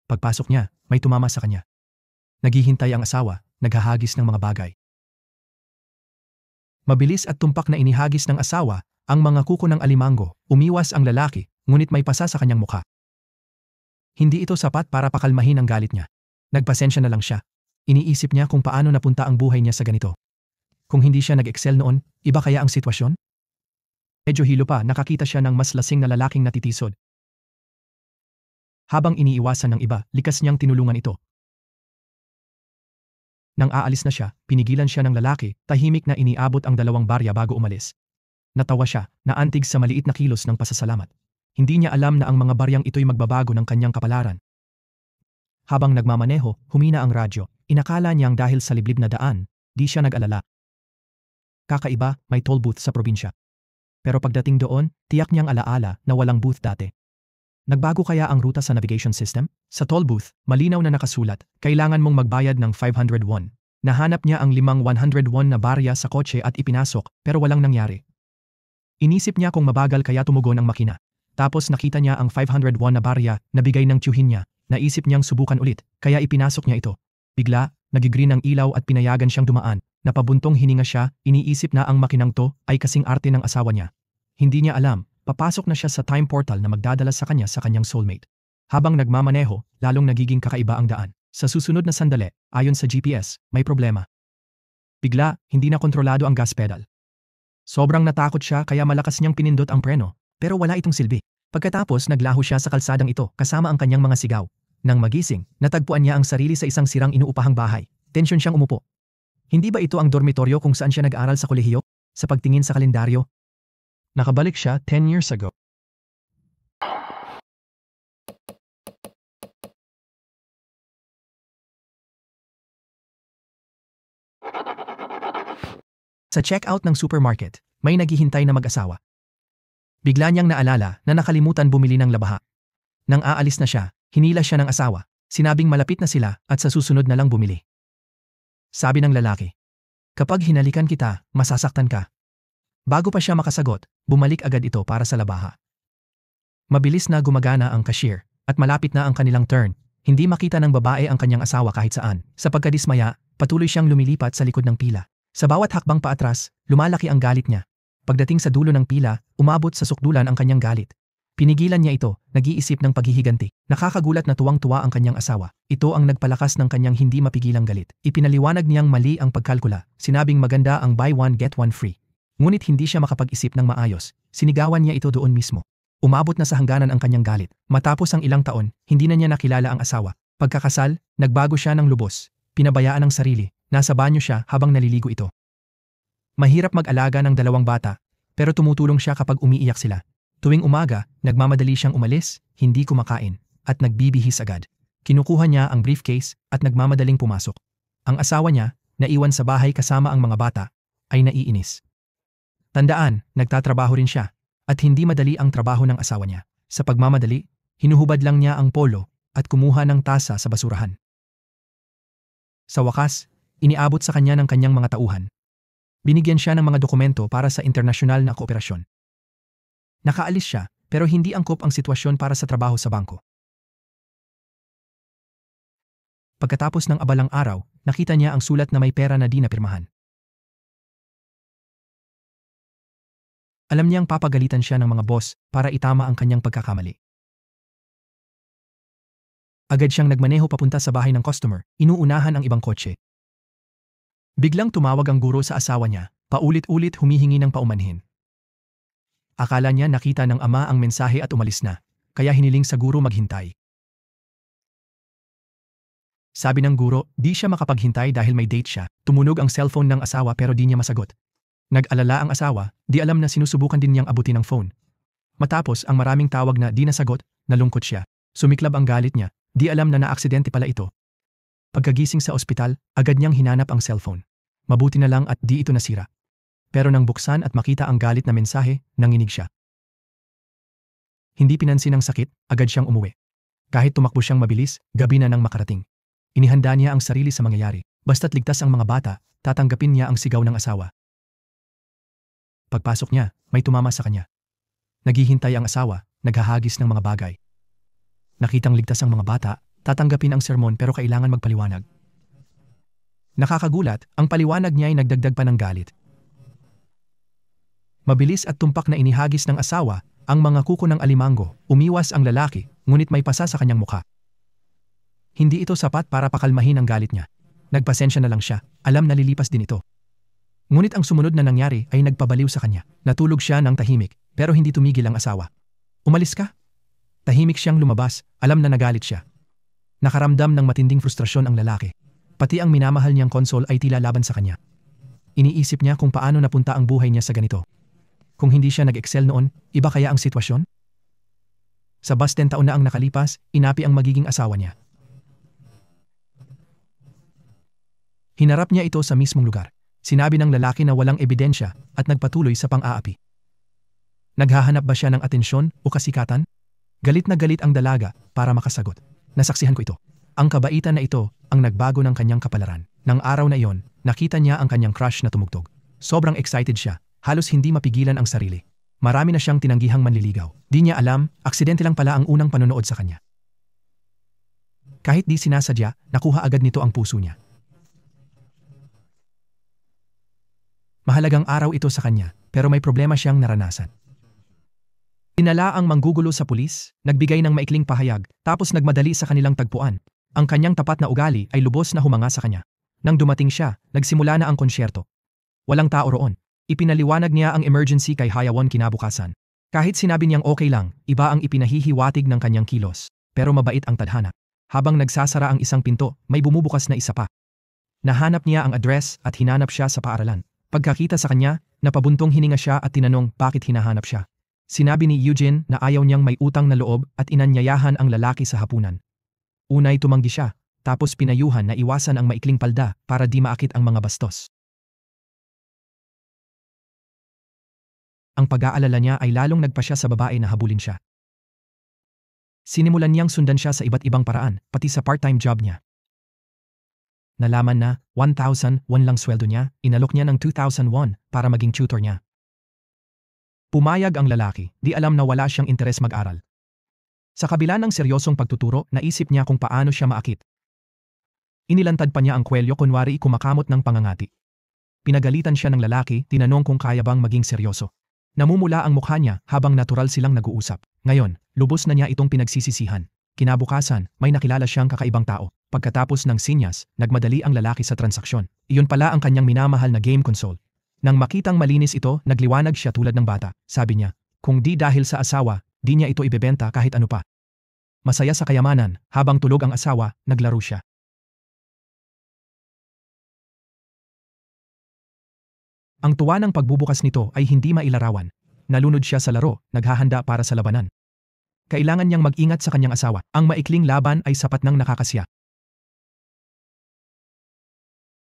Pagpasok niya, may tumama sa kanya. Naghihintay ang asawa, naghahagis ng mga bagay. Mabilis at tumpak na inihagis ng asawa ang mga kuko ng alimango. Umiwas ang lalaki, ngunit may pasa sa kanyang mukha. Hindi ito sapat para pakalmahin ang galit niya. Nagpasensya na lang siya. Iniisip niya kung paano napunta ang buhay niya sa ganito. Kung hindi siya nag-excel noon, iba kaya ang sitwasyon? Medyo hilo pa, nakakita siya ng mas lasing na lalaking natitisod. Habang iniiwasan ng iba, likas niyang tinulungan ito. Nang aalis na siya, pinigilan siya ng lalaki, tahimik na iniabot ang 2 barya bago umalis. Natawa siya, naantig sa maliit na kilos ng pasasalamat. Hindi niya alam na ang mga baryang ito'y magbabago ng kanyang kapalaran. Habang nagmamaneho, humina ang radyo. Inakala niyang dahil sa liblib na daan, di siya nag-alala. Kakaiba, may toll booth sa probinsya. Pero pagdating doon, tiyak niyang alaala na walang booth dati. Nagbago kaya ang ruta sa navigation system? Sa toll booth, malinaw na nakasulat, kailangan mong magbayad ng 500 won. Nahanap niya ang 5 100 won na barya sa kotse at ipinasok, pero walang nangyari. Inisip niya kung mabagal kaya tumugon ang makina. Tapos nakita niya ang 500 won na barya na bigay ng tiyuhin niya. Naisip niyang subukan ulit, kaya ipinasok niya ito. Bigla, nagigreen ang ilaw at pinayagan siyang dumaan. Napabuntong hininga siya, iniisip na ang makinang to ay kasing arte ng asawa niya. Hindi niya alam, papasok na siya sa time portal na magdadala sa kanyang soulmate. Habang nagmamaneho, lalong nagiging kakaiba ang daan. Sa susunod na sandali, ayon sa GPS, may problema. Bigla, hindi na kontrolado ang gas pedal. Sobrang natakot siya kaya malakas niyang pinindot ang preno, pero wala itong silbi. Pagkatapos naglaho siya sa kalsadang ito kasama ang kanyang mga sigaw. Nang magising, natagpuan niya ang sarili sa isang sirang inuupahang bahay. Tensyon siyang umupo. Hindi ba ito ang dormitoryo kung saan siya nag-aral sa kolehiyo? Sa pagtingin sa kalendaryo, nakabalik siya 10 years ago. Sa checkout ng supermarket, may naghihintay na mag-asawa. Bigla niyang naalala na nakalimutan bumili ng labaha. Nang aalis na siya, hinila siya ng asawa. Sinabing malapit na sila at sa susunod na lang bumili. Sabi ng lalaki, "Kapag hinalikan kita, masasaktan ka." Bago pa siya makasagot, bumalik agad ito para sa labaha. Mabilis na gumagana ang cashier at malapit na ang kanilang turn. Hindi makita ng babae ang kanyang asawa kahit saan. Sa pagkadismaya, patuloy siyang lumilipat sa likod ng pila. Sa bawat hakbang paatras, lumalaki ang galit niya. Pagdating sa dulo ng pila, umabot sa sukdulan ang kanyang galit. Pinigilan niya ito, nag-iisip ng paghihiganti. Nakakagulat na tuwang-tuwa ang kanyang asawa. Ito ang nagpalakas ng kanyang hindi mapigilang galit. Ipinaliwanag niyang mali ang pagkalkula. Sinabing maganda ang buy one get one free. Ngunit hindi siya makapag-isip ng maayos. Sinigawan niya ito doon mismo. Umabot na sa hangganan ang kanyang galit. Matapos ang ilang taon, hindi na niya nakilala ang asawa. Pagkakasal, nagbago siya ng lubos. Pinabayaan ang sarili. Nasa banyo siya habang naliligo ito. Mahirap mag-alaga ng 2 bata, pero tumutulong siya kapag umiiyak sila. Tuwing umaga, nagmamadali siyang umalis, hindi kumakain, at nagbibihis agad. Kinukuha niya ang briefcase at nagmamadaling pumasok. Ang asawa niya, naiwan sa bahay kasama ang mga bata, ay naiinis. Tandaan, nagtatrabaho rin siya, at hindi madali ang trabaho ng asawa niya. Sa pagmamadali, hinuhubad lang niya ang polo at kumuha ng tasa sa basurahan. Sa wakas, iniabot sa kanya ng kanyang mga tauhan. Binigyan siya ng mga dokumento para sa internasyonal na kooperasyon. Nakaalis siya, pero hindi angkop ang sitwasyon para sa trabaho sa bangko. Pagkatapos ng abalang araw, nakita niya ang sulat na may pera na di napirmahan. Alam niyang papagalitan siya ng mga boss para itama ang kanyang pagkakamali. Agad siyang nagmaneho papunta sa bahay ng customer, inuunahan ang ibang kotse. Biglang tumawag ang guro sa asawa niya, paulit-ulit humihingi ng paumanhin. Akala niya nakita ng ama ang mensahe at umalis na, kaya hiniling sa guro maghintay. Sabi ng guro, di siya makapaghintay dahil may date siya. Tumunog ang cellphone ng asawa pero di niya masagot. Nag-alala ang asawa, di alam na sinusubukan din niyang abutin ang phone. Matapos ang maraming tawag na di nasagot, nalungkot siya. Sumiklab ang galit niya, di alam na naaksidente pala ito. Pagkagising sa ospital, agad niyang hinanap ang cellphone. Mabuti na lang at di ito nasira. Pero nang buksan at makita ang galit na mensahe, nanginig siya. Hindi pinansin ang sakit, agad siyang umuwi. Kahit tumakbo siyang mabilis, gabi na nang makarating. Inihanda niya ang sarili sa mangyayari. Basta't ligtas ang mga bata, tatanggapin niya ang sigaw ng asawa. Pagpasok niya, may tumama sa kanya. Naghihintay ang asawa, naghahagis ng mga bagay. Nakitang ligtas ang mga bata, Tatanggapin ang sermon pero kailangan magpaliwanag. Nakakagulat, ang paliwanag niya ay nagdagdag pa ng galit. Mabilis at tumpak na inihagis ng asawa ang mga kuko ng alimango. Umiwas ang lalaki, ngunit may pasa sa kanyang mukha. Hindi ito sapat para pakalmahin ang galit niya. Nagpasensya na lang siya, alam na lilipas din ito. Ngunit ang sumunod na nangyari ay nagpabaliw sa kanya. Natulog siya ng tahimik, pero hindi tumigil ang asawa. Umalis ka? Tahimik siyang lumabas, alam na nagalit siya. Nakaramdam ng matinding frustrasyon ang lalaki. Pati ang minamahal niyang konsol ay tila laban sa kanya. Iniisip niya kung paano napunta ang buhay niya sa ganito. Kung hindi siya nag-excel noon, iba kaya ang sitwasyon? Sa 10 taon na ang nakalipas, inapi ang magiging asawa niya. Hinarap niya ito sa mismong lugar. Sinabi ng lalaki na walang ebidensya at nagpatuloy sa pang-aapi. Naghahanap ba siya ng atensyon o kasikatan? Galit na galit ang dalaga para makasagot. Nasaksihan ko ito. Ang kabaitan na ito ang nagbago ng kanyang kapalaran. Nang araw na iyon, nakita niya ang kanyang crush na tumugtog. Sobrang excited siya, halos hindi mapigilan ang sarili. Marami na siyang tinanggihang manliligaw. Di niya alam, aksidente lang pala ang unang panonood sa kanya. Kahit di sinasadya, nakuha agad nito ang puso niya. Mahalagang araw ito sa kanya, pero may problema siyang naranasan. Dinala ang manggugulo sa pulis, nagbigay ng maikling pahayag, tapos nagmadali sa kanilang tagpuan. Ang kanyang tapat na ugali ay lubos na humanga sa kanya. Nang dumating siya, nagsimula na ang konsyerto. Walang tao roon. Ipinaliwanag niya ang emergency kay Hayawon kinabukasan. Kahit sinabi niyang okay lang, iba ang ipinahihiwatig ng kanyang kilos. Pero mabait ang tadhana. Habang nagsasara ang isang pinto, may bumubukas na isa pa. Nahanap niya ang address at hinanap siya sa paaralan. Pagkakita sa kanya, napabuntong hininga siya at tinanong bakit hinahanap siya. Sinabi ni Eugene na ayaw niyang may utang na loob at inanyayahan ang lalaki sa hapunan. Unay tumanggi siya, tapos pinayuhan na iwasan ang maikling palda para di maakit ang mga bastos. Ang pag-aalala niya ay lalong nagpasya sa babae na habulin siya. Sinimulan niyang sundan siya sa iba't ibang paraan, pati sa part-time job niya. Nalaman na 1,000 won lang sweldo niya, inalok niya ng 2,000 won para maging tutor niya. Pumayag ang lalaki, di alam na wala siyang interes mag-aral. Sa kabila ng seryosong pagtuturo, naisip niya kung paano siya maakit. Inilantad pa niya ang kwelyo kunwari kumakamot ng pangangati. Pinagalitan siya ng lalaki, tinanong kung kaya bang maging seryoso. Namumula ang mukha niya habang natural silang nag-uusap. Ngayon, lubos na niya itong pinagsisisihan. Kinabukasan, may nakilala siyang kakaibang tao. Pagkatapos ng sinyas, nagmadali ang lalaki sa transaksyon. Iyon pala ang kanyang minamahal na game console. Nang makitang malinis ito, nagliwanag siya tulad ng bata. Sabi niya, kung di dahil sa asawa, di niya ito ibebenta kahit ano pa. Masaya sa kayamanan, habang tulog ang asawa, naglaro siya. Ang tuwa ng pagbubukas nito ay hindi mailarawan. Nalunod siya sa laro, naghahanda para sa labanan. Kailangan niyang mag-ingat sa kanyang asawa. Ang maikling laban ay sapat nang nakakasya.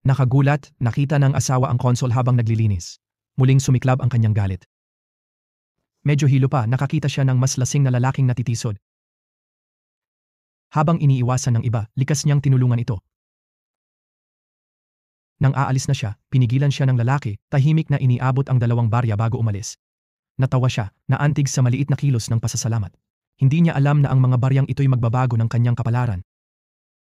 Nakagulat, nakita ng asawa ang konsol habang naglilinis. Muling sumiklab ang kanyang galit. Medyo hilo pa, nakakita siya ng mas lasing na lalaking natitisod. Habang iniiwasan ng iba, likas niyang tinulungan ito. Nang aalis na siya, pinigilan siya ng lalaki, tahimik na iniabot ang 2 barya bago umalis. Natawa siya, naantig sa maliit na kilos ng pasasalamat. Hindi niya alam na ang mga baryang ito'y magbabago ng kanyang kapalaran.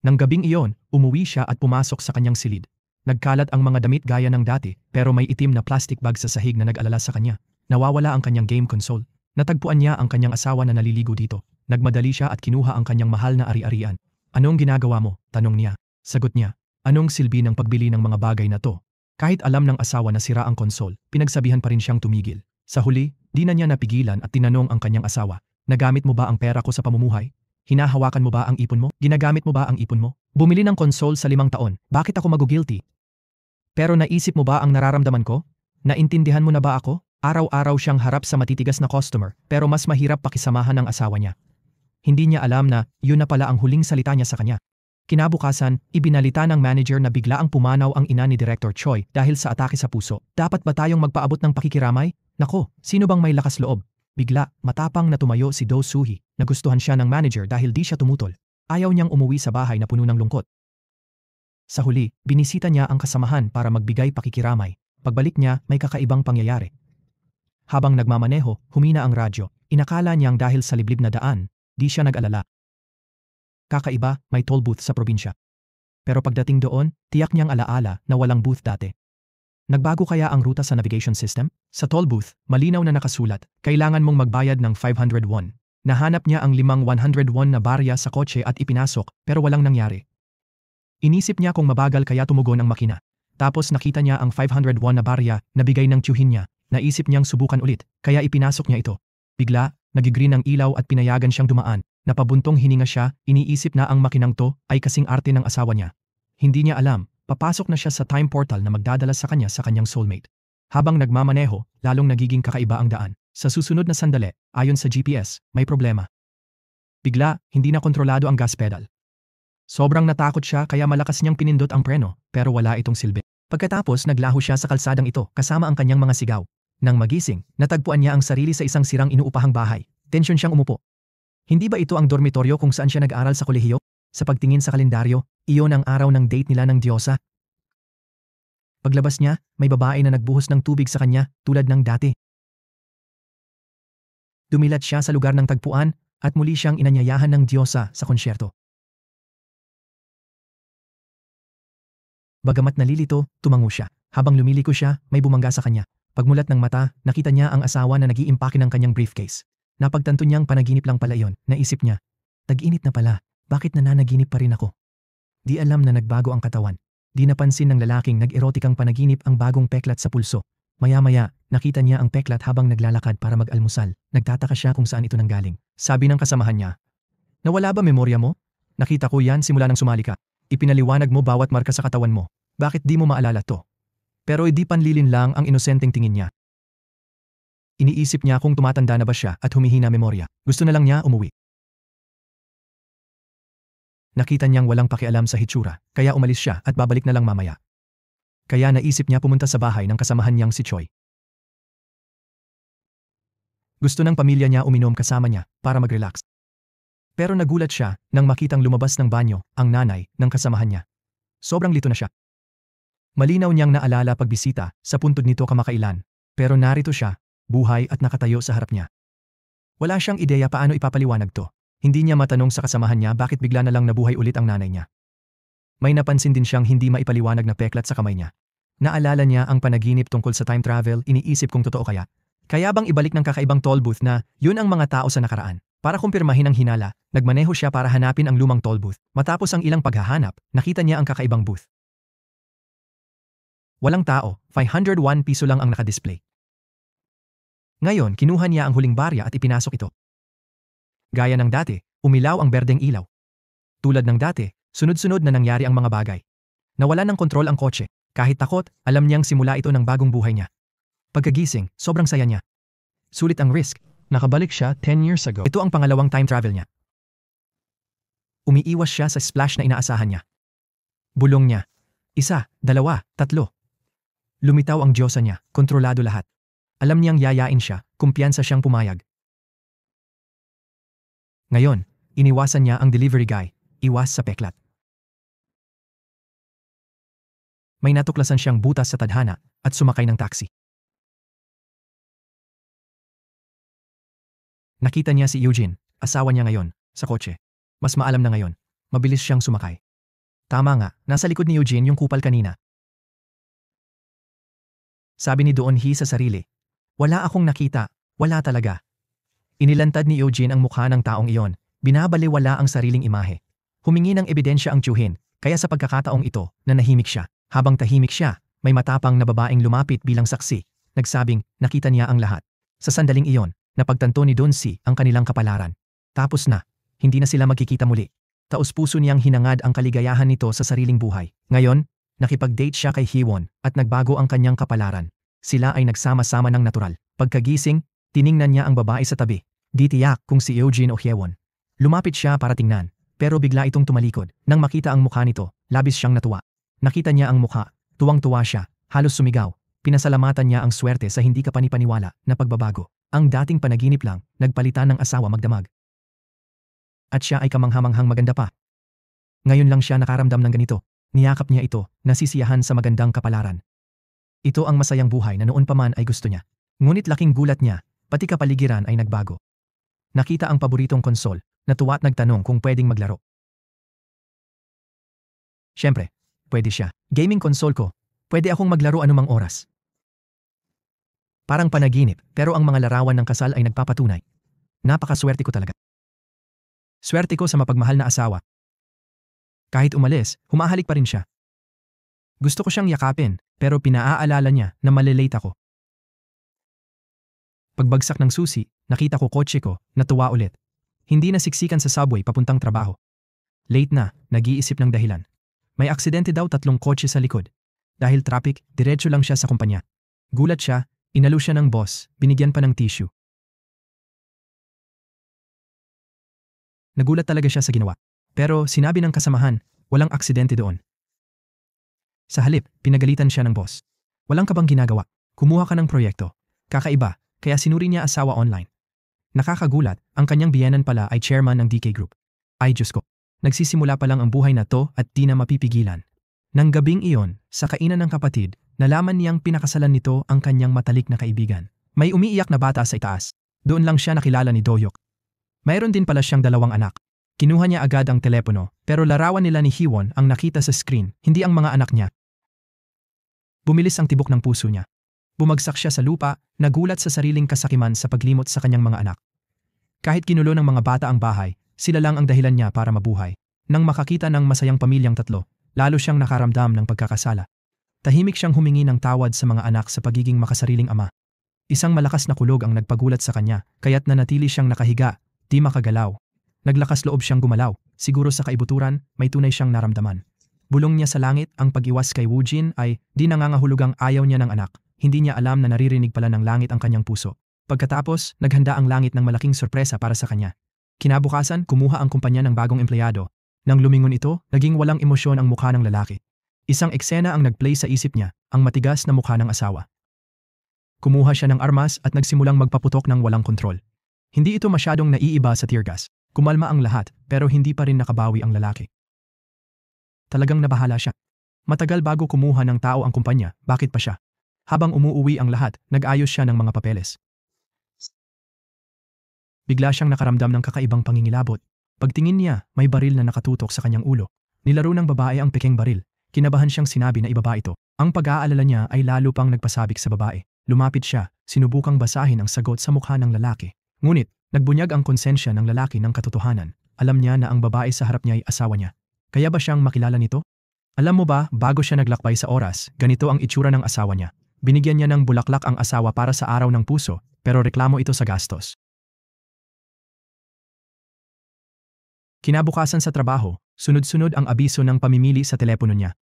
Nang gabing iyon, umuwi siya at pumasok sa kanyang silid. Nagkalat ang mga damit gaya ng dati, pero may itim na plastic bag sa sahig na nag-alala sa kanya. Nawawala ang kanyang game console. Natagpuan niya ang kanyang asawa na naliligo dito. Nagmadali siya at kinuha ang kanyang mahal na ari-arian. Anong ginagawa mo? Tanong niya. Sagot niya. Anong silbi ng pagbili ng mga bagay na to? Kahit alam ng asawa na sira ang console, pinagsabihan pa rin siyang tumigil. Sa huli, di na niya napigilan at tinanong ang kanyang asawa. Nagamit mo ba ang pera ko sa pamumuhay? Hinahawakan mo ba ang ipon mo? Ginagamit mo ba ang ipon mo? Bumili ng console sa 5 taon. Bakit ako magugilty? Pero naisip mo ba ang nararamdaman ko? Naintindihan mo na ba ako? Araw-araw siyang harap sa matitigas na customer, pero mas mahirap pakisamahan ng asawa niya. Hindi niya alam na yun na pala ang huling salita niya sa kanya. Kinabukasan, ibinalita ng manager na biglaang pumanaw ang ina ni Director Choi dahil sa atake sa puso. Dapat ba tayong magpaabot ng pakikiramay? Nako, sino bang may lakas loob? Bigla, matapang na tumayo si Do Suhi. Nagustuhan siya ng manager dahil di siya tumutol. Ayaw niyang umuwi sa bahay na puno ng lungkot. Sa huli, binisita niya ang kasamahan para magbigay pakikiramay. Pagbalik niya, may kakaibang pangyayari. Habang nagmamaneho, humina ang radyo. Inakala niyang dahil sa liblib na daan, di siya nag-alala. Kakaiba, may toll booth sa probinsya. Pero pagdating doon, tiyak niyang alaala na walang booth dati. Nagbago kaya ang ruta sa navigation system? Sa toll booth, malinaw na nakasulat, kailangan mong magbayad ng 500 won. Nahanap niya ang 100 won na barya sa kotse at ipinasok pero walang nangyari. Inisip niya kung mabagal kaya tumugon ang makina. Tapos nakita niya ang 500 won na barya na bigay ng tiyuhin niya. Naisip niyang subukan ulit kaya ipinasok niya ito. Bigla, nagigreen ang ilaw at pinayagan siyang dumaan. Napabuntong hininga siya, iniisip na ang makinang to ay kasing arte ng asawa niya. Hindi niya alam, papasok na siya sa time portal na magdadala sa kanyang soulmate. Habang nagmamaneho, lalong nagiging kakaiba ang daan. Sa susunod na sandali, ayon sa GPS, may problema. Bigla, hindi na kontrolado ang gas pedal. Sobrang natakot siya kaya malakas niyang pinindot ang preno, pero wala itong silbi. Pagkatapos naglaho siya sa kalsadang ito kasama ang kanyang mga sigaw. Nang magising, natagpuan niya ang sarili sa isang sirang inuupahang bahay. Tensyon siyang umupo. Hindi ba ito ang dormitoryo kung saan siya nag-aral sa kolehiyo? Sa pagtingin sa kalendaryo, iyon ang araw ng date nila ng Diyosa. Paglabas niya, may babae na nagbuhos ng tubig sa kanya tulad ng dati. Dumilat siya sa lugar ng tagpuan at muli siyang inanyayahan ng Diyosa sa konsyerto. Bagamat nalilito, tumango siya. Habang lumiliko siya, may bumangga sa kanya. Pagmulat ng mata, nakita niya ang asawa na nag-iimpake ng kanyang briefcase. Napagtanto niyang panaginip lang pala iyon. Naisip niya, tag-init na pala, bakit nananaginip pa rin ako? Di alam na nagbago ang katawan. Di napansin ng lalaking nag-erotikang panaginip ang bagong peklat sa pulso. Maya-maya, nakita niya ang peklat habang naglalakad para mag-almusal. Nagtataka siya kung saan ito nanggaling. Sabi ng kasamahan niya, nawala ba memorya mo? Nakita ko yan simula nang sumali ka. Ipinaliwanag mo bawat marka sa katawan mo. Bakit di mo maalala to? Pero hindi panlilin lang ang inosenteng tingin niya. Iniisip niya kung tumatanda na ba siya at humihina memorya. Gusto na lang niya umuwi. Nakita niyang walang pakialam sa hitsura, kaya umalis siya at babalik na lang mamaya. Kaya naisip niya pumunta sa bahay ng kasamahan niyang si Choi. Gusto ng pamilya niya uminom kasama niya para mag-relax. Pero nagulat siya nang makitang lumabas ng banyo ang nanay ng kasamahan niya. Sobrang lito na siya. Malinaw niyang naalala pagbisita sa puntod nito kamakailan, pero narito siya, buhay at nakatayo sa harap niya. Wala siyang ideya paano ipapaliwanag to. Hindi niya matanong sa kasamahan niya bakit bigla na lang nabuhay ulit ang nanay niya. May napansin din siyang hindi maipaliwanag na peklat sa kamay niya. Naalala niya ang panaginip tungkol sa time travel, iniisip kung totoo kaya. Kaya bang ibalik ng kakaibang toll booth na yun ang mga tao sa nakaraan? Para kumpirmahin ang hinala, nagmaneho siya para hanapin ang lumang toll booth. Matapos ang ilang paghahanap, nakita niya ang kakaibang booth. Walang tao, 501 piso lang ang nakadisplay. Ngayon, kinuha niya ang huling barya at ipinasok ito. Gaya ng dati, umilaw ang berdeng ilaw. Tulad ng dati, sunod-sunod na nangyari ang mga bagay. Nawala ng kontrol ang kotse. Kahit takot, alam niyang simula ito ng bagong buhay niya. Pagkagising, sobrang saya niya. Sulit ang risk. Nakabalik siya 10 years ago. Ito ang pangalawang time travel niya. Umiiwas siya sa splash na inaasahan niya. Bulong niya. 1, 2, 3. Lumitaw ang Diyosa niya, kontrolado lahat. Alam niyang yayain siya, kumpiyansa siyang pumayag. Ngayon, iniwasan niya ang delivery guy, iwas sa peklat. May natuklasan siyang butas sa tadhana at sumakay ng taxi. Nakita niya si Eugene, asawa niya ngayon, sa kotse. Mas maalam na ngayon, mabilis siyang sumakay. Tama nga, nasa likod ni Eugene yung kupal kanina. Sabi ni Doon-hee sa sarili, wala akong nakita, wala talaga. Inilantad ni Eugene ang mukha ng taong iyon, binabaliwala ang sariling imahe. Humingi ng ebidensya ang tiyuhin, kaya sa pagkakataong ito, nanahimik siya. Habang tahimik siya, may matapang na babaeng lumapit bilang saksi, nagsabing nakita niya ang lahat. Sa sandaling iyon, napagtanto ni Doon-hee ang kanilang kapalaran. Tapos na, hindi na sila magkikita muli. Taus-puso niyang hinangad ang kaligayahan nito sa sariling buhay. Ngayon, nakipag-date siya kay Hee-won at nagbago ang kanyang kapalaran. Sila ay nagsama-sama ng natural. Pagkagising, tiningnan niya ang babae sa tabi. Di tiyak kung si Eugene o Hee-won. Lumapit siya para tingnan, pero bigla itong tumalikod. Nang makita ang mukha nito, labis siyang natuwa. Nakita niya ang mukha, tuwang-tuwa siya, halos sumigaw. Pinasalamatan niya ang swerte sa hindi kapanipaniwala na pagbabago. Ang dating panaginip lang, nagpalitan ng asawa magdamag. At siya ay kamanghamanghang maganda pa. Ngayon lang siya nakaramdam ng ganito. Niyakap niya ito, nasisiyahan sa magandang kapalaran. Ito ang masayang buhay na noon pa man ay gusto niya. Ngunit laking gulat niya, pati kapaligiran ay nagbago. Nakita ang paboritong konsol, natuwa at nagtanong kung pwedeng maglaro. Siyempre, pwede siya. Gaming console ko. Pwede akong maglaro anumang oras. Parang panaginip, pero ang mga larawan ng kasal ay nagpapatunay. Napakaswerte ko talaga. Swerte ko sa mapagmahal na asawa. Kahit umalis, humahalik pa rin siya. Gusto ko siyang yakapin, pero pinaaalala niya na malilate ako. Pagbagsak ng susi, nakita ko kotse ko, natuwa ulit. Hindi na siksikan sa subway papuntang trabaho. Late na, nag-iisip ng dahilan. May aksidente daw 3 kotse sa likod. Dahil traffic, diretso lang siya sa kumpanya. Gulat siya, inalo siya ng boss, binigyan pa ng tissue. Nagulat talaga siya sa ginawa. Pero sinabi ng kasamahan, walang aksidente doon. Sa halip, pinagalitan siya ng boss. Walang ka bang ginagawa? Kumuha ka ng proyekto. Kakaiba, kaya sinuri niya asawa online. Nakakagulat, ang kanyang biyenan pala ay chairman ng DK Group. Ay Diyos ko, nagsisimula pa lang ang buhay na to at di na mapipigilan. Nang gabing iyon, sa kainan ng kapatid, nalaman niyang pinakasalan nito ang kanyang matalik na kaibigan. May umiiyak na bata sa itaas. Doon lang siya nakilala ni Doyok. Mayroon din pala siyang 2 anak. Kinuha niya agad ang telepono, pero larawan nila ni Hiwon ang nakita sa screen, hindi ang mga anak niya. Bumilis ang tibok ng puso niya. Bumagsak siya sa lupa, nagulat sa sariling kasakiman sa paglimot sa kanyang mga anak. Kahit ginulo ng mga bata ang bahay, sila lang ang dahilan niya para mabuhay. Nang makakita ng masayang pamilyang 3, lalo siyang nakaramdam ng pagkakasala. Tahimik siyang humingi ng tawad sa mga anak sa pagiging makasariling ama. Isang malakas na kulog ang nagpagulat sa kanya, kaya't nanatili siyang nakahiga, di makagalaw. Naglakas loob siyang gumalaw, siguro sa kaibuturan, may tunay siyang naramdaman. Bulong niya sa langit, ang pag-iwas kay Woojin ay di nangangahulugang ayaw niya ng anak. Hindi niya alam na naririnig pala ng langit ang kanyang puso. Pagkatapos, naghanda ang langit ng malaking sorpresa para sa kanya. Kinabukasan, kumuha ang kumpanya ng bagong empleyado. Nang lumingon ito, naging walang emosyon ang mukha ng lalaki. Isang eksena ang nagplay sa isip niya, ang matigas na mukha ng asawa. Kumuha siya ng armas at nagsimulang magpaputok ng walang kontrol. Hindi ito masyadong naiiba sa tear gas. Kumalma ang lahat, pero hindi pa rin nakabawi ang lalaki. Talagang nabahala siya. Matagal bago kumuha ng tao ang kumpanya, bakit pa siya? Habang umuuwi ang lahat, nag-ayos siya ng mga papeles. Bigla siyang nakaramdam ng kakaibang pangingilabot. Pagtingin niya, may baril na nakatutok sa kanyang ulo. Nilaro ng babae ang pekeng baril. Kinabahan siyang sinabi na ibaba ito. Ang pag-aalala niya ay lalo pang nagpasabik sa babae. Lumapit siya, sinubukang basahin ang sagot sa mukha ng lalaki. Ngunit, nagbunyag ang konsensya ng lalaki ng katotohanan. Alam niya na ang babae sa harap niya ay asawa niya. Kaya ba siyang makilala nito? Alam mo ba, bago siya naglakbay sa oras, ganito ang itsura ng asawa niya. Binigyan niya ng bulaklak ang asawa para sa araw ng puso, pero reklamo ito sa gastos. Kinabukasan sa trabaho, sunod-sunod ang abiso ng pamimili sa telepono niya.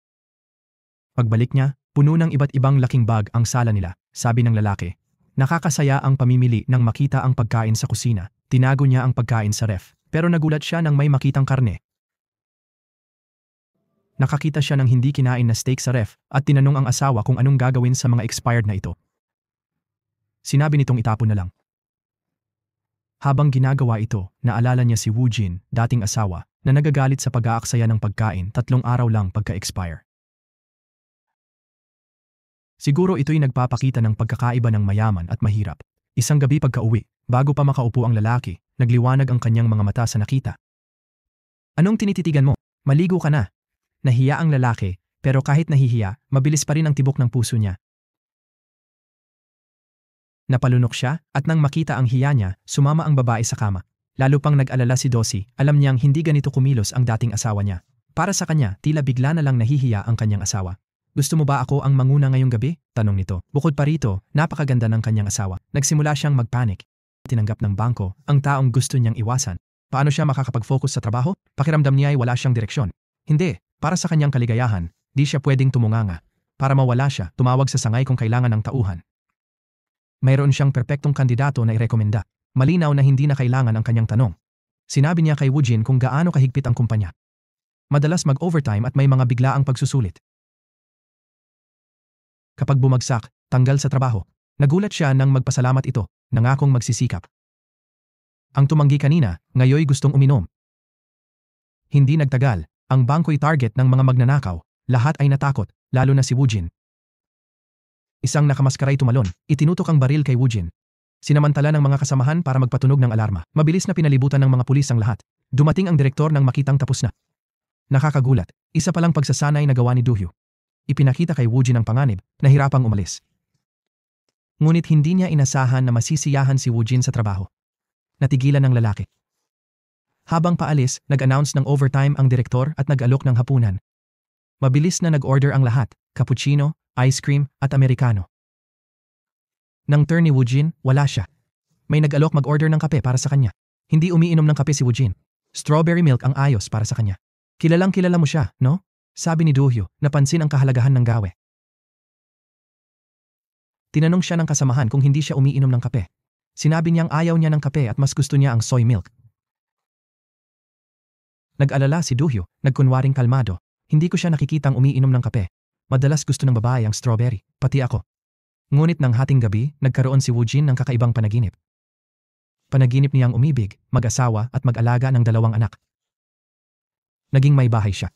Pagbalik niya, puno ng iba't ibang laking bag ang sala nila, sabi ng lalaki. Nakakasaya ang pamimili nang makita ang pagkain sa kusina. Tinago niya ang pagkain sa ref, pero nagulat siya nang may makitang karne. Nakakita siya ng hindi kinain na steak sa ref at tinanong ang asawa kung anong gagawin sa mga expired na ito. Sinabi nitong itapon na lang. Habang ginagawa ito, naalala niya si Woojin, dating asawa, na nagagalit sa pag-aaksaya ng pagkain 3 araw lang pagka-expire. Siguro ito'y nagpapakita ng pagkakaiba ng mayaman at mahirap. Isang gabi pagka-uwi, bago pa makaupo ang lalaki, nagliwanag ang kanyang mga mata sa nakita. Anong tinititigan mo? Maligo ka na. Nahiya ang lalaki, pero kahit nahihiya, mabilis pa rin ang tibok ng puso niya. Napalunok siya at nang makita ang hiya niya, sumama ang babae sa kama. Lalo pang nag-alala si Dosi, alam niyang hindi ganito kumilos ang dating asawa niya. Para sa kanya, tila bigla na lang nahihiya ang kanyang asawa. Gusto mo ba ako ang manguna ngayong gabi? Tanong nito. Bukod pa rito, napakaganda ng kanyang asawa. Nagsimula siyang magpanik. Tinanggap ng bangko ang taong gusto niyang iwasan. Paano siya makakapag-focus sa trabaho? Pakiramdam niya ay wala siyang direksyon. Hindi, para sa kanyang kaligayahan, di siya pwedeng tumunganga. Para mawala siya, tumawag sa sangay kung kailangan ng tauhan. Mayroon siyang perpektong kandidato na irekomenda. Malinaw na hindi na kailangan ang kanyang tanong. Sinabi niya kay Woojin kung gaano kahigpit ang kumpanya. Madalas mag-overtime at may mga biglaang pagsusulit. Kapag bumagsak, tanggal sa trabaho. Nagulat siya nang magpasalamat ito, nangakong magsisikap. Ang tumanggi kanina, ngayoy gustong uminom. Hindi nagtagal, ang bangko'y target ng mga magnanakaw. Lahat ay natakot, lalo na si Woojin. Isang nakamaskaray tumalon, itinutok ang baril kay Woojin. Sinamantala ng mga kasamahan para magpatunog ng alarma. Mabilis na pinalibutan ng mga pulis ang lahat. Dumating ang direktor nang makitang tapos na. Nakakagulat, isa palang pagsasanay na gawa ni Duhyo. Ipinakita kay Woojin ang panganib na hirapang umalis. Ngunit hindi niya inasahan na masisiyahan si Woojin sa trabaho. Natigilan ng lalaki. Habang paalis, nag-announce ng overtime ang direktor at nag-alok ng hapunan. Mabilis na nag-order ang lahat, cappuccino, ice cream at americano. Nang turn ni Woojin, wala siya. May nag-alok mag-order ng kape para sa kanya. Hindi umiinom ng kape si Woojin. Strawberry milk ang ayos para sa kanya. Kilalang kilala mo siya, no? Sabi ni Duhyo, napansin ang kahalagahan ng gawe. Tinanong siya ng kasamahan kung hindi siya umiinom ng kape. Sinabi niyang ayaw niya ng kape at mas gusto niya ang soy milk. Nag-alala si Duhyo, nagkunwaring kalmado. Hindi ko siya nakikitang umiinom ng kape. Madalas gusto ng babae ang strawberry, pati ako. Ngunit nang hating gabi, nagkaroon si Woojin ng kakaibang panaginip. Panaginip niyang umibig, mag-asawa at mag-alaga ng 2 anak. Naging may bahay siya.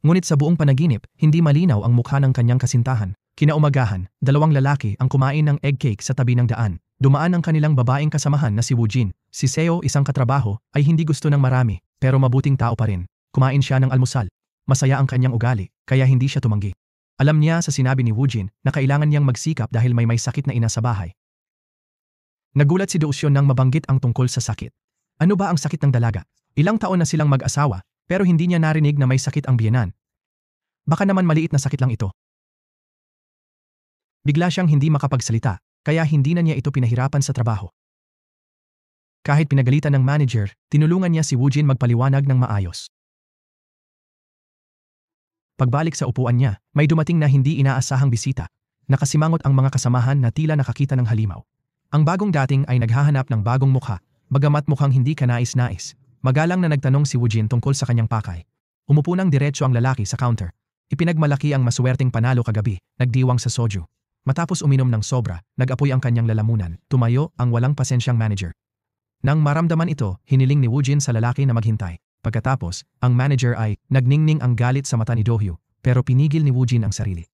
Ngunit sa buong panaginip, hindi malinaw ang mukha ng kanyang kasintahan. Kinaumagahan, 2 lalaki ang kumain ng egg cake sa tabi ng daan. Dumaan ang kanilang babaeng kasamahan na si Woojin. Si Seo, isang katrabaho, ay hindi gusto ng marami, pero mabuting tao pa rin. Kumain siya ng almusal. Masaya ang kanyang ugali, kaya hindi siya tumanggi. Alam niya sa sinabi ni Woojin na kailangan niyang magsikap dahil may sakit na ina sa bahay. Nagulat si Doosyon nang mabanggit ang tungkol sa sakit. Ano ba ang sakit ng dalaga? Ilang taon na silang mag-asawa, pero hindi niya narinig na may sakit ang biyenan. Baka naman maliit na sakit lang ito. Bigla siyang hindi makapagsalita, kaya hindi na niya ito pinahirapan sa trabaho. Kahit pinagalitan ng manager, tinulungan niya si Woojin magpaliwanag ng maayos. Pagbalik sa upuan niya, may dumating na hindi inaasahang bisita. Nakasimangot ang mga kasamahan na tila nakakita ng halimaw. Ang bagong dating ay naghahanap ng bagong mukha, bagamat mukhang hindi kanais-nais. Magalang na nagtanong si Woojin tungkol sa kanyang pakay. Umupo ng diretso ang lalaki sa counter. Ipinagmalaki ang maswerteng panalo kagabi, nagdiwang sa soju. Matapos uminom ng sobra, nag-apoy ang kanyang lalamunan, tumayo ang walang pasensyang manager. Nang maramdaman ito, hiniling ni Woojin sa lalaki na maghintay. Pagkatapos, ang manager ay nagningning ang galit sa mata ni Dohyo, pero pinigil ni Woojin ang sarili.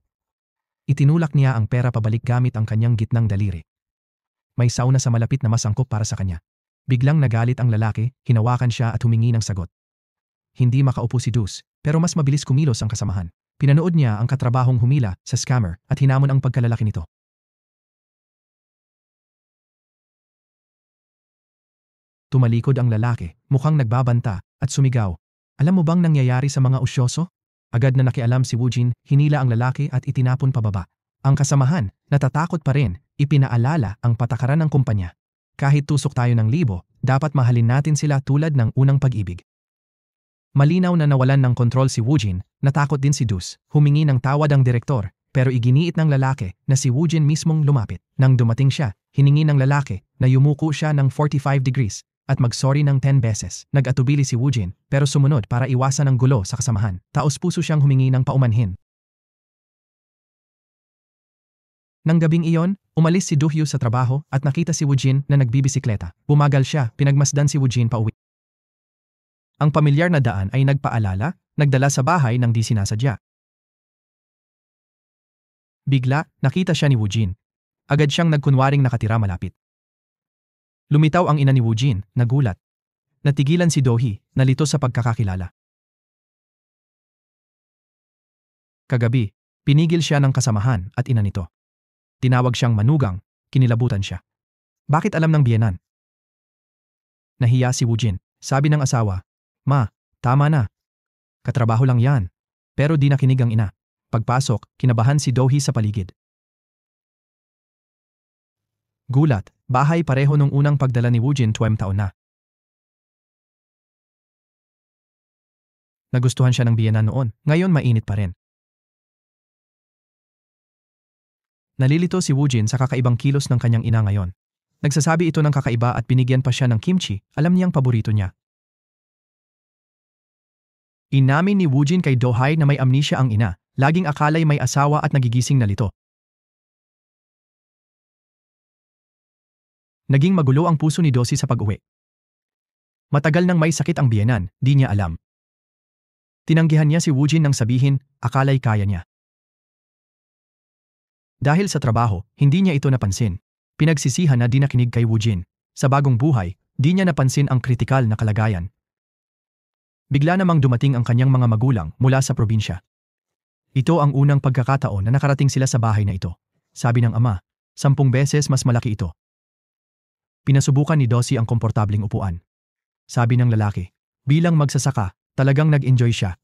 Itinulak niya ang pera pabalik gamit ang kanyang gitnang daliri. May sauna sa malapit na masangkop para sa kanya. Biglang nagalit ang lalaki, hinawakan siya at humingi ng sagot. Hindi makaupo si Dus, pero mas mabilis kumilos ang kasamahan. Pinanood niya ang katrabahong humila sa scammer at hinamon ang pagkalalaki nito. Tumalikod ang lalaki, mukhang nagbabanta, at sumigaw. Alam mo bang nangyayari sa mga usyoso? Agad na nakialam si Woojin, hinila ang lalaki at itinapon pababa. Ang kasamahan, natatakot pa rin, ipinaalala ang patakaran ng kumpanya. Kahit tusok tayo ng libo, dapat mahalin natin sila tulad ng unang pag-ibig. Malinaw na nawalan ng kontrol si Woojin, natakot din si Dus, humingi ng tawad ang direktor, pero iginiit ng lalaki na si Woojin mismong lumapit. Nang dumating siya, hiningi ng lalaki na yumuko siya ng 45 degrees at mag-sorry ng 10 beses. Nag-atubili si Woojin pero sumunod para iwasan ang gulo sa kasamahan. Taos-puso siyang humingi ng paumanhin. Nang gabing iyon, umalis si Dohyo sa trabaho at nakita si Woojin na nagbibisikleta. Bumagal siya, pinagmasdan si Woojin pauwi. Ang pamilyar na daan ay nagpaalala, nagdala sa bahay ng di sinasadya. Bigla, nakita siya ni Woojin. Agad siyang nagkunwaring nakatira malapit. Lumitaw ang ina ni Woojin, nagulat. Natigilan si Dohee, nalito sa pagkakakilala. Kagabi, pinigil siya ng kasamahan at ina nito. Tinawag siyang manugang, kinilabutan siya. Bakit alam ng biyenan? Nahiya si Woojin. Sabi ng asawa, Ma, tama na. Katrabaho lang yan. Pero di nakinig ang ina. Pagpasok, kinabahan si Dohee sa paligid. Gulat, bahay pareho nung unang pagdala ni Woojin 20 taon na. Nagustuhan siya ng biyenan noon, ngayon mainit pa rin. Nalilito si Woojin sa kakaibang kilos ng kanyang ina ngayon. Nagsasabi ito ng kakaiba at binigyan pa siya ng kimchi, alam niyang paborito niya. Inamin ni Woojin kay Dohee na may amnesia ang ina, laging akala'y may asawa at nagigising na lito. Naging magulo ang puso ni Dosi sa pag-uwi. Matagal nang may sakit ang biyenan, di niya alam. Tinanggihan niya si Woojin nang sabihin, akala'y kaya niya. Dahil sa trabaho, hindi niya ito napansin. Pinagsisihan na di nakinig kay Woojin. Sa bagong buhay, di niya napansin ang kritikal na kalagayan. Bigla namang dumating ang kanyang mga magulang mula sa probinsya. Ito ang unang pagkakataon na nakarating sila sa bahay na ito. Sabi ng ama, 10 beses mas malaki ito. Pinasubukan ni Dossie ang komportabling upuan. Sabi ng lalaki, bilang magsasaka, talagang nag-enjoy siya.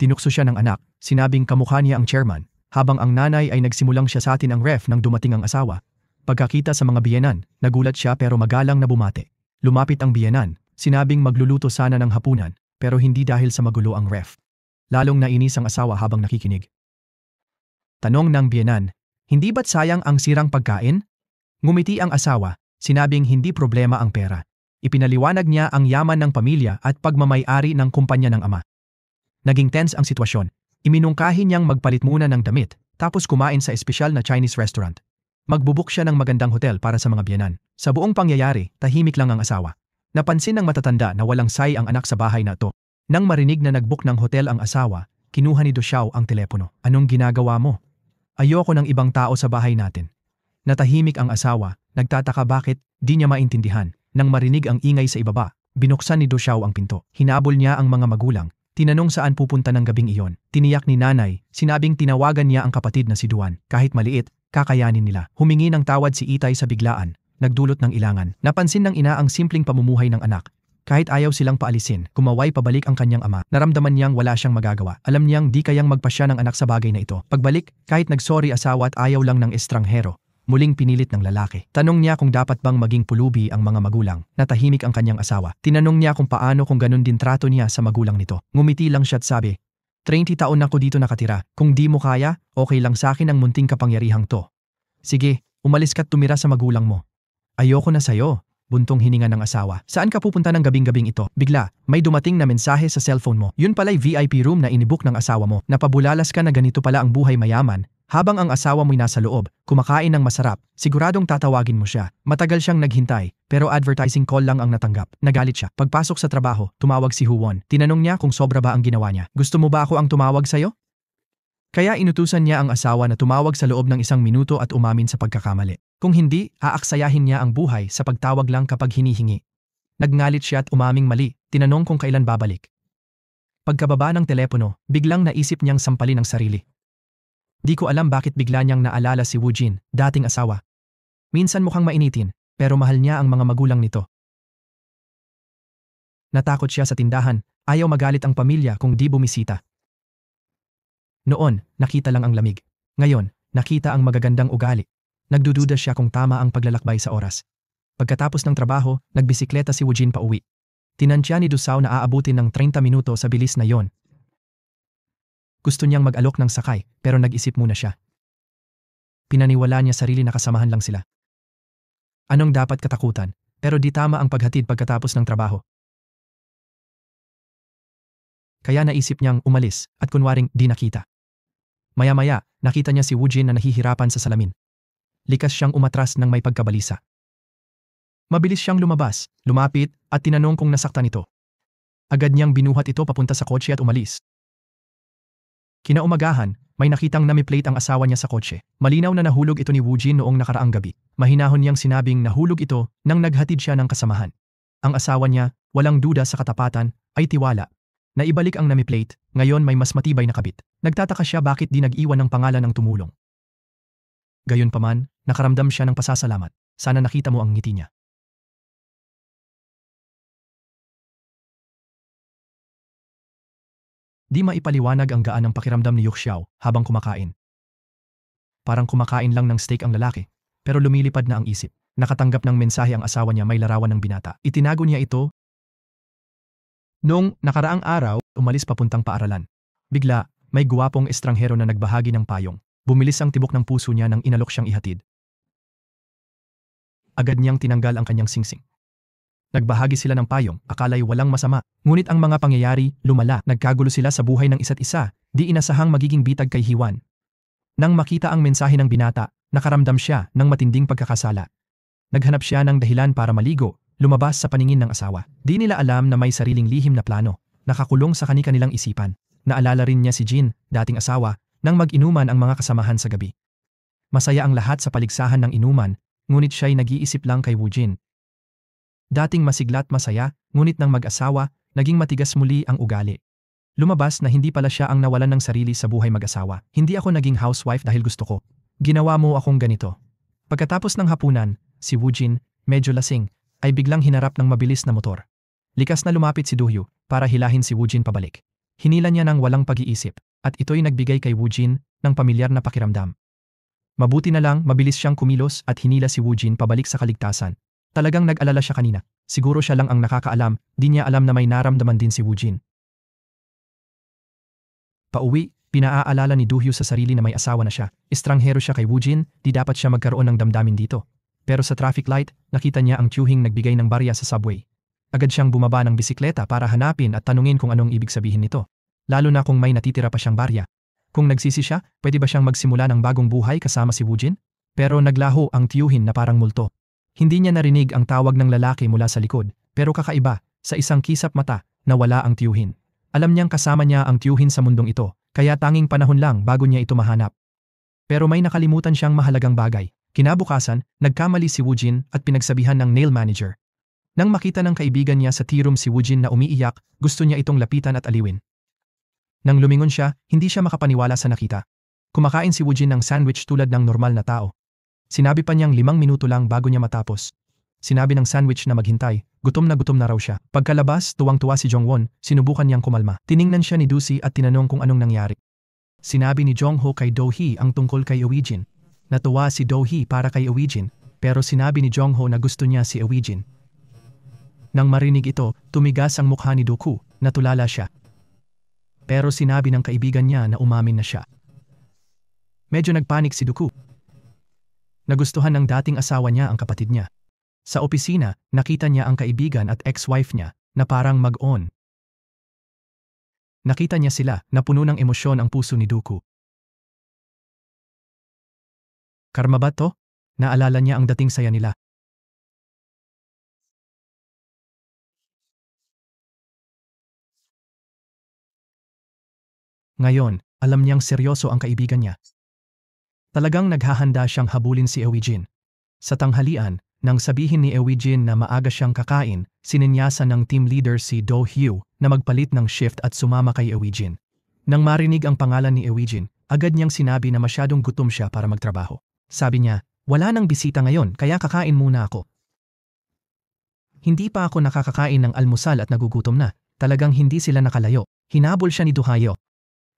Tinukso siya ng anak, sinabing kamukha niya ang chairman, habang ang nanay ay nagsimulang siya sa atin ang ref nang dumating ang asawa. Pagkakita sa mga biyenan, nagulat siya pero magalang na bumate. Lumapit ang biyenan, sinabing magluluto sana ng hapunan, pero hindi dahil sa magulo ang ref. Lalong nainis ang asawa habang nakikinig. Tanong ng biyenan, hindi ba't sayang ang sirang pagkain? Ngumiti ang asawa, sinabing hindi problema ang pera. Ipinaliwanag niya ang yaman ng pamilya at pagmamay-ari ng kumpanya ng ama. Naging tense ang sitwasyon. Iminungkahi niyang magpalit muna ng damit, tapos kumain sa espesyal na Chinese restaurant. Magbubuk siya ng magandang hotel para sa mga biyenan. Sa buong pangyayari, tahimik lang ang asawa. Napansin ng matatanda na walang say ang anak sa bahay na ito. Nang marinig na nagbook ng hotel ang asawa, kinuha ni Do Xiao ang telepono. Anong ginagawa mo? Ayoko ng ibang tao sa bahay natin. Natahimik ang asawa, nagtataka bakit, di niya maintindihan. Nang marinig ang ingay sa ibaba, binuksan ni Do Xiao ang pinto. Hinabol niya ang mga magulang. Tinanong saan pupunta ng gabing iyon. Tiniyak ni nanay, sinabing tinawagan niya ang kapatid na si Duan. Kahit maliit, kakayanin nila. Humingi ng tawad si Itay sa biglaan, nagdulot ng ilangan. Napansin ng ina ang simpleng pamumuhay ng anak. Kahit ayaw silang paalisin, kumaway pabalik ang kanyang ama. Naramdaman niyang wala siyang magagawa. Alam niyang di kayang magpasya ng anak sa bagay na ito. Pagbalik, kahit nagsorry asawa at ayaw lang ng estranghero, muling pinilit ng lalaki. Tanong niya kung dapat bang maging pulubi ang mga magulang. Natahimik ang kanyang asawa. Tinanong niya kung paano kung ganun din trato niya sa magulang nito. Ngumiti lang siya at sabi, 30 taon na ako dito nakatira. Kung di mo kaya, okay lang sa akin ang munting kapangyarihang to. Sige, umalis ka't tumira sa magulang mo. Ayoko na sayo. Buntong hininga ng asawa. Saan ka pupunta ng gabing-gabing ito? Bigla, may dumating na mensahe sa cellphone mo. Yun pala'y VIP room na inibook ng asawa mo. Napabulalas ka na ganito pala ang buhay mayaman. Habang ang asawa mo'y nasa loob, kumakain ng masarap, siguradong tatawagin mo siya. Matagal siyang naghintay, pero advertising call lang ang natanggap. Nagalit siya. Pagpasok sa trabaho, tumawag si Huwon. Tinanong niya kung sobra ba ang ginawa niya. Gusto mo ba ako ang tumawag sa'yo? Kaya inutusan niya ang asawa na tumawag sa loob ng 1 minuto at umamin sa pagkakamali. Kung hindi, aaksayahin niya ang buhay sa pagtawag lang kapag hinihingi. Nagngalit siya at umaming mali, tinanong kung kailan babalik. Pagkababa ng telepono, biglang naisip niyang sampalin ang sarili. Di ko alam bakit bigla niyang naalala si Woo Jin, dating asawa. Minsan mukhang mainitin, pero mahal niya ang mga magulang nito. Natakot siya sa tindahan, ayaw magalit ang pamilya kung di bumisita. Noon, nakita lang ang lamig. Ngayon, nakita ang magagandang ugali. Nagdududa siya kung tama ang paglalakbay sa oras. Pagkatapos ng trabaho, nagbisikleta si Woo Jin pa uwi. Tinansya ni Do Xiao na aabutin ng 30 minuto sa bilis na yon. Gusto niyang mag-alok ng sakay, pero nag-isip muna siya. Pinaniwala niya sarili na kasamahan lang sila. Anong dapat katakutan, pero di tama ang paghatid pagkatapos ng trabaho. Kaya naisip niyang umalis at kunwaring di nakita. Maya-maya, nakita niya si Woo Jin na nahihirapan sa salamin. Likas siyang umatras ng may pagkabalisa. Mabilis siyang lumabas, lumapit at tinanong kung nasaktan ito. Agad niyang binuhat ito papunta sa kotse at umalis. Kinaumagahan, may nakitang nami-plate ang asawa niya sa kotse. Malinaw na nahulog ito ni Woo Jin noong nakaraang gabi. Mahinahon niyang sinabing nahulog ito nang naghatid siya ng kasamahan. Ang asawa niya, walang duda sa katapatan, ay tiwala. Naibalik ang nami-plate, ngayon may mas matibay na kabit. Nagtataka siya bakit di nag-iwan ng pangalan ng tumulong. Gayunpaman, nakaramdam siya ng pasasalamat. Sana nakita mo ang ngiti niya. Di maipaliwanag ang gaan ng pakiramdam ni Yu Xiao habang kumakain. Parang kumakain lang ng steak ang lalaki, pero lumilipad na ang isip. Nakatanggap ng mensahe ang asawa niya may larawan ng binata. Itinago niya ito. Noong nakaraang araw, umalis papuntang paaralan. Bigla, may guwapong estranghero na nagbahagi ng payong. Bumilis ang tibok ng puso niya nang inalok siyang ihatid. Agad niyang tinanggal ang kanyang singsing. Nagbahagi sila ng payong, akala'y walang masama. Ngunit ang mga pangyayari, lumala. Nagkagulo sila sa buhay ng isa't isa, di inasahang magiging bitag kay Hiwan. Nang makita ang mensahe ng binata, nakaramdam siya ng matinding pagkakasala. Naghanap siya ng dahilan para maligo, lumabas sa paningin ng asawa. Di nila alam na may sariling lihim na plano, nakakulong sa kani-kanilang isipan. Naalala rin niya si Jin, dating asawa, nang mag-inuman ang mga kasamahan sa gabi. Masaya ang lahat sa paligsahan ng inuman, ngunit siya'y nag-iisip lang kay Woo Jin. Dating masigla't masaya, ngunit nang mag-asawa, Naging matigas muli ang ugali. Lumabas na hindi pala siya ang nawalan ng sarili sa buhay mag-asawa. Hindi ako naging housewife dahil gusto ko. Ginawa mo akong ganito. Pagkatapos ng hapunan, si Woojin, medyo lasing, ay biglang hinarap ng mabilis na motor. Likas na lumapit si Do-hyo para hilahin si Woojin pabalik. Hinila niya ng walang pag-iisip at ito'y nagbigay kay Woojin ng pamilyar na pakiramdam. Mabuti na lang mabilis siyang kumilos at hinila si Woojin pabalik sa kaligtasan. Talagang nag-alala siya kanina. Siguro siya lang ang nakakaalam, di niya alam na may naramdaman din si Woojin. Pauwi, pinaaalala ni Do-hyo sa sarili na may asawa na siya. Estranghero siya kay Woojin, di dapat siya magkaroon ng damdamin dito. Pero sa traffic light, nakita niya ang tiyuhing nagbigay ng barya sa subway. Agad siyang bumaba ng bisikleta para hanapin at tanungin kung anong ibig sabihin nito. Lalo na kung may natitira pa siyang barya. Kung nagsisi siya, pwede ba siyang magsimula ng bagong buhay kasama si Woojin? Pero naglaho ang tiyuhin na parang multo. Hindi niya narinig ang tawag ng lalaki mula sa likod, pero kakaiba, sa isang kisap mata, nawala ang tiyuhin. Alam niyang kasama niya ang tiyuhin sa mundong ito, kaya tanging panahon lang bago niya ito mahanap. Pero may nakalimutan siyang mahalagang bagay. Kinabukasan, nagkamali si Woojin at pinagsabihan ng nail manager. Nang makita ng kaibigan niya sa tea room si Woojin na umiiyak, gusto niya itong lapitan at aliwin. Nang lumingon siya, hindi siya makapaniwala sa nakita. Kumakain si Woojin ng sandwich tulad ng normal na tao. Sinabi pa niyang 5 minuto lang bago niya matapos. Sinabi ng sandwich na maghintay, gutom na raw siya. Pagkalabas, tuwang-tuwa si Jongwon, sinubukan niyang kumalma. Tiningnan siya ni Dusi at tinanong kung anong nangyari. Sinabi ni Jongho kay Do-hee ang tungkol kay Ewijin. Natuwa si Do-hee para kay Ewijin, pero sinabi ni Jongho na gusto niya si Ewijin. Nang marinig ito, tumigas ang mukha ni Do-ku, natulala siya. Pero sinabi ng kaibigan niya na umamin na siya. Medyo nagpanik si Do-ku. Nagustuhan ng dating asawa niya ang kapatid niya. Sa opisina, nakita niya ang kaibigan at ex-wife niya na parang mag-on. Nakita niya sila na puno ng emosyon ang puso ni Do-ku. Karma ba to? Naalala niya ang dating saya nila. Ngayon, alam niyang seryoso ang kaibigan niya. Talagang naghahanda siyang habulin si Ewijin. Sa tanghalian, nang sabihin ni Ewijin na maaga siyang kakain, sininyasan ng team leader si Do-hyo na magpalit ng shift at sumama kay Ewijin. Nang marinig ang pangalan ni Ewijin, agad niyang sinabi na masyadong gutom siya para magtrabaho. Sabi niya, wala nang bisita ngayon kaya kakain muna ako. Hindi pa ako nakakakain ng almusal at nagugutom na. Talagang hindi sila nakalayo. Hinabol siya ni Do-hyo.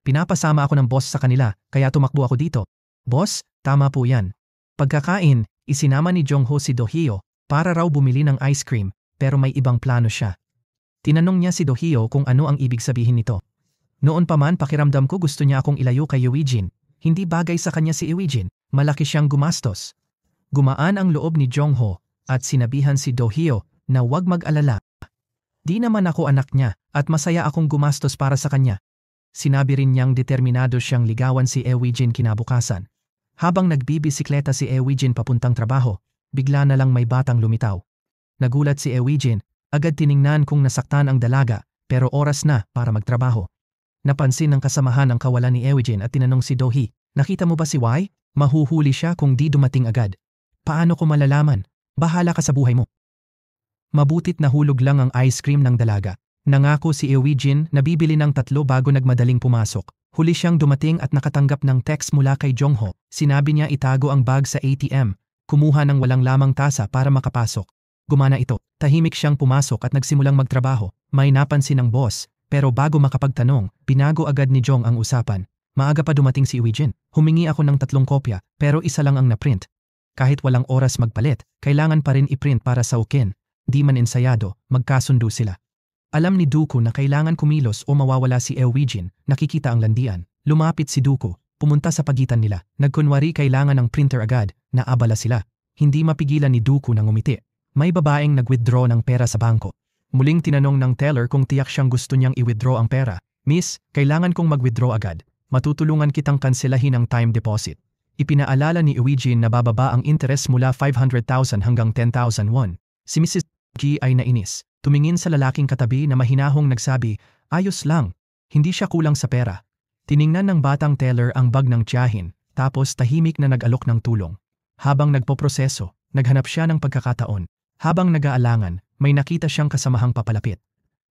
Pinapasama ako ng boss sa kanila kaya tumakbo ako dito. Boss, tama po yan. Pagkakain, isinama ni Jongho si Do-hyo para raw bumili ng ice cream pero may ibang plano siya. Tinanong niya si Do-hyo kung ano ang ibig sabihin nito. Noon pa man pakiramdam ko gusto niya akong ilayo kay Ewijin. Hindi bagay sa kanya si Ewijin, malaki siyang gumastos. Gumaan ang loob ni Jongho at sinabihan si Do-hyo na huwag mag-alala. Di naman ako anak niya at masaya akong gumastos para sa kanya. Sinabi rin niyang determinado siyang ligawan si Ewijin kinabukasan. Habang nagbibisikleta si Ewijin papuntang trabaho, bigla na lang may batang lumitaw. Nagulat si Ewijin, agad tiningnan kung nasaktan ang dalaga, pero oras na para magtrabaho. Napansin ng kasamahan ang kawalan ni Ewijin at tinanong si Do-hee, nakita mo ba si Y? Mahuhuli siya kung di dumating agad. Paano ko malalaman? Bahala ka sa buhay mo. Mabutit nahulog lang ang ice cream ng dalaga. Nangako si Ewijin na bibili ng 3 bago nagmadaling pumasok. Huli siyang dumating at nakatanggap ng text mula kay Jongho. Sinabi niya itago ang bag sa ATM. Kumuha ng walang lamang tasa para makapasok. Gumana ito. Tahimik siyang pumasok at nagsimulang magtrabaho. May napansin ng boss, pero bago makapagtanong, pinago agad ni Jong ang usapan. Maaga pa dumating si Ewijin. Humingi ako ng 3 kopya, pero isa lang ang naprint. Kahit walang oras magpalit, kailangan pa rin iprint para sa ukin. Di man ensayado, magkasundo sila. Alam ni Do-ku na kailangan kumilos o mawawala si Ewijin, nakikita ang landian. Lumapit si Do-ku, pumunta sa pagitan nila. Nagkunwari kailangan ng printer agad, naabala sila. Hindi mapigilan ni Do-ku na ngumiti. May babaeng nag-withdraw ng pera sa bangko. Muling tinanong ng teller kung tiyak siyang gusto niyang i-withdraw ang pera. Miss, kailangan kong mag-withdraw agad. Matutulungan kitang kanselahin ang time deposit. Ipinaalala ni Ewijin na bababa ang interest mula 500,000 hanggang 10,000 won. Si Mrs. G ay nainis. Tumingin sa lalaking katabi na mahinahong nagsabi, ayos lang, hindi siya kulang sa pera. Tiningnan ng batang teller ang bag ng tiyahin, tapos tahimik na nag-alok ng tulong. Habang nagpoproseso, naghanap siya ng pagkakataon. Habang nag-aalangan, may nakita siyang kasamahang papalapit.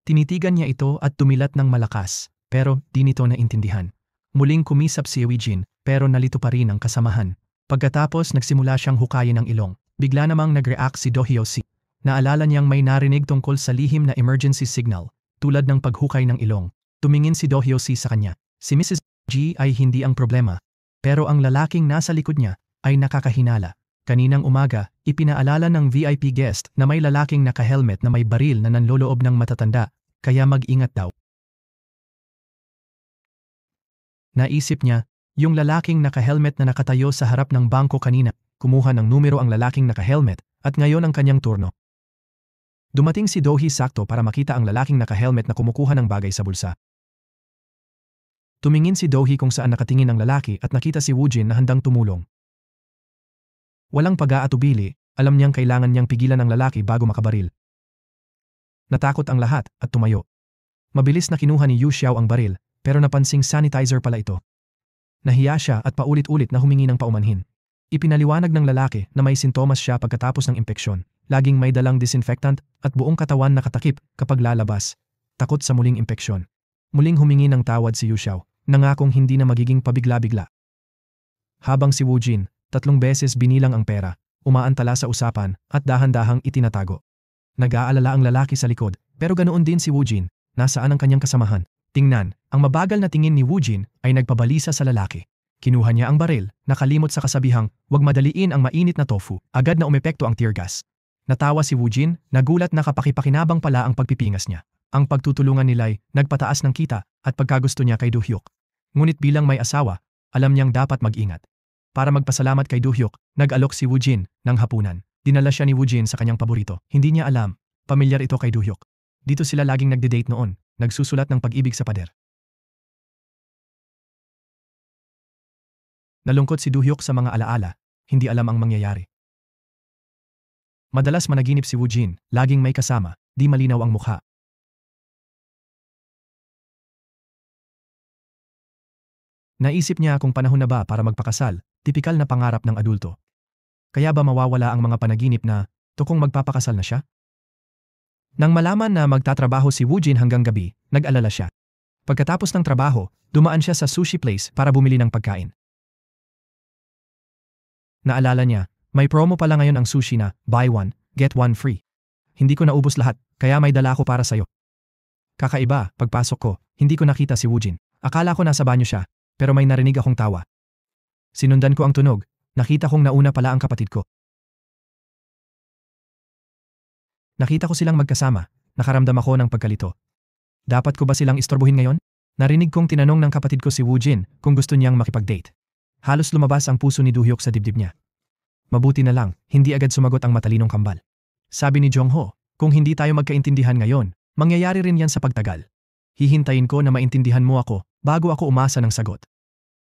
Tinitigan niya ito at tumilat ng malakas, pero di nito naintindihan. Muling kumisap si Eugene, pero nalito pa rin ang kasamahan. Pagkatapos nagsimula siyang hukayin ang ilong. Bigla namang nag-react si Do Hyo-si. Naalala niyang may narinig tungkol sa lihim na emergency signal, tulad ng paghukay ng ilong. Tumingin si Do Hyo-si sa kanya. Si Mrs. G ay hindi ang problema, pero ang lalaking nasa likod niya ay nakakahinala. Kaninang umaga, ipinaalala ng VIP guest na may lalaking naka-helmet na may baril na nanloloob ng matatanda, kaya mag-ingat daw. Naisip niya, yung lalaking naka-helmet na nakatayo sa harap ng bangko kanina, kumuha ng numero ang lalaking naka-helmet at ngayon ang kanyang turno. Dumating si Do-hee sakto para makita ang lalaking naka-helmet na kumukuha ng bagay sa bulsa. Tumingin si Do-hee kung saan nakatingin ang lalaki at nakita si Woo-jin na handang tumulong. Walang pag-aatubili, alam niyang kailangan niyang pigilan ang lalaki bago makabaril. Natakot ang lahat at tumayo. Mabilis na kinuha ni Yu Xiao ang baril, pero napansing sanitizer pala ito. Nahiya siya at paulit-ulit na humingi ng paumanhin. Ipinaliwanag ng lalaki na may sintomas siya pagkatapos ng impeksyon. Laging may dalang disinfectant at buong katawan nakatakip kapag lalabas. Takot sa muling impeksyon. Muling humingi ng tawad si Yu Xiao, nangakong hindi na magiging pabigla-bigla. Habang si Woo-jin, 3 beses binilang ang pera, umaantala sa usapan at dahan-dahang itinatago. Nag-aalala ang lalaki sa likod, pero ganoon din si Woo-jin, nasaan ang kanyang kasamahan. Tingnan, ang mabagal na tingin ni Woo-jin ay nagpabalisa sa lalaki. Kinuha niya ang baril, nakalimot sa kasabihang, "Huwag madaliin ang mainit na tofu." Agad na umepekto ang tear gas. Natawa si Woo-jin, nagulat na kapakipakinabang pala ang pagpipingas niya. Ang pagtutulungan nila'y nagpataas ng kita at pagkagusto niya kay Do-hyuk. Ngunit bilang may asawa, alam niyang dapat mag-ingat. Para magpasalamat kay Do-hyuk, nag-alok si Woo-jin ng hapunan. Dinala siya ni Woo-jin sa kanyang paborito. Hindi niya alam, pamilyar ito kay Do-hyuk. Dito sila laging nagde-date noon, nagsusulat ng pag-ibig sa pader. Nalungkot si Do-hyuk sa mga alaala, hindi alam ang mangyayari. Madalas managinip si Woo-jin, laging may kasama, di malinaw ang mukha. Naisip niya kung panahon na ba para magpakasal, tipikal na pangarap ng adulto. Kaya ba mawawala ang mga panaginip na, tukong magpapakasal na siya? Nang malaman na magtatrabaho si Woo-jin hanggang gabi, nag-alala siya. Pagkatapos ng trabaho, dumaan siya sa sushi place para bumili ng pagkain. Naalala niya, may promo pala ngayon ang sushi na, buy one, get one free. Hindi ko naubos lahat, kaya may dala ko para sayo. Kakaiba, pagpasok ko, hindi ko nakita si Woo-jin. Akala ko nasa banyo siya, pero may narinig akong tawa. Sinundan ko ang tunog, nakita kong nauna pala ang kapatid ko. Nakita ko silang magkasama, nakaramdam ako ng pagkalito. Dapat ko ba silang istorbohin ngayon? Narinig kong tinanong ng kapatid ko si Woo-jin kung gusto niyang makipag-date. Halos lumabas ang puso ni Do-hyuk sa dibdib niya. Mabuti na lang, hindi agad sumagot ang matalinong kambal. Sabi ni Jong-ho, kung hindi tayo magkaintindihan ngayon, mangyayari rin yan sa pagtagal. Hihintayin ko na maintindihan mo ako bago ako umasa ng sagot.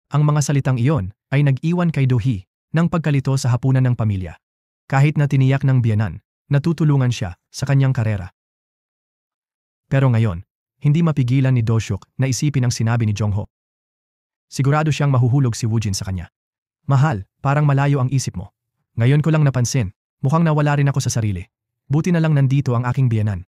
Ang mga salitang iyon ay nag-iwan kay Do-hee ng pagkalito sa hapunan ng pamilya. Kahit na tiniyak ng biyenan, natutulungan siya sa kanyang karera. Pero ngayon, hindi mapigilan ni Do-hyuk na isipin ang sinabi ni Jong-ho. Sigurado siyang mahuhulog si Woo-jin sa kanya. Mahal, parang malayo ang isip mo. Ngayon ko lang napansin, mukhang nawala rin ako sa sarili. Buti na lang nandito ang aking biyenan.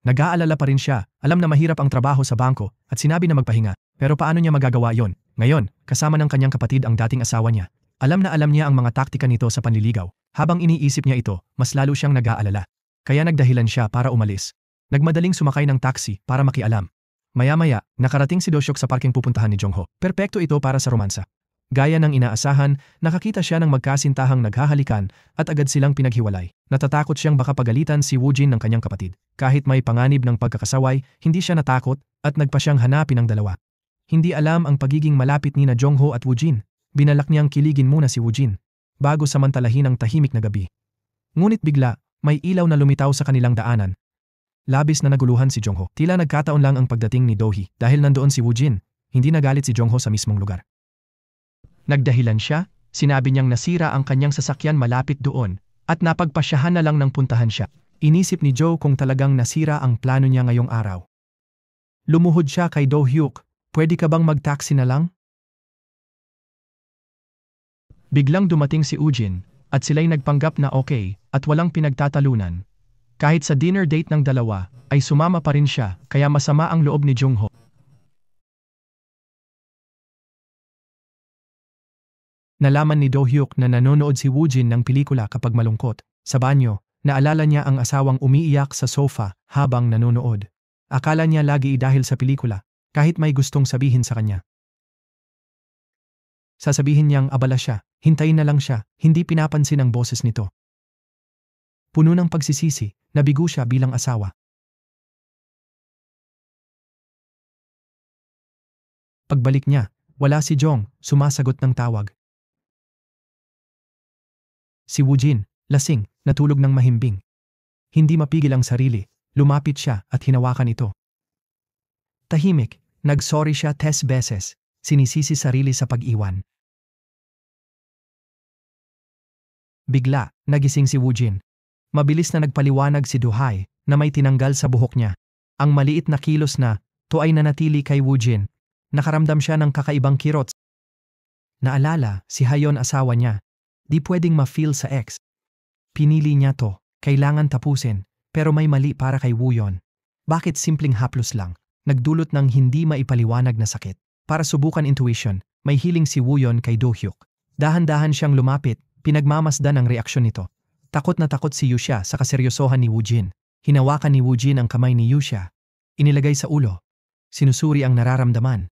Nag-aalala pa rin siya, alam na mahirap ang trabaho sa bangko at sinabi na magpahinga, pero paano niya magagawa yon? Ngayon, kasama ng kanyang kapatid ang dating asawa niya. Alam na alam niya ang mga taktika nito sa panliligaw. Habang iniisip niya ito, mas lalo siyang nag-aalala. Kaya nagdahilan siya para umalis. Nagmadaling sumakay ng taxi para makialam. Maya-maya, nakarating si Do-hyuk sa parking pupuntahan ni Jong-ho. Perpekto ito para sa romansa. Gaya ng inaasahan, nakakita siya ng magkasintahang naghahalikan at agad silang pinaghiwalay. Natatakot siyang baka pagalitan si Woo-jin ng kanyang kapatid. Kahit may panganib ng pagkakasaway, hindi siya natakot at nagpa siyang hanapin ang dalawa. Hindi alam ang pagiging malapit ni na Jong-ho at Woo-jin. Binalak niyang kiligin muna si Woo-jin bago samantalahin ang tahimik na gabi. Ngunit bigla, may ilaw na lumitaw sa kanilang daanan. Labis na naguluhan si Jong-ho. Tila nagkataon lang ang pagdating ni Do-hee dahil nandoon si Woo-jin. Hindi nagalit si Jong-ho sa mismong lugar. Nagdahilan siya, sinabi niyang nasira ang kanyang sasakyan malapit doon at napagpasyahan na lang ng puntahan siya. Inisip ni Joe kung talagang nasira ang plano niya ngayong araw. Lumuhod siya kay Do-hyuk, pwede ka bang mag-taxi na lang? Biglang dumating si Woo-jin at sila'y nagpanggap na okay at walang pinagtatalunan. Kahit sa dinner date ng dalawa, ay sumama pa rin siya, kaya masama ang loob ni Jongho. Nalaman ni Do-hyuk na nanonood si Woojin ng pelikula kapag malungkot. Sa banyo, naalala niya ang asawang umiiyak sa sofa habang nanonood. Akala niya lagi dahil sa pelikula, kahit may gustong sabihin sa kanya. Sasabihin niyang abala siya, hintayin na lang siya, hindi pinapansin ang boses nito. Puno ng pagsisisi, nabigo siya bilang asawa. Pagbalik niya, wala si Jong, sumasagot ng tawag. Si Woojin, lasing, natulog ng mahimbing. Hindi mapigil ang sarili, lumapit siya at hinawakan ito. Tahimik, nagsorry siya 10 beses, sinisisi sarili sa pag-iwan. Bigla, nagising si Woojin. Mabilis na nagpaliwanag si Do-hae na may tinanggal sa buhok niya. Ang maliit na kilos na to ay nanatili kay Woojin. Nakaramdam siya ng kakaibang kirot. Naalala, si Hayon asawa niya. Di pwedeng ma-feel sa ex. Pinili niya to, kailangan tapusin, pero may mali para kay Wooyeon. Bakit simpleng haplos lang, nagdulot ng hindi maipaliwanag na sakit? Para subukan intuition, may hiling si Wooyeon kay Do-hyuk. Dahan-dahan siyang lumapit, pinagmamasdan ang reaksyon nito. Takot na takot si Yuxia sa kaseryosohan ni Woojin. Hinawakan ni Woojin ang kamay ni Yuxia. Inilagay sa ulo. Sinusuri ang nararamdaman.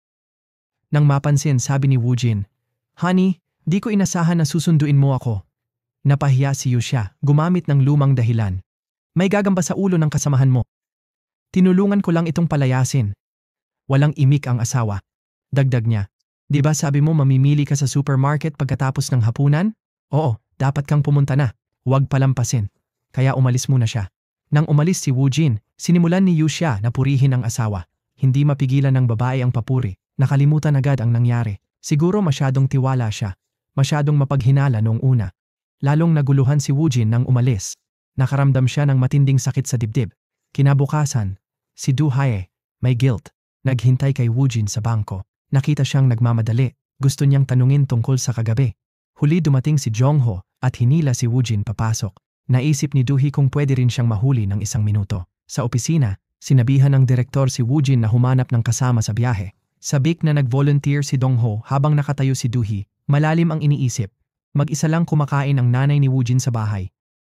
Nang mapansin, sabi ni Woojin, "Honey, di ko inasahan na susunduin mo ako." Napahiya si Yuxia, gumamit ng lumang dahilan. "May gagamba sa ulo ng kasamahan mo. Tinulungan ko lang itong palayasin." Walang imik ang asawa. Dagdag niya, "Di ba sabi mo mamimili ka sa supermarket pagkatapos ng hapunan? Oo, dapat kang pumunta na. Huwag palampasin." Kaya umalis muna siya. Nang umalis si Woojin, sinimulan ni Yuxia na purihin ang asawa. Hindi mapigilan ng babae ang papuri. Nakalimutan agad ang nangyari. Siguro masyadong tiwala siya. Masyadong mapaghinala noong una. Lalong naguluhan si Woojin nang umalis. Nakaramdam siya ng matinding sakit sa dibdib. Kinabukasan, si Do-hae, may guilt, naghintay kay Woojin sa bangko. Nakita siyang nagmamadali. Gusto niyang tanungin tungkol sa kagabi. Huli dumating si Jongho at hinila si Woojin papasok. Naisip ni Do-hee kung pwede rin siyang mahuli ng 1 minuto. Sa opisina, sinabihan ng direktor si Woojin na humanap ng kasama sa biyahe. Sabik na nag-volunteer si Dongho habang nakatayo si Do-hee. Malalim ang iniisip. Mag-isa lang kumakain ang nanay ni Woojin sa bahay.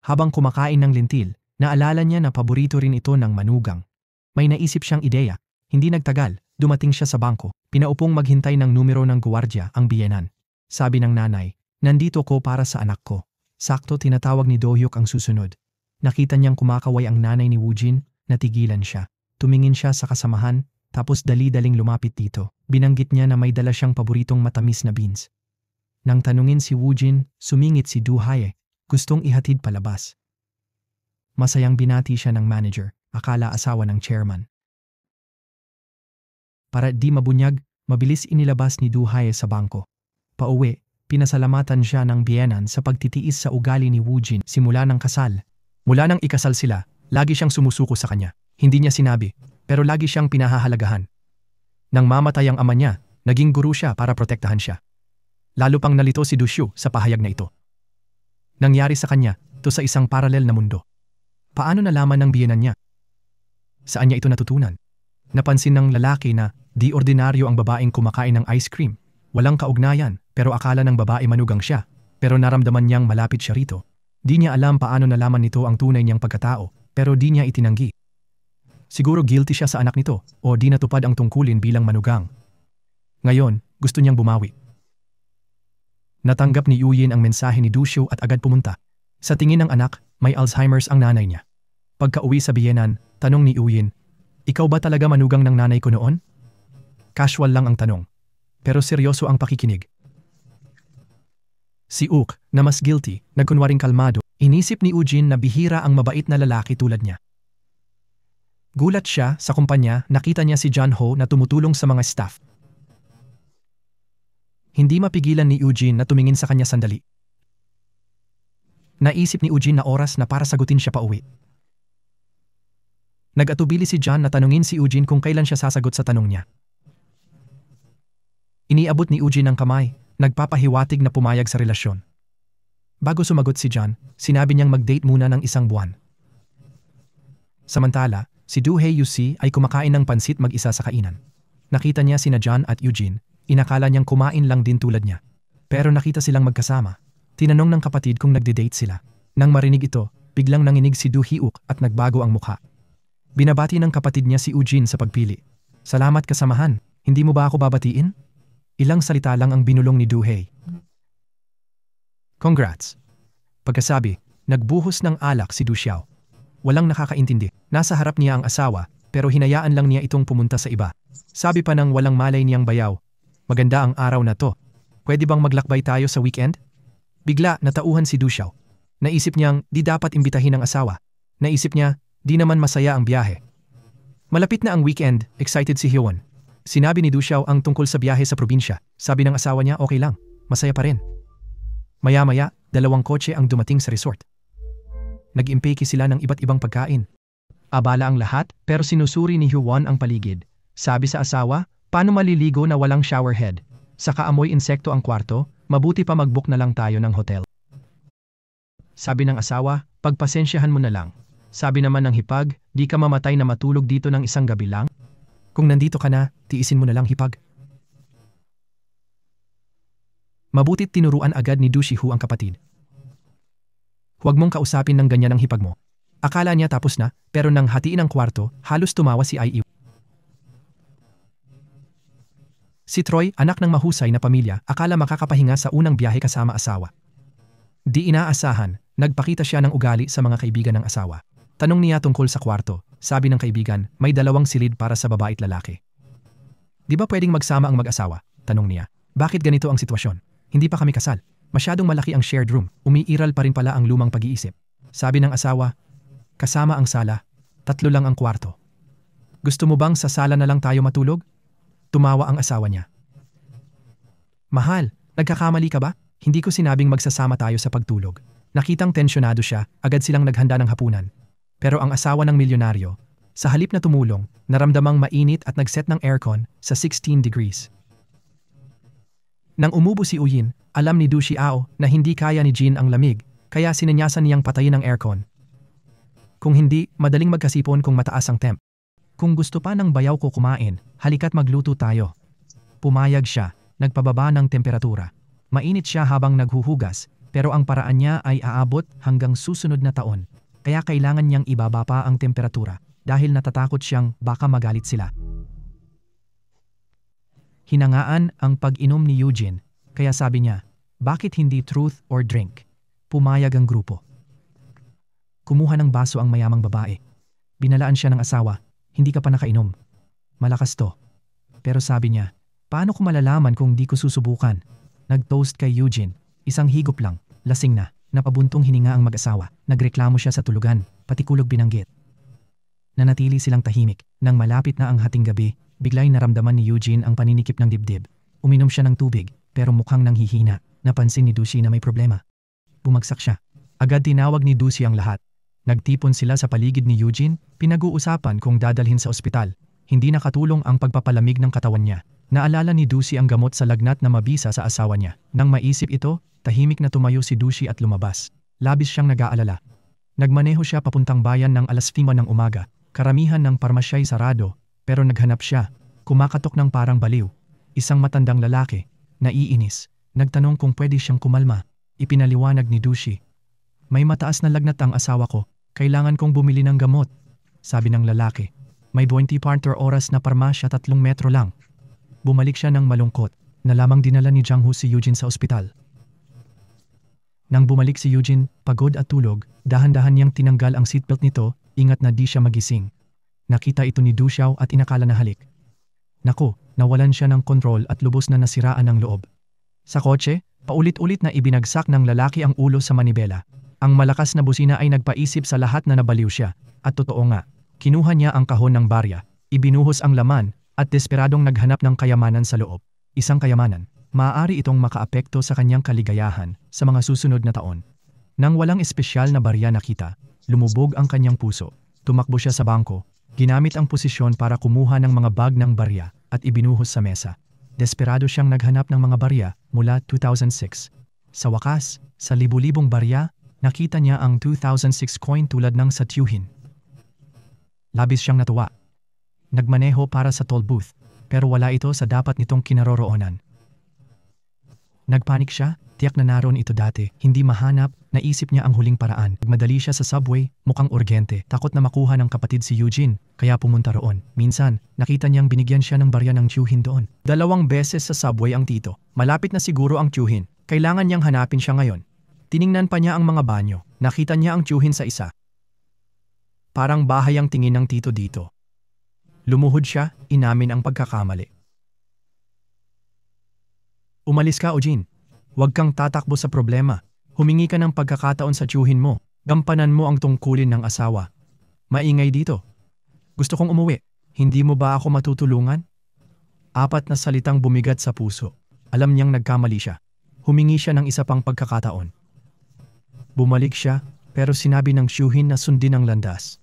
Habang kumakain ng lintil, naalala niya na paborito rin ito ng manugang. May naisip siyang ideya. Hindi nagtagal, dumating siya sa bangko. Pinaupong maghintay ng numero ng guwardiya ang biyenan. Sabi ng nanay, "Nandito ko para sa anak ko." Sakto tinatawag ni Do-hyuk ang susunod. Nakita niyang kumakaway ang nanay ni Woojin, natigilan siya. Tumingin siya sa kasamahan, tapos dali-daling lumapit dito. Binanggit niya na may dala siyang paboritong matamis na beans. Nang tanungin si Woojin, sumingit si Do-hae. Gustong ihatid palabas. Masayang binati siya ng manager, akala asawa ng chairman. Para di mabunyag, mabilis inilabas ni Do-hae sa bangko. Pauwi, pinasalamatan siya ng biyenan sa pagtitiis sa ugali ni Woojin simula ng kasal. Mula nang ikasal sila, lagi siyang sumusuko sa kanya. Hindi niya sinabi, pero lagi siyang pinahahalagahan. Nang mamatay ang ama niya, naging guru siya para protektahan siya. Lalo pang nalito si Do-shu sa pahayag na ito. Nangyari sa kanya, to sa isang paralel na mundo. Paano nalaman ng biyenan niya? Saan niya ito natutunan? Napansin ng lalaki na di ordinaryo ang babaeng kumakain ng ice cream. Walang kaugnayan, pero akala ng babae manugang siya. Pero naramdaman niyang malapit siya rito. Di niya alam paano nalaman nito ang tunay niyang pagkatao, pero di niya itinanggi. Siguro guilty siya sa anak nito o di natupad ang tungkulin bilang manugang. Ngayon, gusto niyang bumawi. Natanggap ni Yuyin ang mensahe ni Do-shu at agad pumunta. Sa tingin ng anak, may Alzheimer's ang nanay niya. Pagka-uwi sa biyenan, tanong ni Yuyin, "Ikaw ba talaga manugang ng nanay ko noon?" Casual lang ang tanong, pero seryoso ang pakikinig. Si Uk, na mas guilty, nagkunwaring kalmado, inisip ni Woojin na bihira ang mabait na lalaki tulad niya. Gulat siya sa kumpanya, nakita niya si Jongho na tumutulong sa mga staff. Hindi mapigilan ni Woojin na tumingin sa kanya sandali. Naisip ni Woojin na oras na para sagutin siya pauwi. Nag-atubili si John na tanungin si Woojin kung kailan siya sasagot sa tanong niya. Iniabot ni Woojin ang kamay, nagpapahiwatig na pumayag sa relasyon. Bago sumagot si John, sinabi niyang mag-date muna ng 1 buwan. Samantala, si Du Hei Yusi ay kumakain ng pansit mag-isa sa kainan. Nakita niya sina John at Eugene, inakala niyang kumain lang din tulad niya. Pero nakita silang magkasama. Tinanong ng kapatid kung nagde-date sila. Nang marinig ito, biglang nanginig si Du Hyuk at nagbago ang mukha. Binabati ng kapatid niya si Eugene sa pagpili. Salamat kasamahan, hindi mo ba ako babatiin? Ilang salita lang ang binulong ni Du Hei. Congrats. Pagkasabi, nagbuhos ng alak si Du Xiao. Walang nakakaintindi. Nasa harap niya ang asawa, pero hinayaan lang niya itong pumunta sa iba. Sabi pa ng walang malay niyang bayaw, maganda ang araw na to. Pwede bang maglakbay tayo sa weekend? Bigla natauhan si Du Xiao. Naisip niyang di dapat imbitahin ang asawa. Naisip niya, di naman masaya ang biyahe. Malapit na ang weekend, excited si Hyewon. Sinabi ni Du Xiao ang tungkol sa biyahe sa probinsya. Sabi ng asawa niya okay lang, masaya pa rin. Maya-maya, 2 kotse ang dumating sa resort. Nag-impeki sila ng iba't ibang pagkain. Abala ang lahat pero sinusuri ni Hyewon ang paligid. Sabi sa asawa, paano maliligo na walang showerhead? Saka amoy insekto ang kwarto, mabuti pa mag-book na lang tayo ng hotel. Sabi ng asawa, pagpasensyahan mo na lang. Sabi naman ng hipag, di ka mamatay na matulog dito ng isang gabi lang? Kung nandito ka na, tiisin mo na lang hipag. Mabutit tinuruan agad ni Du Shihu ang kapatid. Huwag mong kausapin ng ganyan ang hipag mo. Akala niya tapos na, pero nang hatiin ang kwarto, halos tumawa si IE. Si Troy, anak ng mahusay na pamilya, akala makakapahinga sa unang biyahe kasama asawa. Di inaasahan, nagpakita siya ng ugali sa mga kaibigan ng asawa. Tanong niya tungkol sa kwarto, sabi ng kaibigan, may 2 silid para sa babae at lalaki. Di ba pwedeng magsama ang mag-asawa? Tanong niya. Bakit ganito ang sitwasyon? Hindi pa kami kasal. Masyadong malaki ang shared room, umiiral pa rin pala ang lumang pag-iisip. Sabi ng asawa, kasama ang sala, 3 lang ang kwarto. Gusto mo bang sa sala na lang tayo matulog? Tumawa ang asawa niya. Mahal, nagkakamali ka ba? Hindi ko sinabing magsasama tayo sa pagtulog. Nakitang tensyonado siya, agad silang naghanda ng hapunan. Pero ang asawa ng milyonaryo, sa halip na tumulong, naramdamang mainit at nagset ng aircon sa 16 degrees. Nang umubo si Uyin, alam ni Du Xiao na hindi kaya ni Jin ang lamig, kaya sinanyasan niyang patayin ang aircon. Kung hindi, madaling magkasipon kung mataas ang temp. Kung gusto pa ng bayaw ko kumain, halika't magluto tayo. Pumayag siya, nagpababa ng temperatura. Mainit siya habang naghuhugas, pero ang paraan niya ay aabot hanggang susunod na taon. Kaya kailangan niyang ibaba pa ang temperatura dahil natatakot siyang baka magalit sila. Hinangaan ang pag-inom ni Eugene, kaya sabi niya, bakit hindi truth or drink? Pumayag ang grupo. Kumuha ng baso ang mayamang babae. Binalaan siya ng asawa, hindi ka pa nakainom. Malakas to. Pero sabi niya, paano ko malalaman kung di ko susubukan? Nag-toast kay Eugene, isang higop lang, lasing na, napabuntong hininga ang mag-asawa. Nagreklamo siya sa tulugan, pati kulog binanggit. Nanatili silang tahimik. Nang malapit na ang hating gabi, bigla'y naramdaman ni Eugene ang paninikip ng dibdib. Uminom siya ng tubig, pero mukhang nanghihina. Napansin ni Dusi na may problema. Bumagsak siya. Agad tinawag ni Dusi ang lahat. Nagtipon sila sa paligid ni Eugene, pinag-uusapan kung dadalhin sa ospital. Hindi nakatulong ang pagpapalamig ng katawan niya. Naalala ni Dusi ang gamot sa lagnat na mabisa sa asawa niya. Nang maisip ito, tahimik na tumayo si Dusi at lumabas. Labis siyang nag-aalala. Nagmaneho siya papuntang bayan ng 5:00 ng umaga. Karamihan ng parmasya'y sarado, pero naghanap siya. Kumakatok ng parang baliw. Isang matandang lalaki, naiinis. Nagtanong kung pwede siyang kumalma. Ipinaliwanag ni Dusi. May mataas na lagnat ang asawa ko. Kailangan kong bumili ng gamot. Sabi ng lalaki. May 24 oras na parmasya 3 metro lang. Bumalik siya ng malungkot. Nalamang dinala ni Jiang Hu si Eugene sa ospital. Nang bumalik si Eugene, pagod at tulog, dahan-dahan niyang tinanggal ang seatbelt nito, ingat na di siya magising. Nakita ito ni Du Xiao at inakala na halik. Naku, nawalan siya ng kontrol at lubos na nasiraan ang loob. Sa kotse, paulit-ulit na ibinagsak ng lalaki ang ulo sa manibela. Ang malakas na busina ay nagpaisip sa lahat na nabaliw siya. At totoo nga, kinuha niya ang kahon ng barya, ibinuhos ang laman, at desperadong naghanap ng kayamanan sa loob. Isang kayamanan, maaari itong makaapekto sa kanyang kaligayahan sa mga susunod na taon. Nang walang espesyal na barya nakita, lumubog ang kanyang puso. Tumakbo siya sa bangko, ginamit ang posisyon para kumuha ng mga bag ng barya at ibinuhos sa mesa. Desperado siyang naghanap ng mga barya mula 2006. Sa wakas, sa libu-libong barya, nakita niya ang 2006 coin tulad ng sa tiyuhin. Labis siyang natuwa. Nagmaneho para sa toll booth, pero wala ito sa dapat nitong kinaroroonan. Nagpanik siya, tiyak na naroon ito dati, hindi mahanap, naisip niya ang huling paraan. Nagmadali siya sa subway, mukhang urgente, takot na makuha ng kapatid si Eugene, kaya pumunta roon. Minsan, nakita niyang binigyan siya ng barya ng tiyuhin doon. 2 beses sa subway ang tito. Malapit na siguro ang tiyuhin, kailangan niyang hanapin siya ngayon. Tiningnan pa niya ang mga banyo, nakita niya ang tiyuhin sa isa. Parang bahay ang tingin ng tito dito. Lumuhod siya, inamin ang pagkakamali. Umalis ka, Eugene. Huwag kang tatakbo sa problema. Humingi ka ng pagkakataon sa tiyuhin mo. Gampanan mo ang tungkulin ng asawa. Maingay dito. Gusto kong umuwi. Hindi mo ba ako matutulungan? 4 na salitang bumigat sa puso. Alam niyang nagkamali siya. Humingi siya ng isa pang pagkakataon. Bumalik siya, pero sinabi ng tiyuhin na sundin ang landas.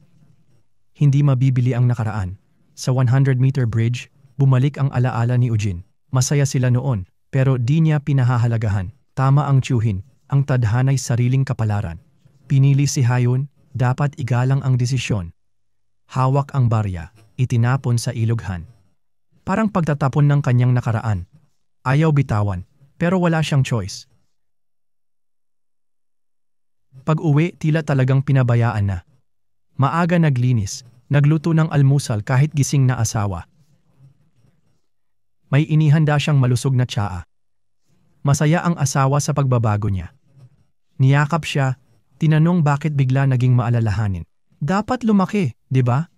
Hindi mabibili ang nakaraan. Sa 100-meter bridge, bumalik ang alaala ni Eugene. Masaya sila noon. Pero di niya pinahahalagahan. Tama ang tiyuhin, ang tadhana'y sariling kapalaran. Pinili si Hayun, dapat igalang ang desisyon. Hawak ang barya, itinapon sa iloghan. Parang pagtatapon ng kanyang nakaraan. Ayaw bitawan, pero wala siyang choice. Pag-uwi, tila talagang pinabayaan na. Maaga naglinis, nagluto ng almusal kahit gising na asawa. May inihanda siyang malusog na tsaa. Masaya ang asawa sa pagbabago niya. Niyakap siya, tinanong bakit bigla naging maalalahanin. Dapat lumaki, di ba?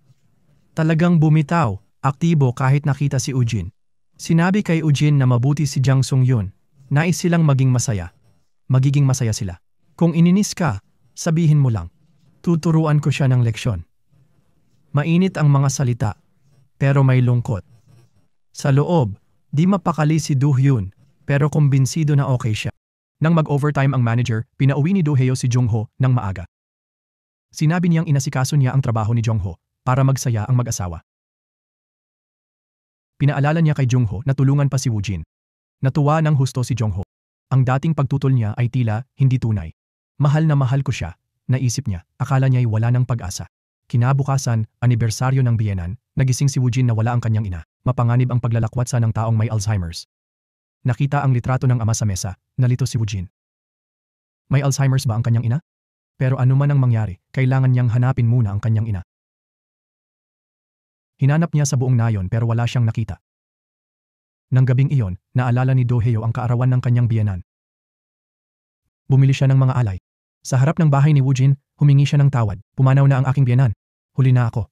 Talagang bumitaw, aktibo kahit nakita si Eugene. Sinabi kay Eugene na mabuti si Jang Sung Yun. Nais silang maging masaya. Magiging masaya sila. Kung ininis ka, sabihin mo lang. Tuturuan ko siya ng leksyon. Mainit ang mga salita, pero may lungkot. Sa loob, di mapakali si Do Hyun, pero kumbinsido na okay siya. Nang mag-overtime ang manager, pinauwi ni Do Hyo si Jung Ho ng maaga. Sinabi niyang inasikaso niya ang trabaho ni Jung Ho para magsaya ang mag-asawa. Pinaalala niya kay Jung Ho na tulungan pa si Woo Jin. Natuwa ng husto si Jung Ho. Ang dating pagtutol niya ay tila hindi tunay. Mahal na mahal ko siya, naisip niya, akala niya'y wala ng pag-asa. Kinabukasan, anibersaryo ng biyenan, nagising si Woo Jin na wala ang kanyang ina. Mapanganib ang paglalakwatsa ng taong may Alzheimer's. Nakita ang litrato ng ama sa mesa, nalito si Woo Jin. May Alzheimer's ba ang kanyang ina? Pero ano man ang mangyari, kailangan niyang hanapin muna ang kanyang ina. Hinanap niya sa buong nayon pero wala siyang nakita. Nang gabing iyon, naalala ni Do Hyo ang kaarawan ng kanyang biyenan. Bumili siya ng mga alay. Sa harap ng bahay ni Woo Jin, humingi siya ng tawad. Pumanaw na ang aking biyenan. Huli na ako.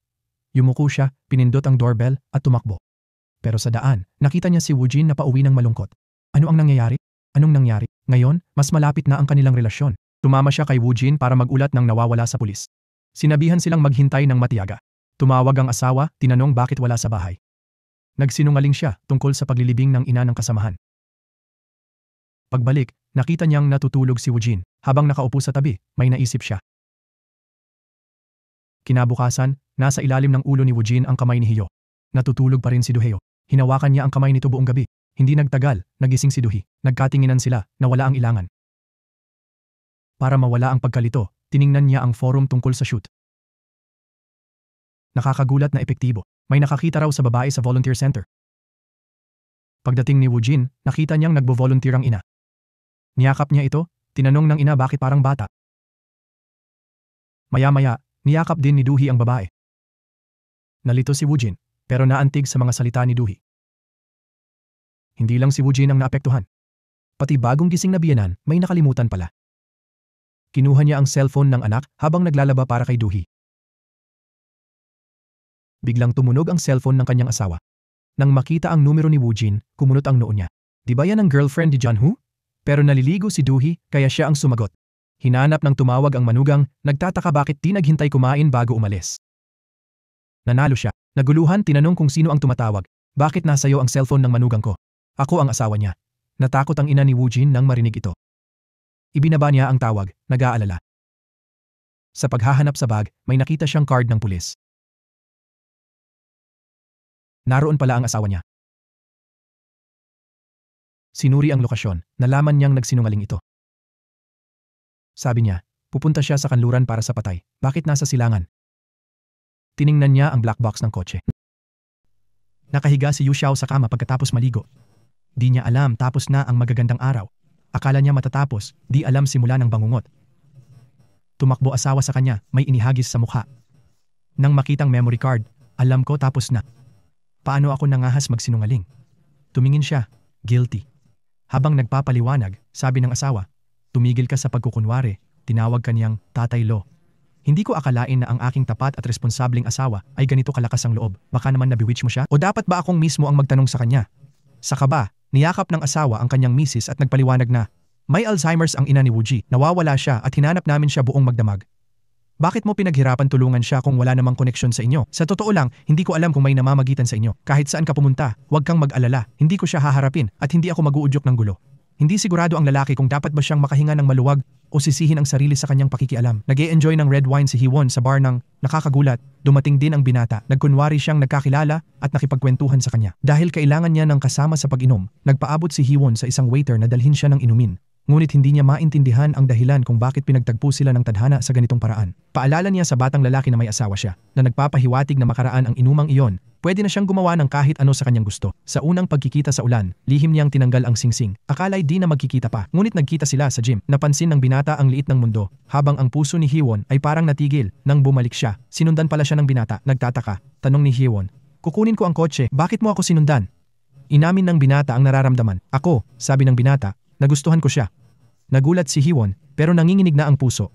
Yumuko siya, pinindot ang doorbell at tumakbo. Pero sa daan, nakita niya si Woo Jin na pauwi ng malungkot. Ano ang nangyayari? Anong nangyari? Ngayon, mas malapit na ang kanilang relasyon. Tumama siya kay Woo Jin para magulat ng nawawala sa pulis. Sinabihan silang maghintay ng matiyaga. Tumawag ang asawa, tinanong bakit wala sa bahay. Nagsinungaling siya tungkol sa paglilibing ng ina ng kasamahan. Pagbalik, nakita niyang natutulog si Woo Jin. Habang nakaupo sa tabi, may naisip siya. Kinabukasan, nasa ilalim ng ulo ni Woo Jin ang kamay ni Hyo. Natutulog pa rin si Do Hyo. Hinawakan niya ang kamay nito buong gabi. Hindi nagtagal, nagising si Do-hee. Nagkatinginan sila, nawala ang ilangan. Para mawala ang pagkalito, tiningnan niya ang forum tungkol sa shoot. Nakakagulat na epektibo. May nakakita raw sa babae sa volunteer center. Pagdating ni Woo Jin, nakita niyang nagbo-volunteer ang ina. Niyakap niya ito, tinanong ng ina bakit parang bata. Maya-maya, niyakap din ni Do-hee ang babae. Nalito si Woo Jin, pero naantig sa mga salita ni Do-hee. Hindi lang si Woo Jin ang naapektuhan. Pati bagong gising na biyenan, may nakalimutan pala. Kinuha niya ang cellphone ng anak habang naglalaba para kay Do-hee. Biglang tumunog ang cellphone ng kanyang asawa. Nang makita ang numero ni Woo Jin, kumunot ang noo niya. Di ba yan ang girlfriend ni Jun-ho? Pero naliligo si Do-hee kaya siya ang sumagot. Hinanap ng tumawag ang manugang, nagtataka bakit di naghintay kumain bago umalis. Nanalo siya. Naguluhan, tinanong kung sino ang tumatawag. Bakit nasayo ang cellphone ng manugang ko? Ako ang asawa niya. Natakot ang ina ni Woo Jin nang marinig ito. Ibinaba niya ang tawag, nag-aalala. Sa paghahanap sa bag, may nakita siyang card ng pulis. Naroon pala ang asawa niya. Sinuri ang lokasyon, nalaman niyang nagsinungaling ito. Sabi niya, pupunta siya sa kanluran para sa patay. Bakit nasa silangan? Tiningnan niya ang black box ng kotse. Nakahiga si Yu Xiao sa kama pagkatapos maligo. Di niya alam tapos na ang magagandang araw. Akala niya matatapos, di alam simula ng bangungot. Tumakbo asawa sa kanya, may inihagis sa mukha. Nang makitang memory card, alam ko tapos na. Paano ako nangahas magsinungaling? Tumingin siya, guilty. Habang nagpapaliwanag, sabi ng asawa, tumigil ka sa pagkukunwari, tinawag kaniyang Tatay Lo. Hindi ko akalain na ang aking tapat at responsabling asawa ay ganito kalakas ang loob. Baka naman nabewitch mo siya? O dapat ba akong mismo ang magtanong sa kanya? Sa kaba, niyakap ng asawa ang kanyang misis at nagpaliwanag na, may Alzheimer's ang ina ni Wuji, nawawala siya at hinanap namin siya buong magdamag. Bakit mo pinaghirapan tulungan siya kung wala namang koneksyon sa inyo? Sa totoo lang, hindi ko alam kung may namamagitan sa inyo. Kahit saan ka pumunta, huwag kang mag-alala, hindi ko siya haharapin at hindi ako mag-uudyok ng gulo. Hindi sigurado ang lalaki kung dapat ba siyang makahinga ng maluwag o sisihin ang sarili sa kanyang pakikialam. Nag-e-enjoy ng red wine si Hiwon sa bar ng nakakagulat, dumating din ang binata, nagkunwari siyang nagkakilala at nakipagkwentuhan sa kanya. Dahil kailangan niya ng kasama sa pag-inom, nagpaabot si Hiwon sa isang waiter na dalhin siya ng inumin. Ngunit hindi niya maintindihan ang dahilan kung bakit pinagtagpo sila ng tadhana sa ganitong paraan. Paalala niya sa batang lalaki na may asawa siya, na nagpapahiwatig na makaraan ang inumang iyon, pwede na siyang gumawa ng kahit ano sa kanyang gusto. Sa unang pagkikita sa ulan, lihim niyang tinanggal ang singsing. Akala'y di na magkikita pa, ngunit nagkita sila sa gym. Napansin ng binata ang liit ng mundo, habang ang puso ni Hiwon ay parang natigil. Nang bumalik siya, sinundan pala siya ng binata. Nagtataka, tanong ni Hiwon, kukunin ko ang kotse, bakit mo ako sinundan? Inamin ng binata ang nararamdaman. Ako, sabi ng binata, nagustuhan ko siya. Nagulat si Hiwon, pero nanginginig na ang puso.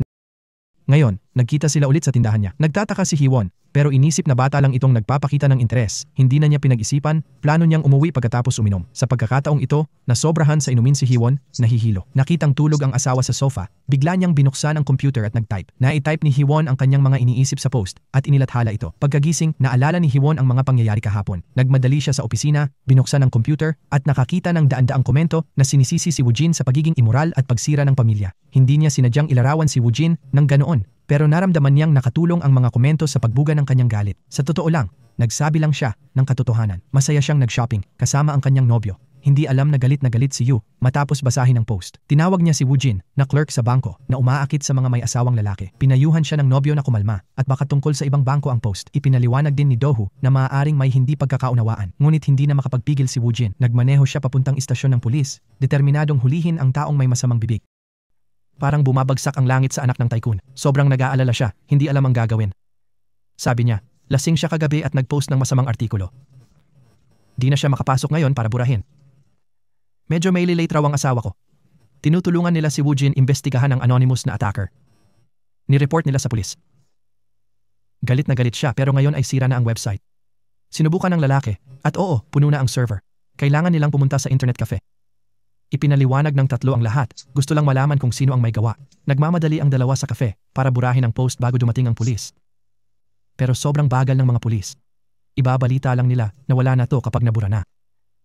Ngayon, nagkita sila ulit sa tindahan niya. Nagtataka si Hiwon, pero inisip na bata lang itong nagpapakita ng interes. Hindi na niya pinag-isipan, plano niyang umuwi pagkatapos uminom. Sa pagkakataong ito, nasobrahan sa inumin si Hiwon, nahihilo. Nakitang tulog ang asawa sa sofa, bigla niyang binuksan ang computer at nag-type. Nai-type ni Hiwon ang kanyang mga iniisip sa post at inilathala ito. Pagkagising, naalala ni Hiwon ang mga pangyayari kahapon. Nagmadali siya sa opisina, binuksan ang computer at nakakita ng daan-daang komento na sinisisi si Woojin sa pagiging immoral at pagsira ng pamilya. Hindi niya sinadyang ilarawan si Woojin ng ganoon, pero naramdaman niyang nakatulong ang mga komento sa pagbuga ng kanyang galit. Sa totoo lang, nagsabi lang siya ng katotohanan. Masaya siyang nag-shopping kasama ang kanyang nobyo. Hindi alam na galit si Yu matapos basahin ang post. Tinawag niya si Woojin na clerk sa bangko na umaakit sa mga may asawang lalaki. Pinayuhan siya ng nobyo na kumalma at baka tungkol sa ibang bangko ang post. Ipinaliwanag din ni Dohu na maaaring may hindi pagkakaunawaan. Ngunit hindi na makapagpigil si Woojin. Nagmaneho siya papuntang istasyon ng pulis, determinadong hulihin ang taong may masamang bibig. Parang bumabagsak ang langit sa anak ng tycoon. Sobrang nag-aalala siya, hindi alam ang gagawin. Sabi niya, lasing siya kagabi at nag-post ng masamang artikulo. Di na siya makapasok ngayon para burahin. Medyo may late raw ang asawa ko. Tinutulungan nila si Woojin imbestigahan ang anonymous na attacker. Ni-report nila sa pulis. Galit na galit siya pero ngayon ay sira na ang website. Sinubukan ng lalaki at oo, puno na ang server. Kailangan nilang pumunta sa internet cafe. Ipinaliwanag ng tatlo ang lahat, gusto lang malaman kung sino ang may gawa. Nagmamadali ang dalawa sa cafe para burahin ang post bago dumating ang pulis. Pero sobrang bagal ng mga pulis. Ibabalita lang nila na wala na to kapag nabura na.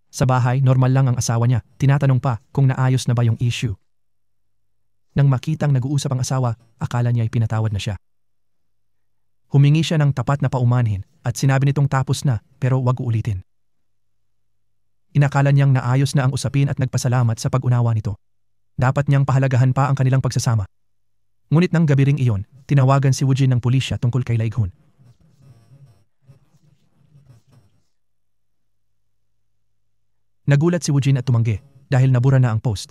Sa bahay, normal lang ang asawa niya, tinatanong pa kung naayos na ba yung issue. Nang makitang nag-uusap ang asawa, akala niya ay pinatawad na siya. Humingi siya ng tapat na paumanhin at sinabi nitong tapos na pero wag uulitin. Inakala niyang naayos na ang usapin at nagpasalamat sa pag-unawa nito. Dapat niyang pahalagahan pa ang kanilang pagsasama. Ngunit nang gabi ring iyon, tinawagan si Woojin ng pulisya tungkol kay Laighun. Nagulat si Woojin at tumanggi dahil nabura na ang post.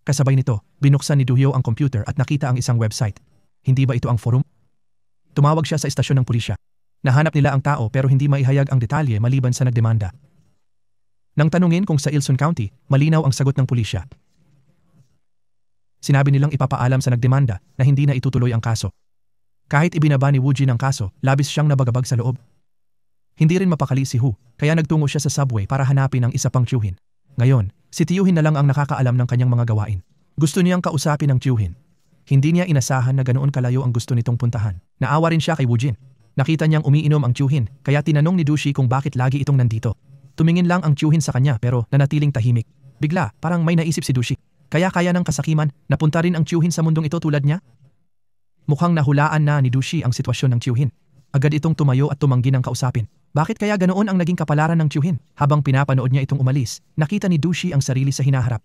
Kasabay nito, binuksan ni Dohyo ang computer at nakita ang isang website. Hindi ba ito ang forum? Tumawag siya sa istasyon ng pulisya. Nahanap nila ang tao pero hindi maihayag ang detalye maliban sa nagdemanda. Nang tanungin kung sa Ilsun County, malinaw ang sagot ng pulisya. Sinabi nilang ipapaalam sa nagdemanda na hindi na itutuloy ang kaso. Kahit ibinaba ni Woojin ang kaso, labis siyang nabagabag sa loob. Hindi rin mapakali si Hu, kaya nagtungo siya sa subway para hanapin ang isa pang tiyuhin. Ngayon, si tiyuhin na lang ang nakakaalam ng kanyang mga gawain. Gusto niyang kausapin ang tiyuhin. Hindi niya inasahan na ganoon kalayo ang gusto nitong puntahan. Naawa rin siya kay Woojin. Nakita niyang umiinom ang tiyuhin, kaya tinanong ni Dushi kung bakit lagi itong nandito. Tumingin lang ang tiyuhin sa kanya pero nanatiling tahimik. Bigla, parang may naisip si Dushi. Kaya ng kasakiman, napunta rin ang tiyuhin sa mundong ito tulad niya? Mukhang nahulaan na ni Dushi ang sitwasyon ng tiyuhin. Agad itong tumayo at tumanggi ng kausapin. Bakit kaya ganoon ang naging kapalaran ng tiyuhin? Habang pinapanood niya itong umalis, nakita ni Dushi ang sarili sa hinaharap.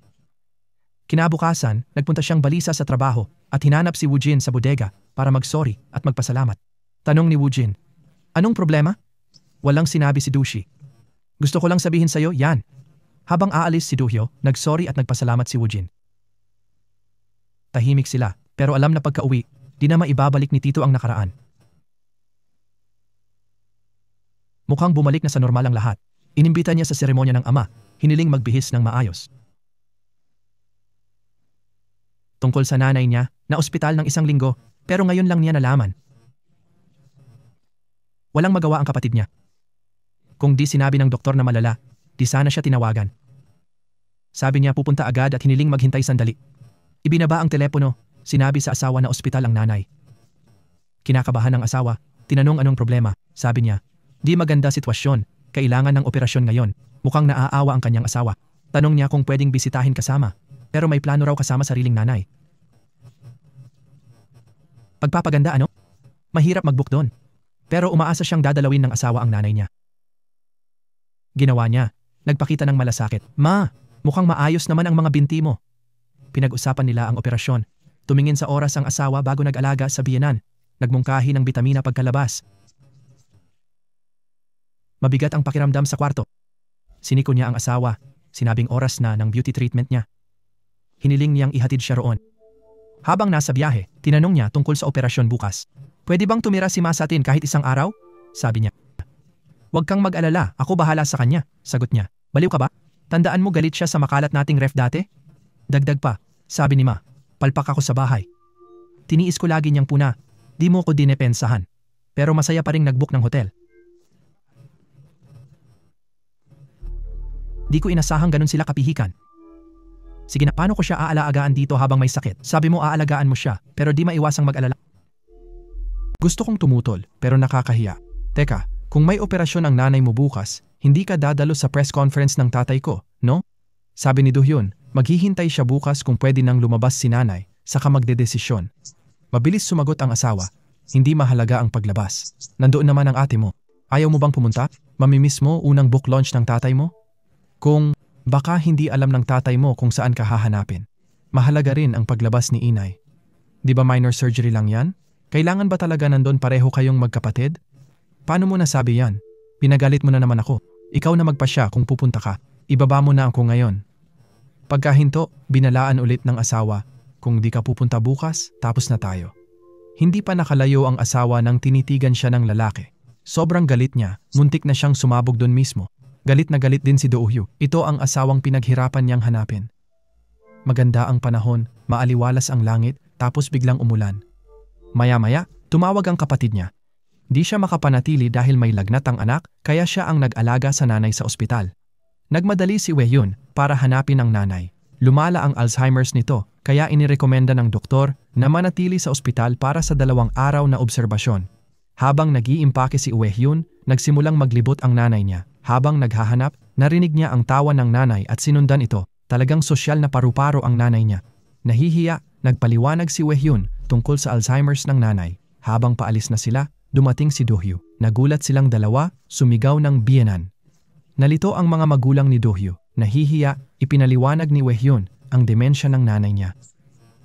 Kinabukasan, nagpunta siyang balisa sa trabaho at hinanap si Woojin sa bodega para mag-sorry at magpasalamat. Tanong ni Woojin. Anong problema? Walang sinabi si Dushi. Gusto ko lang sabihin sa'yo, yan. Habang aalis si Duhyo, nagsorry at nagpasalamat si Woojin. Tahimik sila, pero alam na pagka-uwi, di na maibabalik ni Tito ang nakaraan. Mukhang bumalik na sa normal ang lahat. Inimbita niya sa seremonya ng ama, hiniling magbihis ng maayos. Tungkol sa nanay niya, na ospital ng 1 linggo, pero ngayon lang niya nalaman. Walang magawa ang kapatid niya. Kung di sinabi ng doktor na malala, di sana siya tinawagan. Sabi niya pupunta agad at hiniling maghintay sandali. Ibinaba ang telepono, sinabi sa asawa na ospital ang nanay. Kinakabahan ng asawa, tinanong anong problema, sabi niya, di maganda sitwasyon, kailangan ng operasyon ngayon, mukhang naaawa ang kanyang asawa. Tanong niya kung pwedeng bisitahin kasama, pero may plano raw kasama sariling nanay. Pagpapaganda ano? Mahirap mag-book doon. Pero umaasa siyang dadalawin ng asawa ang nanay niya. Ginawa niya, nagpakita ng malasakit. Ma, mukhang maayos naman ang mga binti mo. Pinag-usapan nila ang operasyon. Tumingin sa oras ang asawa bago nag-alaga sa biyenan. Nagmungkahi ng bitamina pagkalabas. Mabigat ang pakiramdam sa kwarto. Siniko niya ang asawa. Sinabing oras na ng beauty treatment niya. Hiniling niyang ihatid siya roon. Habang nasa biyahe, tinanong niya tungkol sa operasyon bukas. Pwede bang tumira si Ma sa atin kahit 1 araw? Sabi niya. Huwag kang mag-alala, ako bahala sa kanya, sagot niya. Baliw ka ba? Tandaan mo galit siya sa makalat nating ref dati? Dagdag pa, sabi ni Ma. Palpak ako sa bahay. Tiniis ko lagi niyang puna. Di mo ko dinepensahan. Pero masaya pa ring nag-book ng hotel. Di ko inasahang ganun sila kapihikan. Sige na, paano ko siya aalagaan dito habang may sakit? Sabi mo aalagaan mo siya, pero di maiwasang mag-alala. Gusto kong tumutol, pero nakakahiya. Teka, kung may operasyon ang nanay mo bukas, hindi ka dadalo sa press conference ng tatay ko, no? Sabi ni Dohyun, maghihintay siya bukas kung pwede nang lumabas si nanay, saka magdedesisyon. Mabilis sumagot ang asawa, hindi mahalaga ang paglabas. Nandoon naman ang ate mo. Ayaw mo bang pumunta? Mamimiss mo unang book launch ng tatay mo? Kung baka hindi alam ng tatay mo kung saan ka hahanapin. Mahalaga rin ang paglabas ni inay. Di ba minor surgery lang yan? Kailangan ba talaga nandun pareho kayong magkapatid? Paano mo nasabi yan? Pinagalit mo na naman ako. Ikaw na magpasya kung pupunta ka. Ibaba mo na ako ngayon. Pagkahinto, binalaan ulit ng asawa. Kung di ka pupunta bukas, tapos na tayo. Hindi pa nakalayo ang asawa nang tinitigan siya ng lalaki. Sobrang galit niya, muntik na siyang sumabog doon mismo. Galit na galit din si Dohyu. Ito ang asawang pinaghirapan niyang hanapin. Maganda ang panahon, maaliwalas ang langit, tapos biglang umulan. Maya-maya, tumawag ang kapatid niya. Di siya makapanatili dahil may lagnat ang anak, kaya siya ang nag-alaga sa nanay sa ospital. Nagmadali si Wehyon para hanapin ang nanay. Lumala ang Alzheimer's nito, kaya inirekomenda ng doktor na manatili sa ospital para sa 2 araw na obserbasyon. Habang nag-iimpake si Wehyon, nagsimulang maglibot ang nanay niya. Habang naghahanap, narinig niya ang tawa ng nanay at sinundan ito. Talagang sosyal na paru-paro ang nanay niya. Nahihiya, nagpaliwanag si Wehyon tungkol sa Alzheimer's ng nanay. Habang paalis na sila, dumating si Dohyu. Nagulat silang dalawa, sumigaw ng biyenan. Nalito ang mga magulang ni Dohyu. Nahihiya, ipinaliwanag ni Wehyon ang demensya ng nanay niya.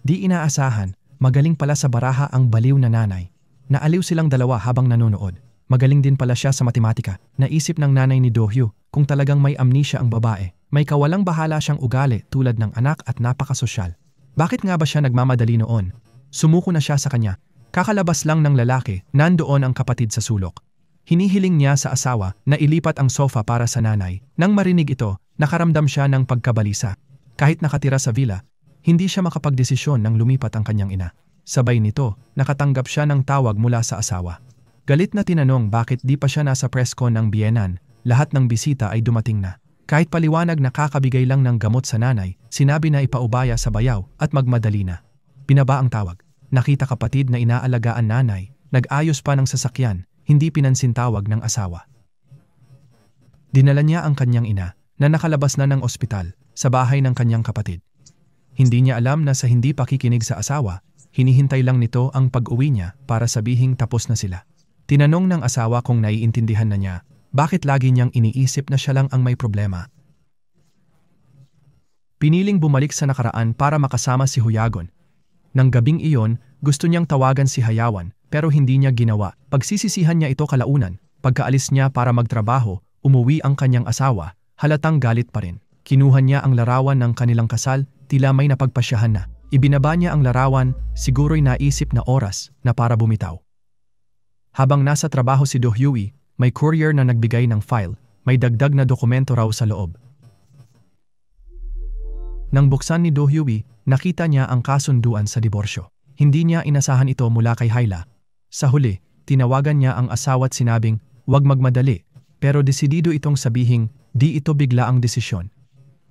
Di inaasahan, magaling pala sa baraha ang baliw na nanay. Naaliw silang dalawa habang nanonood. Magaling din pala siya sa matematika. Naisip ng nanay ni Dohyu kung talagang may amnesia ang babae. May kawalang bahala siyang ugali tulad ng anak at napakasosyal. Bakit nga ba siya nagmamadali noon? Sumuko na siya sa kanya. Kakalabas lang ng lalaki, nandoon ang kapatid sa sulok. Hinihiling niya sa asawa na ilipat ang sofa para sa nanay. Nang marinig ito, nakaramdam siya ng pagkabalisa. Kahit nakatira sa villa, hindi siya makapagdesisyon nang lumipat ang kanyang ina. Sabay nito, nakatanggap siya ng tawag mula sa asawa. Galit na tinanong bakit di pa siya nasa presscon ng biyenan, lahat ng bisita ay dumating na. Kahit paliwanag na kakabigay lang ng gamot sa nanay, sinabi na ipaubaya sa bayaw at magmadali na. Binaba ang tawag. Nakita kapatid na inaalagaan nanay, nag-ayos pa ng sasakyan, hindi pinansin tawag ng asawa. Dinala niya ang kanyang ina, na nakalabas na ng ospital, sa bahay ng kanyang kapatid. Hindi niya alam na sa hindi pakikinig sa asawa, hinihintay lang nito ang pag-uwi niya para sabihing tapos na sila. Tinanong ng asawa kung naiintindihan na niya, bakit lagi niyang iniisip na siya lang ang may problema. Piniling bumalik sa nakaraan para makasama si Huyagon. Nang gabing iyon, gusto niyang tawagan si Hayawan, pero hindi niya ginawa. Pagsisisihan niya ito kalaunan. Pagkaalis niya para magtrabaho, umuwi ang kanyang asawa, halatang galit pa rin. Kinuha niya ang larawan ng kanilang kasal, tila may napagpasyahan na. Ibinaba niya ang larawan, siguro'y naisip na oras na para bumitaw. Habang nasa trabaho si Do Hyui, may courier na nagbigay ng file, may dagdag na dokumento raw sa loob. Nang buksan ni Do Hyui, nakita niya ang kasunduan sa diborsyo. Hindi niya inasahan ito mula kay Hyla. Sa huli, tinawagan niya ang asawa at sinabing, "Huwag magmadali," pero desidido itong sabihing, di ito bigla ang desisyon.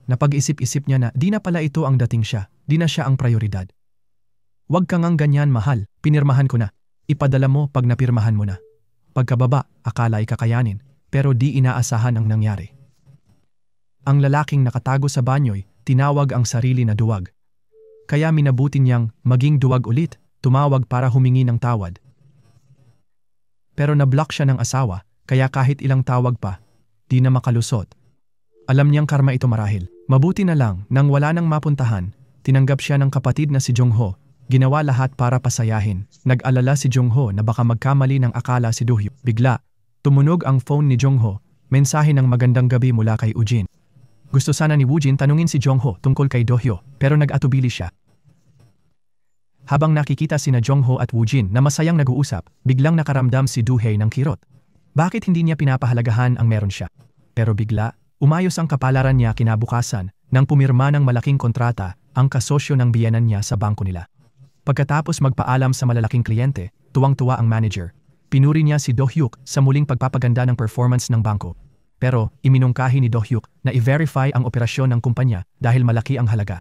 Napag-isip-isip niya na di na pala ito ang dating siya, di na siya ang prioridad. "Huwag ka ngang ganyan, mahal, pinirmahan ko na. Ipadala mo pag napirmahan mo na." Pagkababa, akala ay kakayanin, pero di inaasahan ang nangyari. Ang lalaking nakatago sa banyo'y tinawag ang sarili na duwag. Kaya minabuti niyang maging duwag ulit, tumawag para humingi ng tawad. Pero na-block siya ng asawa, kaya kahit ilang tawag pa, di na makalusot. Alam niyang karma ito marahil. Mabuti na lang, nang wala nang mapuntahan, tinanggap siya ng kapatid na si Jongho. Ginawa lahat para pasayahin. Nag-alala si Jongho na baka magkamali ng akala si Do Hyui. Bigla, tumunog ang phone ni Jongho, mensahe ng magandang gabi mula kay Ujin. Gusto sana ni Woojin tanungin si Jongho tungkol kay Do Hyui, pero nag-atubili siya. Habang nakikita sina Jongho at Woojin na masayang nag-uusap, biglang nakaramdam si Do Hae ng kirot. Bakit hindi niya pinapahalagahan ang meron siya? Pero bigla, umayos ang kapalaran niya kinabukasan nang pumirma ng malaking kontrata ang kasosyo ng biyenan niya sa bangko nila. Pagkatapos magpaalam sa malalaking kliyente, tuwang-tuwa ang manager. Pinuri niya si Do Hyuk sa muling pagpapaganda ng performance ng bangko. Pero iminungkahi ni Do Hyuk na i-verify ang operasyon ng kumpanya dahil malaki ang halaga.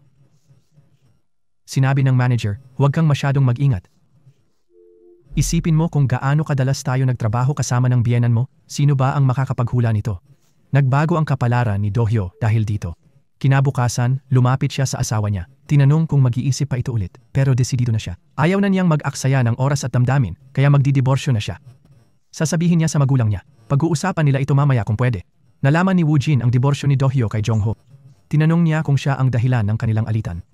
Sinabi ng manager, "Huwag kang masyadong mag-ingat. Isipin mo kung gaano kadalas tayo nagtrabaho kasama ng biyenan mo, sino ba ang makakapaghula nito?" Nagbago ang kapalaran ni Do Hyuk dahil dito. Kinabukasan, lumapit siya sa asawa niya. Tinanong kung mag-iisip pa ito ulit, pero desidido na siya. Ayaw na niyang mag-aksaya ng oras at damdamin, kaya magdidiborsyo na siya. Sasabihin niya sa magulang niya, pag-uusapan nila ito mamaya kung pwede. Nalaman ni Woojin ang diborsyo ni Do Hyuk kay Jongho. Tinanong niya kung siya ang dahilan ng kanilang alitan.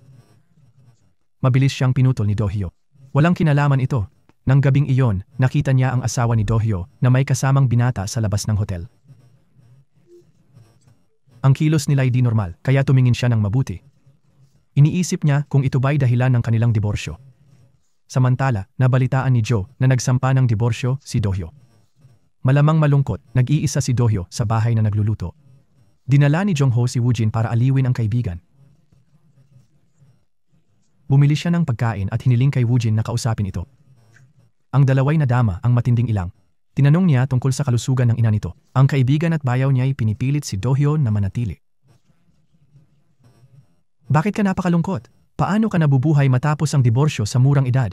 Mabilis siyang pinutol ni Do Hyuk. Walang kinalaman ito. Nang gabing iyon, nakita niya ang asawa ni Do Hyuk na may kasamang binata sa labas ng hotel. Ang kilos nila ay di normal, kaya tumingin siya ng mabuti. Iniisip niya kung ito ba'y dahilan ng kanilang diborsyo. Samantala, nabalitaan ni Joe na nagsampa ng diborsyo si Do Hyuk. Malamang malungkot, nag-iisa si Do Hyuk sa bahay na nagluluto. Dinala ni Jongho si Woojin para aliwin ang kaibigan. Bumili siya ng pagkain at hiniling kay Woojin na kausapin ito. Ang dalaway nadama ang matinding ilang. Tinanong niya tungkol sa kalusugan ng ina nito. Ang kaibigan at bayaw niya ay pinipilit si Do Hyuk na manatili. "Bakit ka napakalungkot? Paano ka nabubuhay matapos ang diborsyo sa murang edad?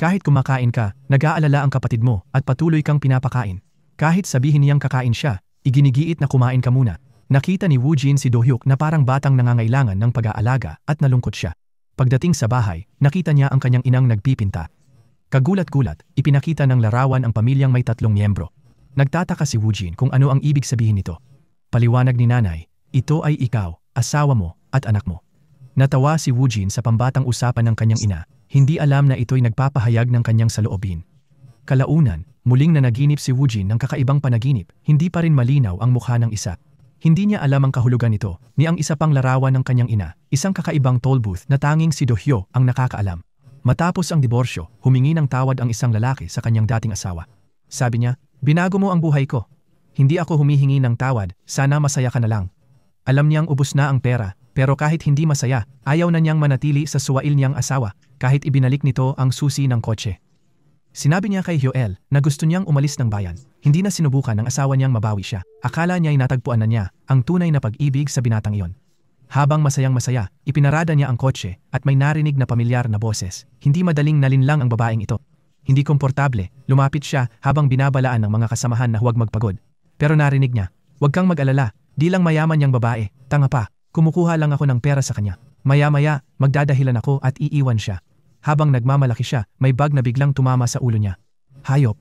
Kahit kumakain ka, nag-aalala ang kapatid mo at patuloy kang pinapakain. Kahit sabihin niyang kakain siya, iginigiit na kumain ka muna." Nakita ni Woojin si Do Hyuk na parang batang nangangailangan ng pag-aalaga at nalungkot siya. Pagdating sa bahay, nakita niya ang kanyang inang nagpipinta. Kagulat-gulat, ipinakita ng larawan ang pamilyang may 3 miyembro. Nagtataka si Woojin kung ano ang ibig sabihin nito. Paliwanag ni nanay, ito ay ikaw, asawa mo, at anak mo. Natawa si Woojin sa pambatang usapan ng kanyang ina. Hindi alam na ito'y nagpapahayag ng kanyang saloobin. Kalaunan, muling nanaginip si Woojin ng kakaibang panaginip, hindi pa rin malinaw ang mukha ng isa. Hindi niya alam ang kahulugan nito, ni ang isa pang larawan ng kanyang ina, isang kakaibang toll booth na tanging si Do Hyuk ang nakakaalam. Matapos ang diborsyo, humingi ng tawad ang isang lalaki sa kanyang dating asawa. Sabi niya, "Binago mo ang buhay ko. Hindi ako humihingi ng tawad, sana masaya ka na lang." Alam niyang ubos na ang pera, pero kahit hindi masaya, ayaw na niyang manatili sa suwail niyang asawa, kahit ibinalik nito ang susi ng kotse. Sinabi niya kay Hyoel na gusto niyang umalis ng bayan. Hindi na sinubukan ng asawa niyang mabawi siya. Akala niya ay natagpuan na niya ang tunay na pag-ibig sa binatang iyon. Habang masayang-masaya, ipinarada niya ang kotse at may narinig na pamilyar na boses. Hindi madaling nalinlang ang babaeng ito. Hindi komportable, lumapit siya habang binabalaan ng mga kasamahan na huwag magpagod. Pero narinig niya, "Huwag kang mag-alala, di lang mayaman niyang babae, tanga pa, kumukuha lang ako ng pera sa kanya. Maya-maya, magdadahilan ako at iiwan siya." Habang nagmamalaki siya, may bag na biglang tumama sa ulo niya. Hayop.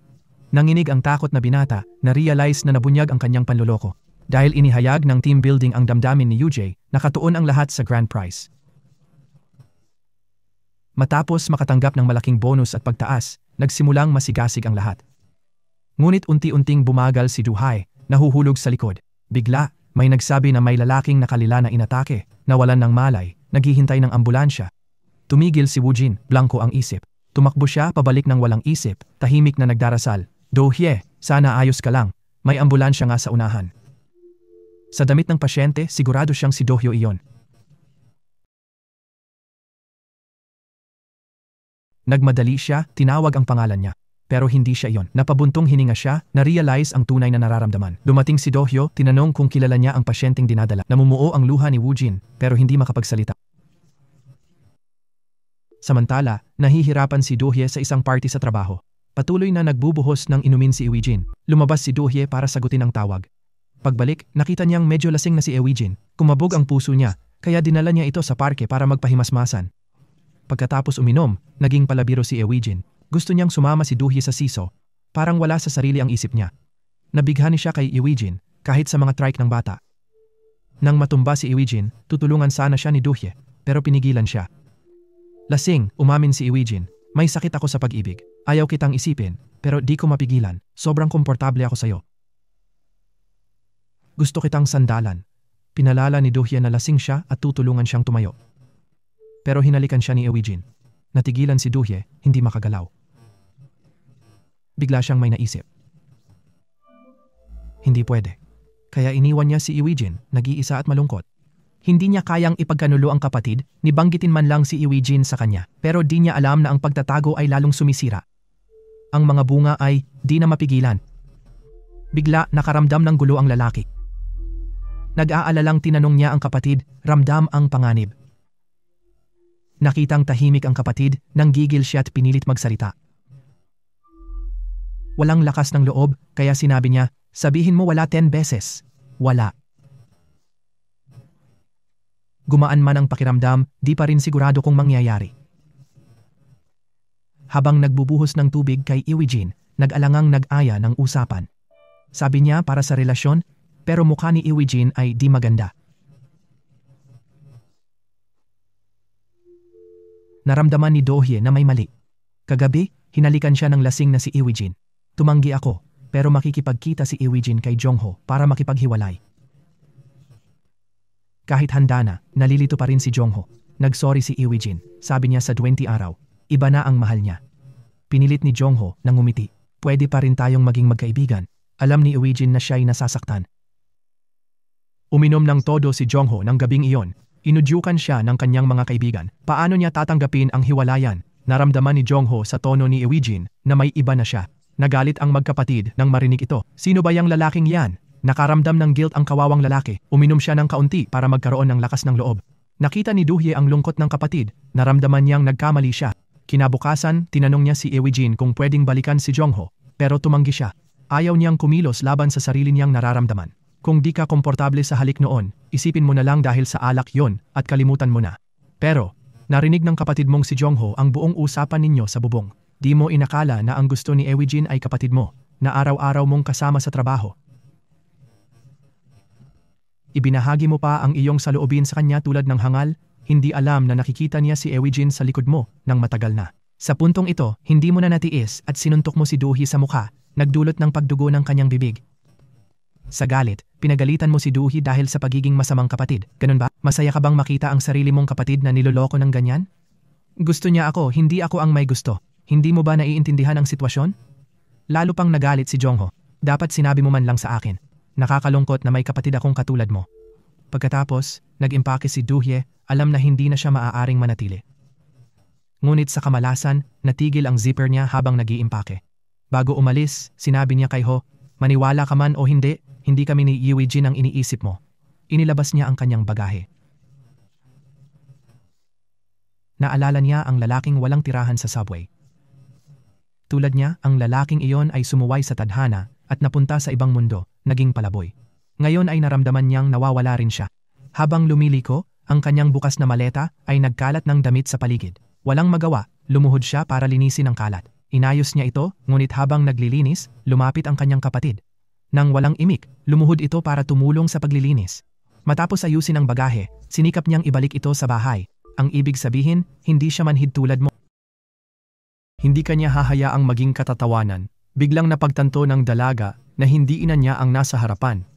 Nanginig ang takot na binata, na-realize na nabunyag ang kanyang panloloko. Dahil inihayag ng team building ang damdamin ni UJ, nakatuon ang lahat sa grand prize. Matapos makatanggap ng malaking bonus at pagtaas, Nagsimulang masigasig ang lahat. Ngunit unti-unting bumagal si Duhay, nahuhulog sa likod. Bigla, may nagsabi na may lalaking nakalila na inatake, nawalan ng malay, naghihintay ng ambulansya. Tumigil si Woojin, blanko ang isip. Tumakbo siya pabalik ng walang isip, tahimik na nagdarasal. "Do-hye, sana ayos ka lang, may ambulansya nga sa unahan." Sa damit ng pasyente, sigurado siyang si Do-hyo iyon. Nagmadali siya, tinawag ang pangalan niya. Pero hindi siya iyon. Napabuntong hininga siya, na-realize ang tunay na nararamdaman. Dumating si Do-hyo, tinanong kung kilala niya ang pasyenteng dinadala. Namumuo ang luha ni Woojin, pero hindi makapagsalita. Samantala, nahihirapan si Do-hye sa isang party sa trabaho. Patuloy na nagbubuhos ng inumin si Ewijin. Lumabas si Do-hye para sagutin ang tawag. Pagbalik, nakita niyang medyo lasing na si Ewijin. Kumabog ang puso niya, kaya dinala niya ito sa parke para magpahimasmasan. Pagkatapos uminom, naging palabiro si Ewijin. Gusto niyang sumama si Do-hye sa siso. Parang wala sa sarili ang isip niya. Nabighani siya kay Ewijin, kahit sa mga trike ng bata. Nang matumba si Ewijin, tutulungan sana siya ni Do-hye, pero pinigilan siya. Lasing, umamin si Ewijin. "May sakit ako sa pag-ibig. Ayaw kitang isipin, pero di ko mapigilan. Sobrang komportable ako sa'yo. Gusto kitang sandalan." Pinalala ni Do-hye na lasing siya at tutulungan siyang tumayo. Pero hinalikan siya ni Ewijin. Natigilan si Do-hye, hindi makagalaw. Bigla siyang may naisip. Hindi pwede. Kaya iniwan niya si Ewijin, nag-iisa at malungkot. Hindi niya kayang ipagkanulo ang kapatid, nibanggitin man lang si Ewijin sa kanya. Pero di niya alam na ang pagtatago ay lalong sumisira. Ang mga bunga ay di na mapigilan. Bigla nakaramdam ng gulo ang lalaki. Nag-aalalang tinanong niya ang kapatid, ramdam ang panganib. Nakitang tahimik ang kapatid, nanggigil siya at pinilit magsalita. Walang lakas ng loob, kaya sinabi niya, "Sabihin mo wala 10 beses. Wala." Gumaan man ang pakiramdam, di pa rin sigurado kung mangyayari. Habang nagbubuhos ng tubig kay Ewijin, nag-alangang nag-aya ng usapan. Sabi niya para sa relasyon, pero mukha ni Ewijin ay di maganda. Naramdaman ni Do-hye na may mali. Kagabi, hinalikan siya ng lasing na si Ewijin. Tumanggi ako, pero makikipagkita si Ewijin kay Jongho para makipaghiwalay. Kahit handa na, nalilito pa rin si Jongho. Nagsorry si Ewijin, sabi niya sa 20 araw. Iba na ang mahal niya. Pinilit ni Jongho na ngumiti. Pwede pa rin tayong maging magkaibigan. Alam ni Ewijin na siya'y nasasaktan. Uminom ng todo si Jongho ng gabing iyon. Inudyukan siya ng kanyang mga kaibigan. Paano niya tatanggapin ang hiwalayan? Naramdaman ni Jongho sa tono ni Ewijin na may iba na siya. Nagalit ang magkapatid nang marinig ito. Sino ba yang lalaking yan? Nakaramdam ng guilt ang kawawang lalaki. Uminom siya ng kaunti para magkaroon ng lakas ng loob. Nakita ni Do-hye ang lungkot ng kapatid. Naramdaman niyang nagkamali siya. Kinabukasan, tinanong niya si Ewijin kung pwedeng balikan si Jongho. Pero tumanggi siya. Ayaw niyang kumilos laban sa sarili niyang nararamdaman. Kung di ka komportable sa halik noon, isipin mo na lang dahil sa alak yon at kalimutan mo na. Pero, narinig ng kapatid mong si Jongho ang buong usapan ninyo sa bubong. Di mo inakala na ang gusto ni Ewijin ay kapatid mo, na araw-araw mong kasama sa trabaho. Ibinahagi mo pa ang iyong saloobin sa kanya tulad ng hangal, hindi alam na nakikita niya si Ewijin sa likod mo nang matagal na. Sa puntong ito, hindi mo na natiis at sinuntok mo si Do-hye sa mukha, nagdulot ng pagdugo ng kanyang bibig. Sa galit, pinagalitan mo si Do-hye dahil sa pagiging masamang kapatid. Ganun ba? Masaya ka bang makita ang sarili mong kapatid na niloloko ng ganyan? Gusto niya ako, hindi ako ang may gusto. Hindi mo ba naiintindihan ang sitwasyon? Lalo pang nagalit si Jongho. Dapat sinabi mo man lang sa akin. Nakakalungkot na may kapatid akong katulad mo. Pagkatapos, nag-impake si Do-hye, alam na hindi na siya maaaring manatili. Ngunit sa kamalasan, natigil ang zipper niya habang nag-iimpake. Bago umalis, sinabi niya kay Ho, "Maniwala ka man o hindi, hindi kami ni Ewijin ang iniisip mo." Inilabas niya ang kanyang bagahe. Naalala niya ang lalaking walang tirahan sa subway. Tulad niya, ang lalaking iyon ay sumuway sa tadhana at napunta sa ibang mundo, naging palaboy. Ngayon ay naramdaman niyang nawawala rin siya. Habang lumiliko, ang kanyang bukas na maleta ay nagkalat ng damit sa paligid. Walang magawa, lumuhod siya para linisin ang kalat. Inayos niya ito, ngunit habang naglilinis, lumapit ang kanyang kapatid. Nang walang imik, lumuhod ito para tumulong sa paglilinis. Matapos ayusin ang bagahe, sinikap niyang ibalik ito sa bahay. Ang ibig sabihin, hindi siya manhid tulad mo. Hindi kanya hahayaang maging katatawanan. Biglang napagtanto ng dalaga na hindi ina niya ang nasa harapan.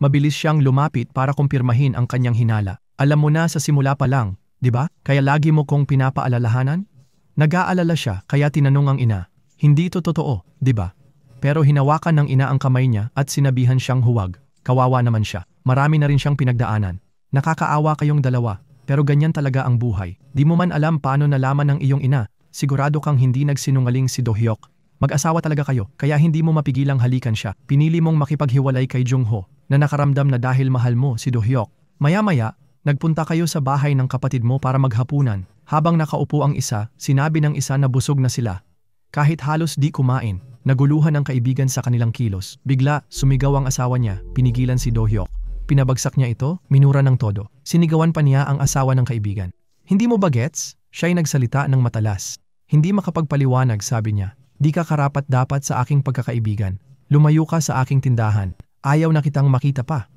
Mabilis siyang lumapit para kumpirmahin ang kanyang hinala. Alam mo na sa simula pa lang, di ba? Kaya lagi mo kong pinapaalalahanan? Nag-aalala siya kaya tinanong ang ina. Hindi ito totoo, di ba? Pero hinawakan ng ina ang kamay niya at sinabihan siyang huwag. Kawawa naman siya. Marami na rin siyang pinagdaanan. Nakakaawa kayong dalawa, pero ganyan talaga ang buhay. Di mo man alam paano nalaman ng iyong ina. Sigurado kang hindi nagsinungaling si Do-hyuk. Mag-asawa talaga kayo, kaya hindi mo mapigilang halikan siya. Pinili mong makipaghiwalay kay Jung-ho, na nakaramdam na dahil mahal mo si Do-hyuk. Maya-maya, nagpunta kayo sa bahay ng kapatid mo para maghapunan. Habang nakaupo ang isa, sinabi ng isa na busog na sila. Kahit halos di kumain, naguluhan ang kaibigan sa kanilang kilos. Bigla, sumigaw ang asawa niya, pinigilan si Do-hyuk. Pinabagsak niya ito, minura ng todo. Sinigawan pa niya ang asawa ng kaibigan. Hindi mo ba gets? Siya'y nagsalita ng matalas. Hindi makapagpaliwanag, sabi niya. Di ka karapat dapat sa aking pagkakaibigan. Lumayo ka sa aking tindahan. Ayaw na kitang makita pa.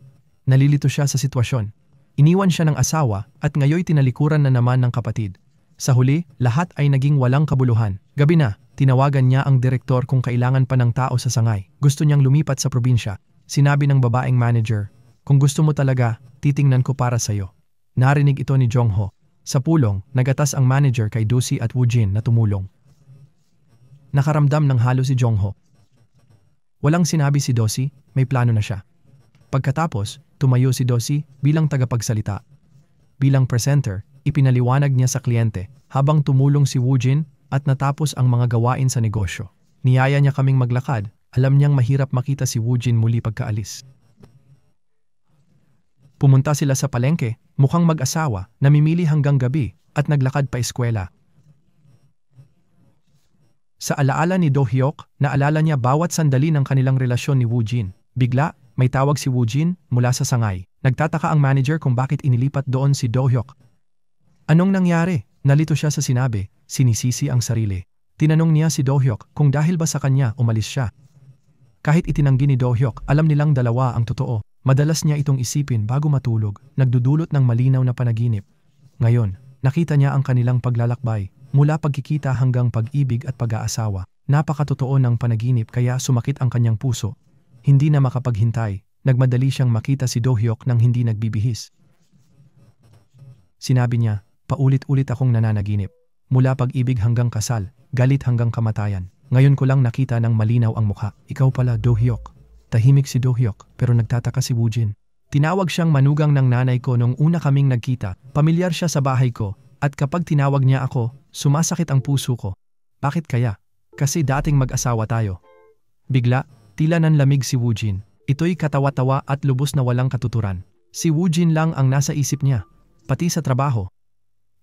Nalilito siya sa sitwasyon. Iniwan siya ng asawa at ngayoy tinalikuran na naman ng kapatid. Sa huli, lahat ay naging walang kabuluhan. Gabi na, tinawagan niya ang direktor kung kailangan pa ng tao sa sangay. Gusto niyang lumipat sa probinsya. Sinabi ng babaeng manager, kung gusto mo talaga, titingnan ko para sa'yo. Narinig ito ni Jung-ho. Sa pulong, nagatas ang manager kay Dosi at Woojin na tumulong. Nakaramdam ng halo si Jung-ho. Walang sinabi si Dosi, may plano na siya. Pagkatapos, tumayo si Dosi bilang tagapagsalita. Bilang presenter, ipinaliwanag niya sa kliyente habang tumulong si Woojin at natapos ang mga gawain sa negosyo. Niyaya niya kaming maglakad, alam niyang mahirap makita si Woojin muli pagkaalis. Pumunta sila sa palengke, mukhang mag-asawa, namimili hanggang gabi at naglakad pa eskwela. Sa alaala ni Do-hyuk, naalala niya bawat sandali ng kanilang relasyon ni Woojin. Bigla, may tawag si Woojin mula sa sangay. Nagtataka ang manager kung bakit inilipat doon si Do-hyuk. Anong nangyari? Nalito siya sa sinabi, sinisisi ang sarili. Tinanong niya si Do-hyuk kung dahil ba sa kanya umalis siya. Kahit itinanggi ni Do-hyuk, alam nilang dalawa ang totoo. Madalas niya itong isipin bago matulog, nagdudulot ng malinaw na panaginip. Ngayon, nakita niya ang kanilang paglalakbay. Mula pagkikita hanggang pag-ibig at pag-aasawa. Napakatotoo ng panaginip kaya sumakit ang kanyang puso. Hindi na makapaghintay, nagmadali siyang makita si Do-hyuk nang hindi nagbibihis. Sinabi niya, paulit-ulit akong nananaginip. Mula pag-ibig hanggang kasal, galit hanggang kamatayan. Ngayon ko lang nakita ng malinaw ang mukha. Ikaw pala, Do-hyuk. Tahimik si Do-hyuk pero nagtataka si Woojin. Tinawag siyang manugang ng nanay ko nung una kaming nagkita. Pamilyar siya sa bahay ko. At kapag tinawag niya ako, sumasakit ang puso ko. Bakit kaya? Kasi dating mag-asawa tayo. Bigla, tila nanlamig si Woojin. Ito'y katawa-tawa at lubos na walang katuturan. Si Woojin lang ang nasa isip niya, pati sa trabaho.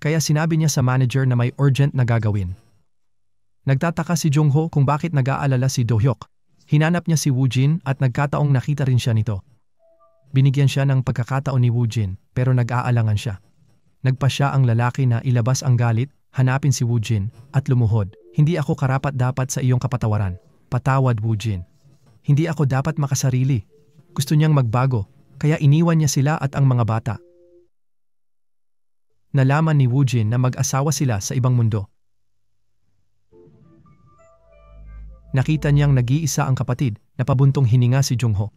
Kaya sinabi niya sa manager na may urgent na gagawin. Nagtataka si Jung-ho kung bakit nag-aalala si Do-hyuk. Hinanap niya si Woojin at nagkataong nakita rin siya nito. Binigyan siya ng pagkakataon ni Woojin pero nag-aalangan siya. Nagpasya ang lalaki na ilabas ang galit, hanapin si Woojin, at lumuhod. Hindi ako karapat-dapat sa iyong kapatawaran. Patawad, Woojin. Hindi ako dapat makasarili. Gusto niyang magbago, kaya iniwan niya sila at ang mga bata. Nalaman ni Woojin na mag-asawa sila sa ibang mundo. Nakita niyang nag-iisa ang kapatid na pabuntong hininga si Jung-ho.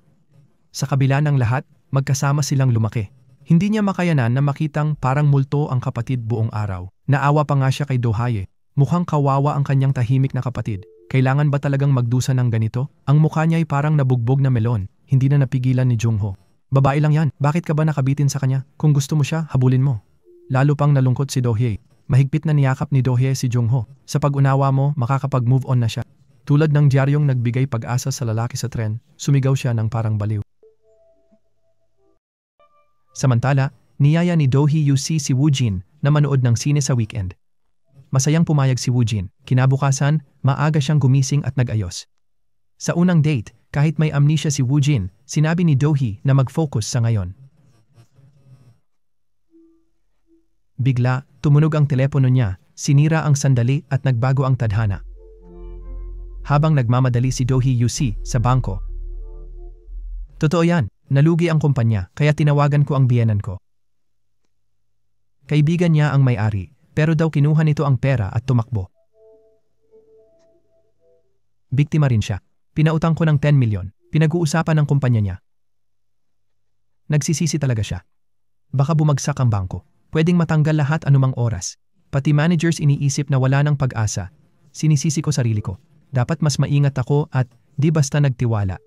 Sa kabila ng lahat, magkasama silang lumaki. Hindi niya makayanan na makitang parang multo ang kapatid buong araw. Naawa pa nga siya kay Do-hae. Mukhang kawawa ang kanyang tahimik na kapatid. Kailangan ba talagang magdusa ng ganito? Ang mukha niya ay parang nabugbog na melon. Hindi na napigilan ni Jung-ho. Babae lang yan. Bakit ka ba nakabitin sa kanya? Kung gusto mo siya, habulin mo. Lalo pang nalungkot si Do-hae. Mahigpit na niyakap ni Do-hae si Jung-ho. Sa pag-unawa mo, makakapag-move on na siya. Tulad ng diaryong nagbigay pag-asa sa lalaki sa tren, sumigaw siya ng parang baliw. Samantala, niyaya ni Do-hyuk si Woojin na manood ng sine sa weekend. Masayang pumayag si Woojin. Kinabukasan, maaga siyang gumising at nag-ayos. Sa unang date, kahit may amnesia si Woojin, sinabi ni Do-hyuk na mag-focus sa ngayon. Bigla, tumunog ang telepono niya, sinira ang sandali at nagbago ang tadhana. Habang nagmamadali si Do-hyuk sa bangko. Totoo yan. Nalugi ang kumpanya, kaya tinawagan ko ang biyenan ko. Kaibigan niya ang may-ari, pero daw kinuha nito ang pera at tumakbo. Biktima rin siya. Pinautang ko ng 10 milyon. Pinag-uusapan ng kumpanya niya. Nagsisisi talaga siya. Baka bumagsak ang bangko. Pwedeng matanggal lahat anumang oras. Pati managers iniisip na wala ng pag-asa. Sinisisi ko sarili ko. Dapat mas maingat ako at di basta nagtiwala.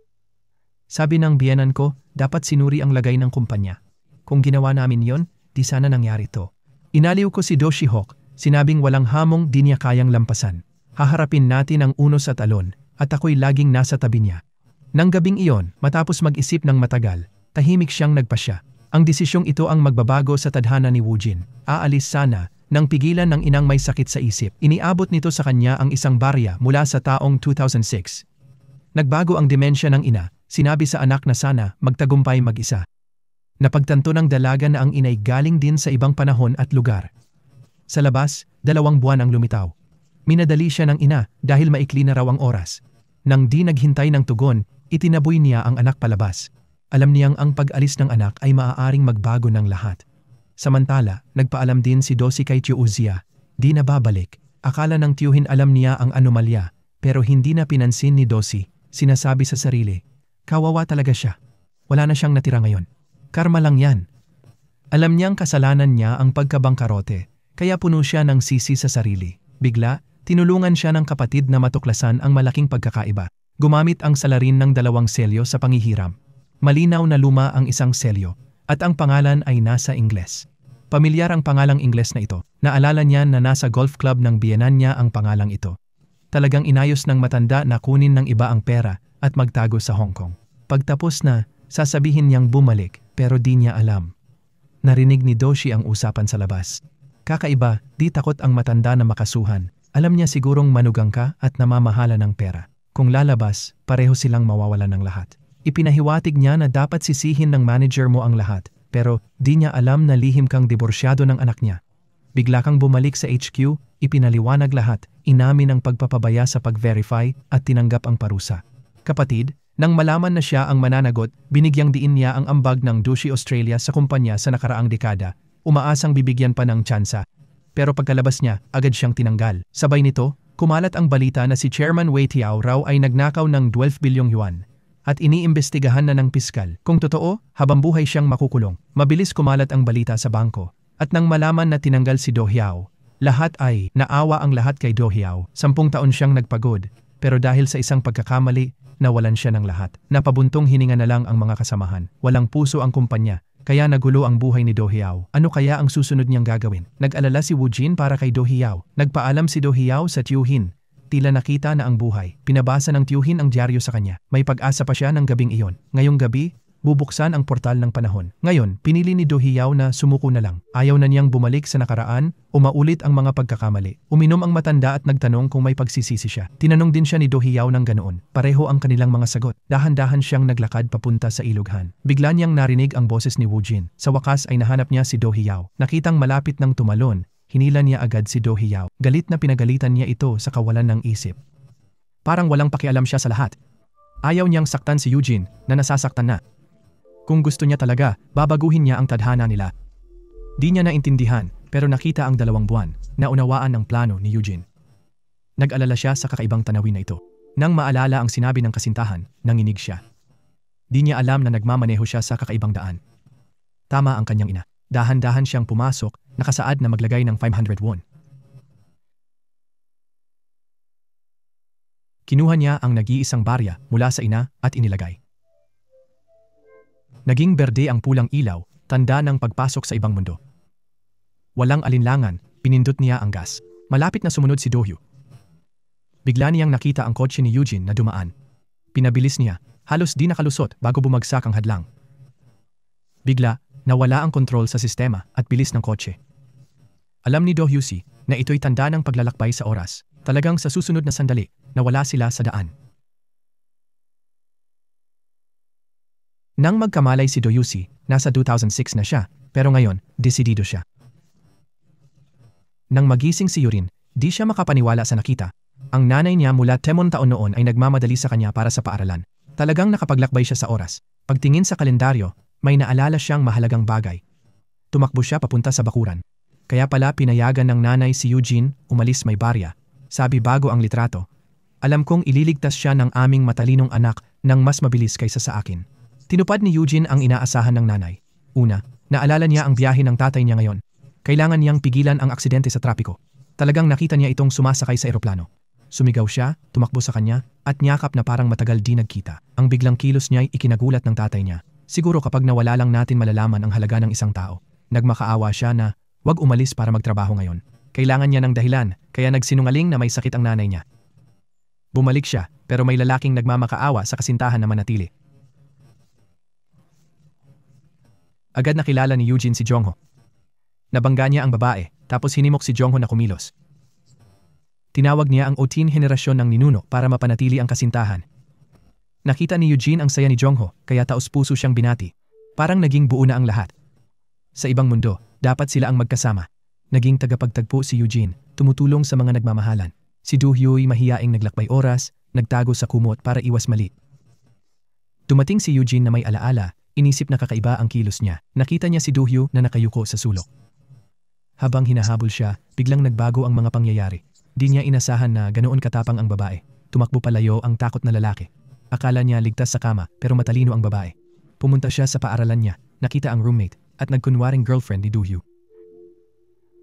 Sabi ng biyenan ko, dapat sinuri ang lagay ng kumpanya. Kung ginawa namin yon, di sana nangyari to. Inaliw ko si Do Shihok, sinabing walang hamong di niya kayang lampasan. Haharapin natin ang unos at alon, at ako'y laging nasa tabi niya. Nang gabing iyon, matapos mag-isip ng matagal, tahimik siyang nagpasya. Ang desisyong ito ang magbabago sa tadhana ni Woojin. Aalis sana, nang pigilan ng inang may sakit sa isip. Iniabot nito sa kanya ang isang barya mula sa taong 2006. Nagbago ang dimensya ng ina, sinabi sa anak na sana magtagumpay mag-isa. Napagtanto ng dalaga na ang inay galing din sa ibang panahon at lugar. Sa labas, 2 buwan ang lumitaw. Minadali siya ng ina dahil maikli na raw ang oras. Nang di naghintay ng tugon, itinaboy niya ang anak palabas. Alam niyang ang pag-alis ng anak ay maaaring magbago ng lahat. Samantala, nagpaalam din si Dosi kay Tio Uzia. Di na babalik. Akala ng tiyuhin alam niya ang anomalya, pero hindi na pinansin ni Dosi. Sinasabi sa sarili, kawawa talaga siya. Wala na siyang natira ngayon. Karma lang yan. Alam niyang kasalanan niya ang pagkabangkarote, kaya puno siya ng sisi sa sarili. Bigla, tinulungan siya ng kapatid na matuklasan ang malaking pagkakaiba. Gumamit ang salarin ng 2 selyo sa panghihiram. Malinaw na luma ang isang selyo, at ang pangalan ay nasa Ingles. Pamilyar ang pangalang Ingles na ito. Naalala niya na nasa golf club ng biyenan niya ang pangalang ito. Talagang inayos ng matanda na kunin ng iba ang pera at magtago sa Hong Kong. Pagtapos na, sasabihin niyang bumalik pero di niya alam. Narinig ni Doshi ang usapan sa labas. Kakaiba, di takot ang matanda na makasuhan. Alam niya sigurong manugang ka at namamahala ng pera. Kung lalabas, pareho silang mawawala ng lahat. Ipinahiwatig niya na dapat sisihin ng manager mo ang lahat, pero di niya alam na lihim kang diborsyado ng anak niya. Bigla kang bumalik sa HQ, ipinaliwanag lahat, inamin ang pagpapabaya sa pag-verify at tinanggap ang parusa. Kapatid, nang malaman na siya ang mananagot, binigyang diin niya ang ambag ng Doshi Australia sa kumpanya sa nakaraang dekada, umaasang bibigyan pa ng tsansa. Pero pagkalabas niya, agad siyang tinanggal. Sabay nito, kumalat ang balita na si Chairman Wei Tiao raw ay nagnakaw ng 12 bilyong yuan. At iniimbestigahan na ng piskal. Kung totoo, habang buhay siyang makukulong. Mabilis kumalat ang balita sa bangko. At nang malaman na tinanggal si Do Hiao, lahat ay naawa ang lahat kay Do Hiao. 10 taon siyang nagpagod, pero dahil sa isang pagkakamali, nawalan siya ng lahat. Napabuntong hininga na lang ang mga kasamahan. Walang puso ang kumpanya, kaya nagulo ang buhay ni Do Hiao. Ano kaya ang susunod niyang gagawin? Nag-alala si Woojin para kay Do Hiao. Nagpaalam si Do Hiao sa tiyuhin. Tila nakita na ang buhay. Pinabasa ng tiyuhin ang dyaryo sa kanya. May pag-asa pa siya ng gabing iyon. Ngayong gabi, bubuksan ang portal ng panahon. Ngayon, pinili ni Do Hiao na sumuko na lang. Ayaw na niyang bumalik sa nakaraan o maulit ang mga pagkakamali. Uminom ang matanda at nagtanong kung may pagsisisi siya. Tinanong din siya ni Do Hiao ng ganoon. Pareho ang kanilang mga sagot. Dahan-dahan siyang naglakad papunta sa ilughan. Bigla niyang narinig ang boses ni Woojin. Sa wakas ay nahanap niya si Do Hiao. Nakitang malapit ng tumalon. Hinila niya agad si Do Hiao. Galit na pinagalitan niya ito sa kawalan ng isip. Parang walang pakialam siya sa lahat. Ayaw niyang saktan si Eugene na nasasaktan na. Kung gusto niya talaga, babaguhin niya ang tadhana nila. Di niya naintindihan, pero nakita ang 2 buwan na unawaan ang plano ni Eugene. Nag-alala siya sa kakaibang tanawin na ito. Nang maalala ang sinabi ng kasintahan, nanginig siya. Di niya alam na nagmamaneho siya sa kakaibang daan. Tama ang kanyang ina. Dahan-dahan siyang pumasok, nakasaad na maglagay ng 500 won. Kinuha niya ang nag-iisang barya mula sa ina at inilagay. Naging berde ang pulang ilaw, tanda ng pagpasok sa ibang mundo. Walang alinlangan, pinindot niya ang gas. Malapit na sumunod si Dohyo. Bigla niyang nakita ang kotse ni Eugene na dumaan. Pinabilis niya, halos di nakalusot bago bumagsak ang hadlang. Bigla, nawala ang kontrol sa sistema at bilis ng kotse. Alam ni Do Hyusi na ito'y tanda ng paglalakbay sa oras. Talagang sa susunod na sandali, nawala sila sa daan. Nang magkamalay si Do Hyusi, nasa 2006 na siya, pero ngayon, desidido siya. Nang magising si Yurin, di siya makapaniwala sa nakita. Ang nanay niya mula 10 taon noon ay nagmamadali sa kanya para sa paaralan. Talagang nakapaglakbay siya sa oras. Pagtingin sa kalendaryo, may naalala siyang mahalagang bagay. Tumakbo siya papunta sa bakuran. Kaya pala pinayagan ng nanay si Eugene umalis may barya. Sabi bago ang litrato, Alam kong ililigtas siya ng aming matalinong anak ng mas mabilis kaysa sa akin. Tinupad ni Eugene ang inaasahan ng nanay. Una, naalala niya ang biyahe ng tatay niya ngayon. Kailangan niyang pigilan ang aksidente sa trapiko. Talagang nakita niya itong sumasakay sa eroplano. Sumigaw siya, tumakbo sa kanya, at niyakap na parang matagal di nagkita. Ang biglang kilos niya ay ikinagulat ng tatay niya. Siguro kapag nawala lang natin malalaman ang halaga ng isang tao. Nagmakaawa siya na, wag umalis para magtrabaho ngayon. Kailangan niya ng dahilan, kaya nagsinungaling na may sakit ang nanay niya. Bumalik siya, pero may lalaking nagmamakaawa sa kasintahan na manatili. Agad nakilala ni Eugene si Jongho. Nabangga niya ang babae, tapos hinimok si Jongho na kumilos. Tinawag niya ang 18 henerasyon ng ninuno para mapanatili ang kasintahan. Nakita ni Eugene ang saya ni Jongho, kaya taos-puso siyang binati. Parang naging buo na ang lahat. Sa ibang mundo, dapat sila ang magkasama. Naging tagapagtagpo si Eugene, tumutulong sa mga nagmamahalan. Si Do-hyo'y mahiyaing naglakbay oras, nagtago sa kumot para iwas mali. Dumating si Eugene na may alaala, inisip na kakaiba ang kilos niya. Nakita niya si Do-hyo na nakayuko sa sulok. Habang hinahabol siya, biglang nagbago ang mga pangyayari. Di niya inasahan na ganoon katapang ang babae. Tumakbo palayo ang takot na lalaki. Akala niya ligtas sa kama pero matalino ang babae. Pumunta siya sa paaralan niya, nakita ang roommate at nagkunwaring girlfriend ni Do-hyo.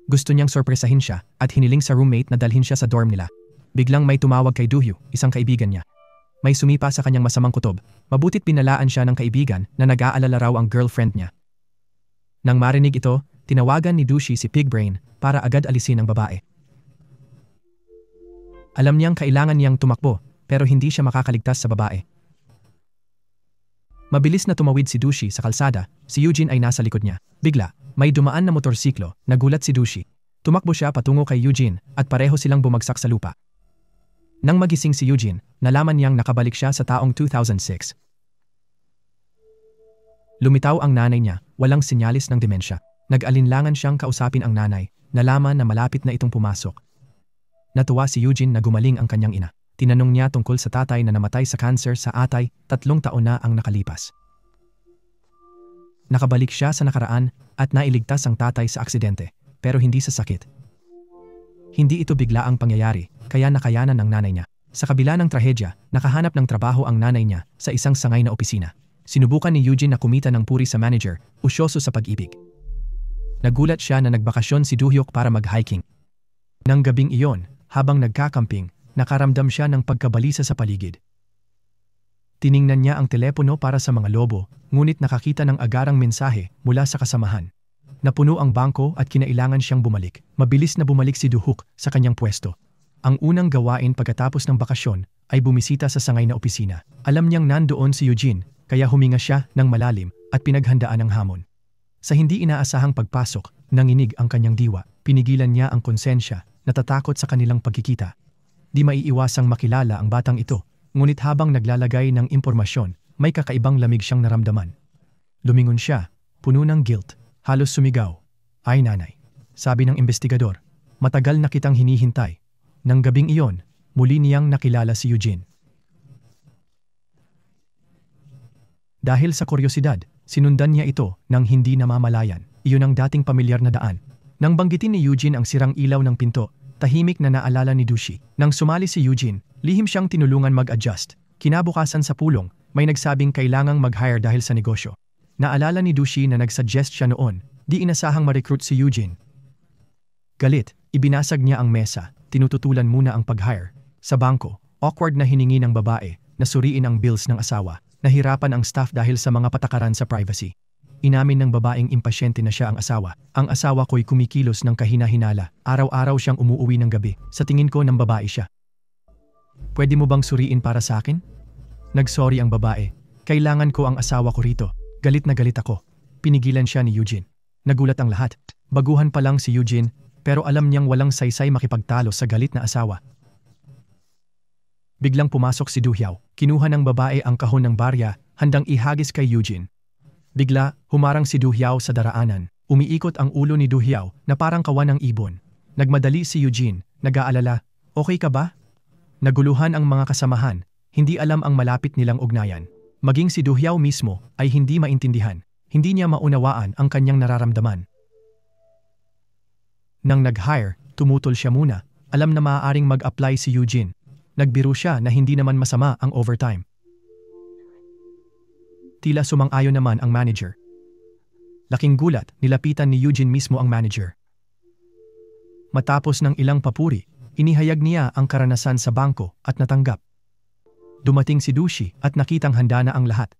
Gusto niyang sorpresahin siya at hiniling sa roommate na dalhin siya sa dorm nila. Biglang may tumawag kay Do-hyo, isang kaibigan niya. May sumipa sa kanyang masamang kutob, mabutit pinalaan siya ng kaibigan na nag-aalala raw ang girlfriend niya. Nang marinig ito, tinawagan ni Do-shi si Pigbrain para agad alisin ang babae. Alam niyang kailangan niyang tumakbo pero hindi siya makakaligtas sa babae. Mabilis na tumawid si Do-shi sa kalsada, si Eugene ay nasa likod niya. Bigla, may dumaan na motorsiklo, nagulat si Do-shi. Tumakbo siya patungo kay Eugene at pareho silang bumagsak sa lupa. Nang magising si Eugene, nalaman niyang nakabalik siya sa taong 2006. Lumitaw ang nanay niya, walang sinyalis ng demensya. Nag-alinlangan siyang kausapin ang nanay, nalaman na malapit na itong pumasok. Natuwa si Eugene na gumaling ang kanyang ina. Tinanong niya tungkol sa tatay na namatay sa cancer sa atay, 3 taon na ang nakalipas. Nakabalik siya sa nakaraan at nailigtas ang tatay sa aksidente, pero hindi sa sakit. Hindi ito biglaang pangyayari, kaya nakayanan ng nanay niya. Sa kabila ng trahedya, nakahanap ng trabaho ang nanay niya sa isang sangay na opisina. Sinubukan ni Eugene na kumita ng puri sa manager, usyoso sa pag-ibig. Nagulat siya na nagbakasyon si Do-hyuk para mag-hiking. Nang gabing iyon, habang nagkakamping, nakaramdam siya ng pagkabalisa sa paligid. Tiningnan niya ang telepono para sa mga lobo, ngunit nakakita ng agarang mensahe mula sa kasamahan. Napuno ang bangko at kinailangan siyang bumalik. Mabilis na bumalik si Do-hyuk sa kanyang pwesto. Ang unang gawain pagkatapos ng bakasyon ay bumisita sa sangay na opisina. Alam niyang nandoon si Eugene, kaya huminga siya ng malalim at pinaghandaan ang hamon. Sa hindi inaasahang pagpasok, nanginig ang kanyang diwa. Pinigilan niya ang konsensya, natatakot sa kanilang pagkikita. Di maiiwasang makilala ang batang ito, ngunit habang naglalagay ng impormasyon, may kakaibang lamig siyang naramdaman. Lumingon siya, puno ng guilt, halos sumigaw. Ay nanay, sabi ng investigador, matagal na kitang hinihintay. Nang gabing iyon, muli niyang nakilala si Eugene. Dahil sa kuryosidad, sinundan niya ito nang hindi namamalayan. Iyon ang dating pamilyar na daan. Nang banggitin ni Eugene ang sirang ilaw ng pinto, tahimik na naalala ni Do-shi. Nang sumali si Eugene, lihim siyang tinulungan mag-adjust. Kinabukasan sa pulong, may nagsabing kailangang mag-hire dahil sa negosyo. Naalala ni Do-shi na nagsuggest siya noon, di inasahang ma-recruit si Eugene. Galit, ibinasag niya ang mesa, tinututulan muna ang pag-hire. Sa bangko, awkward na hiningi ng babae na suriin ang bills ng asawa. Nahirapan ang staff dahil sa mga patakaran sa privacy. Inamin ng babaeng impasyente na siya ang asawa. Ang asawa ko'y kumikilos ng kahina-hinala. Araw-araw siyang umuuwi ng gabi. Sa tingin ko ng babae siya. Pwede mo bang suriin para sa akin? Nagsorry ang babae. Kailangan ko ang asawa ko rito. Galit na galit ako. Pinigilan siya ni Eugene. Nagulat ang lahat. Baguhan pa lang si Eugene, pero alam niyang walang saysay makipagtalo sa galit na asawa. Biglang pumasok si Do-hyuk. Kinuha ng babae ang kahon ng barya, handang ihagis kay Eugene. Bigla, humarang si Do-hyuk sa daraanan. Umiikot ang ulo ni Do-hyuk na parang kawan ng ibon. Nagmadali si Eugene, nag-aalala, okay ka ba? Naguluhan ang mga kasamahan, hindi alam ang malapit nilang ugnayan. Maging si Do-hyuk mismo ay hindi maintindihan, hindi niya maunawaan ang kanyang nararamdaman. Nang nag-hire, tumutol siya muna, alam na maaaring mag-apply si Eugene. Nagbiro siya na hindi naman masama ang overtime. Tila sumang-ayon naman ang manager. Laking gulat, nilapitan ni Eugene mismo ang manager. Matapos ng ilang papuri, inihayag niya ang karanasan sa bangko at natanggap. Dumating si Dushi at nakitang handa na ang lahat.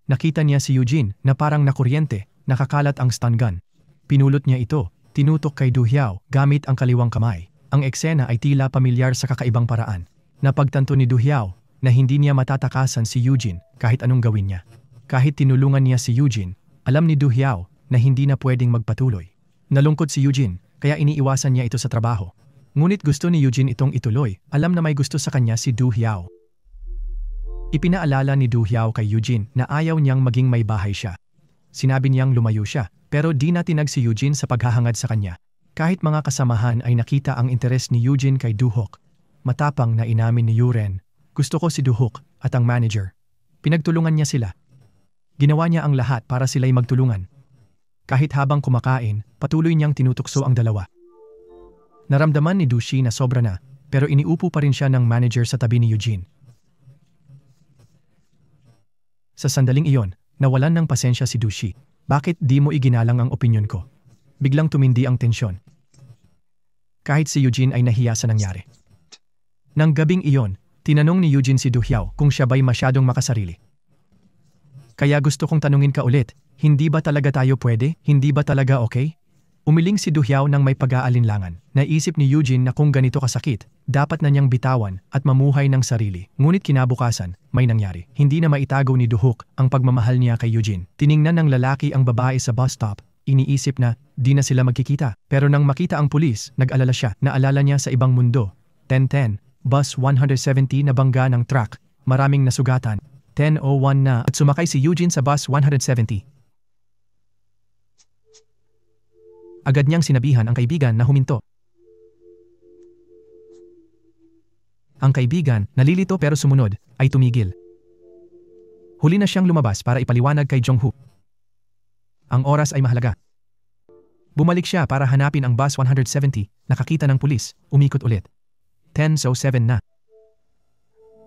Nakita niya si Eugene na parang nakuryente, nakakalat ang stun gun. Pinulot niya ito, tinutok kay Du Hiao gamit ang kaliwang kamay. Ang eksena ay tila pamilyar sa kakaibang paraan. Napagtanto ni Du Hiao na hindi niya matatakasan si Eugene kahit anong gawin niya. Kahit tinulungan niya si Eugene, alam ni Du Hiao na hindi na pwedeng magpatuloy. Nalungkot si Eugene kaya iniiwasan niya ito sa trabaho. Ngunit gusto ni Eugene itong ituloy, alam na may gusto sa kanya si Du Hiao. Ipinaalala ni Du Hiao kay Eugene na ayaw niyang maging may bahay siya. Sinabi niyang lumayo siya, pero di na tinag si Eugene sa paghahangad sa kanya. Kahit mga kasamahan ay nakita ang interes ni Eugene kay Du-hook. Matapang na inamin ni Yuren, gusto ko si Du-hook at ang manager. Pinagtulungan niya sila. Ginawa niya ang lahat para sila'y magtulungan. Kahit habang kumakain, patuloy niyang tinutukso ang dalawa. Naramdaman ni Dushi na sobra na, pero iniupo pa rin siya ng manager sa tabi ni Eugene. Sa sandaling iyon, nawalan ng pasensya si Dushi. Bakit di mo iginalang ang opinyon ko? Biglang tumindi ang tensyon. Kahit si Eugene ay nahiya sa nangyari. Nang gabing iyon, tinanong ni Eugene si Du Hiao kung siya ba'y masyadong makasarili. Kaya gusto kong tanungin ka ulit, hindi ba talaga tayo pwede? Hindi ba talaga okay? Umiling si Du Hiao nang may pag-aalinlangan. Naisip ni Eugene na kung ganito kasakit, dapat na niyang bitawan at mamuhay ng sarili. Ngunit kinabukasan, may nangyari. Hindi na maitago ni Du-hook ang pagmamahal niya kay Eugene. Tiningnan ng lalaki ang babae sa bus stop. Iniisip na di na sila magkikita. Pero nang makita ang pulis, nag-alala siya. Naalala niya sa ibang mundo. 10:10, bus 170 na bangga ng truck. Maraming nasugatan. 10:01 na at sumakay si Eugene sa bus 170. Agad niyang sinabihan ang kaibigan na huminto. Ang kaibigan, nalilito pero sumunod, ay tumigil. Huli na siyang lumabas para ipaliwanag kay Jong-hook. Ang oras ay mahalaga. Bumalik siya para hanapin ang bus 170, nakakita ng pulis, umikot ulit. 10:07 na.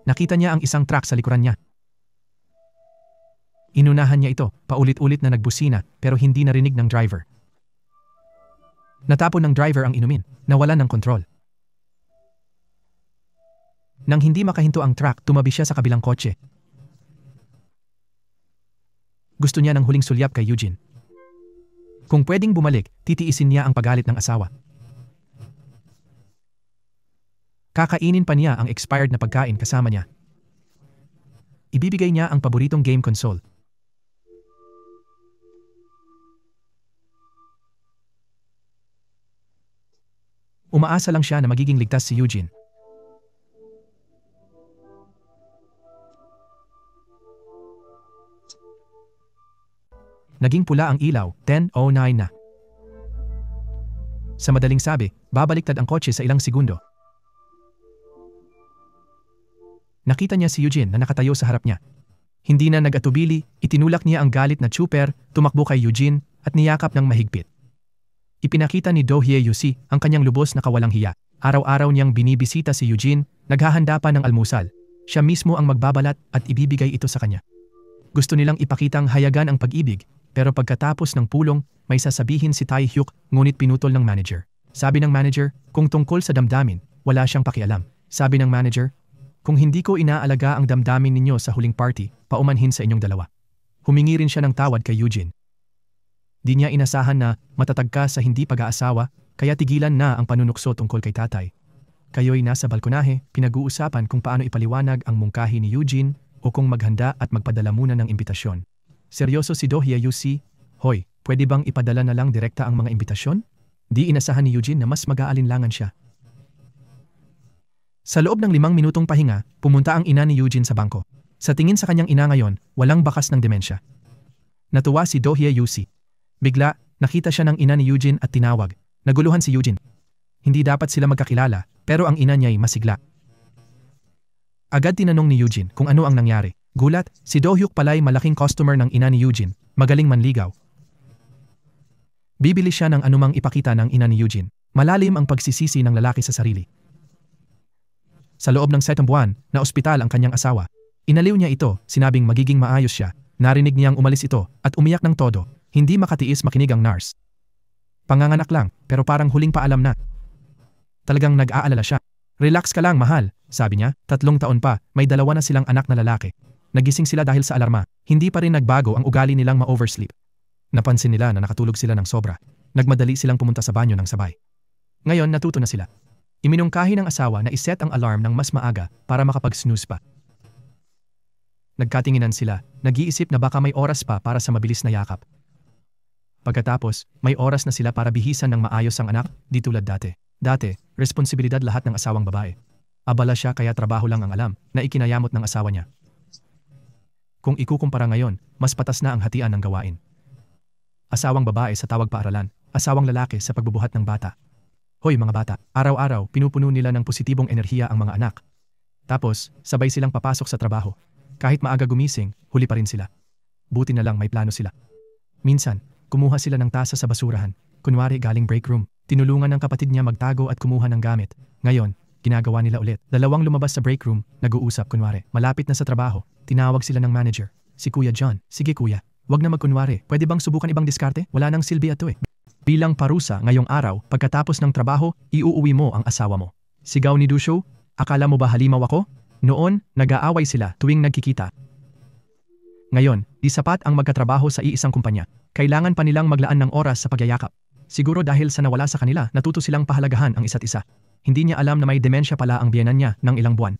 Nakita niya ang isang truck sa likuran niya. Inunahan niya ito, paulit-ulit na nagbusina pero hindi narinig ng driver. Natapon ng driver ang inumin, nawalan ng kontrol. Nang hindi makahinto ang truck, tumabi siya sa kabilang kotse. Gusto niya ng huling sulyap kay Eugene. Kung pwedeng bumalik, titiisin niya ang pagalit ng asawa. Kakainin pa niya ang expired na pagkain kasama niya. Ibibigay niya ang paboritong game console. Umaasa lang siya na magiging ligtas si Eugene. Naging pula ang ilaw, 10:09 na. Sa madaling sabi, babaliktad ang kotse sa ilang segundo. Nakita niya si Eugene na nakatayo sa harap niya. Hindi na nag-atubili, itinulak niya ang galit na chuper, tumakbo kay Eugene at niyakap ng mahigpit. Ipinakita ni Do Hye-yusi ang kanyang lubos na kawalang hiya. Araw-araw niyang binibisita si Eugene, naghahanda pa ng almusal. Siya mismo ang magbabalat at ibibigay ito sa kanya. Gusto nilang ipakitang hayagan ang pag-ibig, pero pagkatapos ng pulong, may sasabihin si Tae-hyuk ngunit pinutol ng manager. Sabi ng manager, kung tungkol sa damdamin, wala siyang pakialam. Sabi ng manager, kung hindi ko inaalaga ang damdamin ninyo sa huling party, paumanhin sa inyong dalawa. Humingi rin siya ng tawad kay Eugene. Di niya inasahan na matatag ka sa hindi pag-aasawa, kaya tigilan na ang panunukso tungkol kay tatay. Kayo'y nasa balkonahe, pinag-uusapan kung paano ipaliwanag ang mungkahi ni Eugene o kung maghanda at magpadala muna ng imbitasyon. Seryoso si Do Hye-yusi, hoy, pwede bang ipadala na lang direkta ang mga imbitasyon? Di inasahan ni Eugene na mas mag-aalinlangan siya. Sa loob ng 5 minutong pahinga, pumunta ang ina ni Eugene sa bangko. Sa tingin sa kanyang ina ngayon, walang bakas ng demensya. Natuwa si Do Hye-yusi. Bigla, nakita siya ng ina ni Eugene at tinawag. Naguluhan si Eugene. Hindi dapat sila magkakilala, pero ang ina niya'y masigla. Agad tinanong ni Eugene kung ano ang nangyari. Gulat, si Do-hyuk pala'y malaking customer ng ina ni Eugene, magaling manligaw. Bibili siya ng anumang ipakita ng ina ni Eugene. Malalim ang pagsisisi ng lalaki sa sarili. Sa loob ng 7 buwan, na ospital ang kanyang asawa. Inaliw niya ito, sinabing magiging maayos siya. Narinig niyang umalis ito at umiyak ng todo. Hindi makatiis makinig ang nurse. Panganganak lang, pero parang huling paalam na. Talagang nag-aalala siya. Relax ka lang, mahal, sabi niya. 3 taon pa, may 2 na silang anak na lalaki. Nagising sila dahil sa alarma. Hindi pa rin nagbago ang ugali nilang ma-oversleep. Napansin nila na nakatulog sila ng sobra. Nagmadali silang pumunta sa banyo ng sabay. Ngayon natuto na sila. Iminungkahi ng asawa na iset ang alarm ng mas maaga para makapag-snooze pa. Nagkatinginan sila, nag-iisip na baka may oras pa para sa mabilis na yakap. Pagkatapos, may oras na sila para bihisan ng maayos ang anak, di tulad dati. Dati, responsibilidad lahat ng asawang babae. Abala siya kaya trabaho lang ang alam na ikinayamot ng asawa niya. Kung ikukumpara ngayon, mas patas na ang hatian ng gawain. Asawang babae sa tawag paaralan, asawang lalaki sa pagbubuhat ng bata. Hoy mga bata, araw-araw pinupuno nila ng positibong enerhiya ang mga anak. Tapos, sabay silang papasok sa trabaho. Kahit maaga gumising, huli pa rin sila. Buti na lang may plano sila. Minsan, kumuha sila ng tasa sa basurahan, kunwari galing break room. Tinulungan ng kapatid niya magtago at kumuha ng gamit. Ngayon, ginagawa nila ulit. 2 lumabas sa break room, nag-uusap kunwari. Malapit na sa trabaho, tinawag sila ng manager. Si Kuya John, sige kuya, wag na magkunwari. Pwede bang subukan ibang diskarte? Wala nang silbi ato eh. Bilang parusa ngayong araw, pagkatapos ng trabaho, iuuwi mo ang asawa mo. Sigaw ni Dusho, akala mo ba halimaw ako? Noon, nag-aaway sila tuwing nagkikita. Ngayon, di sapat ang magkatrabaho sa iisang kumpanya. Kailangan pa nilang maglaan ng oras sa pagyayakap. Siguro dahil sa nawala sa kanila, natuto silang pahalagahan ang isa't isa. Hindi niya alam na may demensya pala ang biyenan niya ng ilang buwan.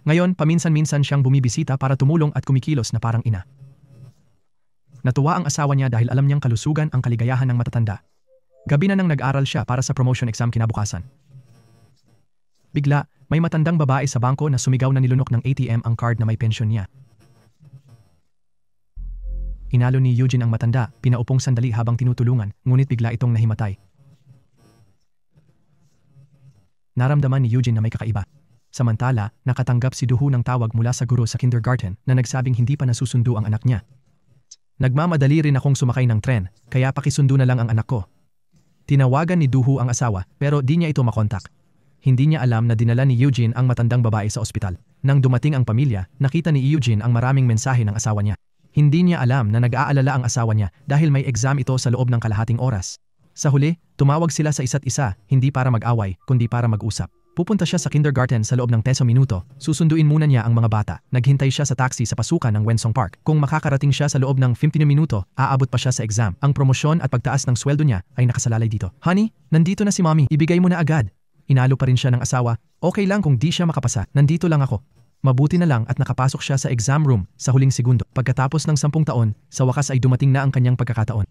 Ngayon, paminsan-minsan siyang bumibisita para tumulong at kumikilos na parang ina. Natuwa ang asawa niya dahil alam niyang kalusugan ang kaligayahan ng matatanda. Gabi na nang nag-aral siya para sa promotion exam kinabukasan. Bigla, may matandang babae sa bangko na sumigaw na nilunok ng ATM ang card na may pensyon niya. Inalo ni Eugene ang matanda, pinaupong sandali habang tinutulungan, ngunit bigla itong nahimatay. Naramdaman ni Eugene na may kakaiba. Samantala, nakatanggap si Duhu ng tawag mula sa guro sa kindergarten na nagsabing hindi pa nasusundo ang anak niya. Nagmamadali rin akong sumakay ng tren, kaya pakisundo na lang ang anak ko. Tinawagan ni Duhu ang asawa pero di niya ito makontak. Hindi niya alam na dinala ni Eugene ang matandang babae sa ospital. Nang dumating ang pamilya, nakita ni Eugene ang maraming mensahe ng asawa niya. Hindi niya alam na nag-aalala ang asawa niya dahil may exam ito sa loob ng kalahating oras. Sa huli, tumawag sila sa isa't isa, hindi para mag-away, kundi para mag-usap. Pupunta siya sa kindergarten sa loob ng 10 minuto, susunduin muna niya ang mga bata. Naghintay siya sa taxi sa pasukan ng Wensong Park. Kung makakarating siya sa loob ng 15 minuto, aabot pa siya sa exam. Ang promosyon at pagtaas ng sweldo niya ay nakasalalay dito. Honey, nandito na si mommy, ibigay mo na agad. Inalo pa rin siya ng asawa, okay lang kung di siya makapasa, nandito lang ako. Mabuti na lang at nakapasok siya sa exam room sa huling segundo. Pagkatapos ng 10 taon, sa wakas ay dumating na ang kanyang pagkakataon.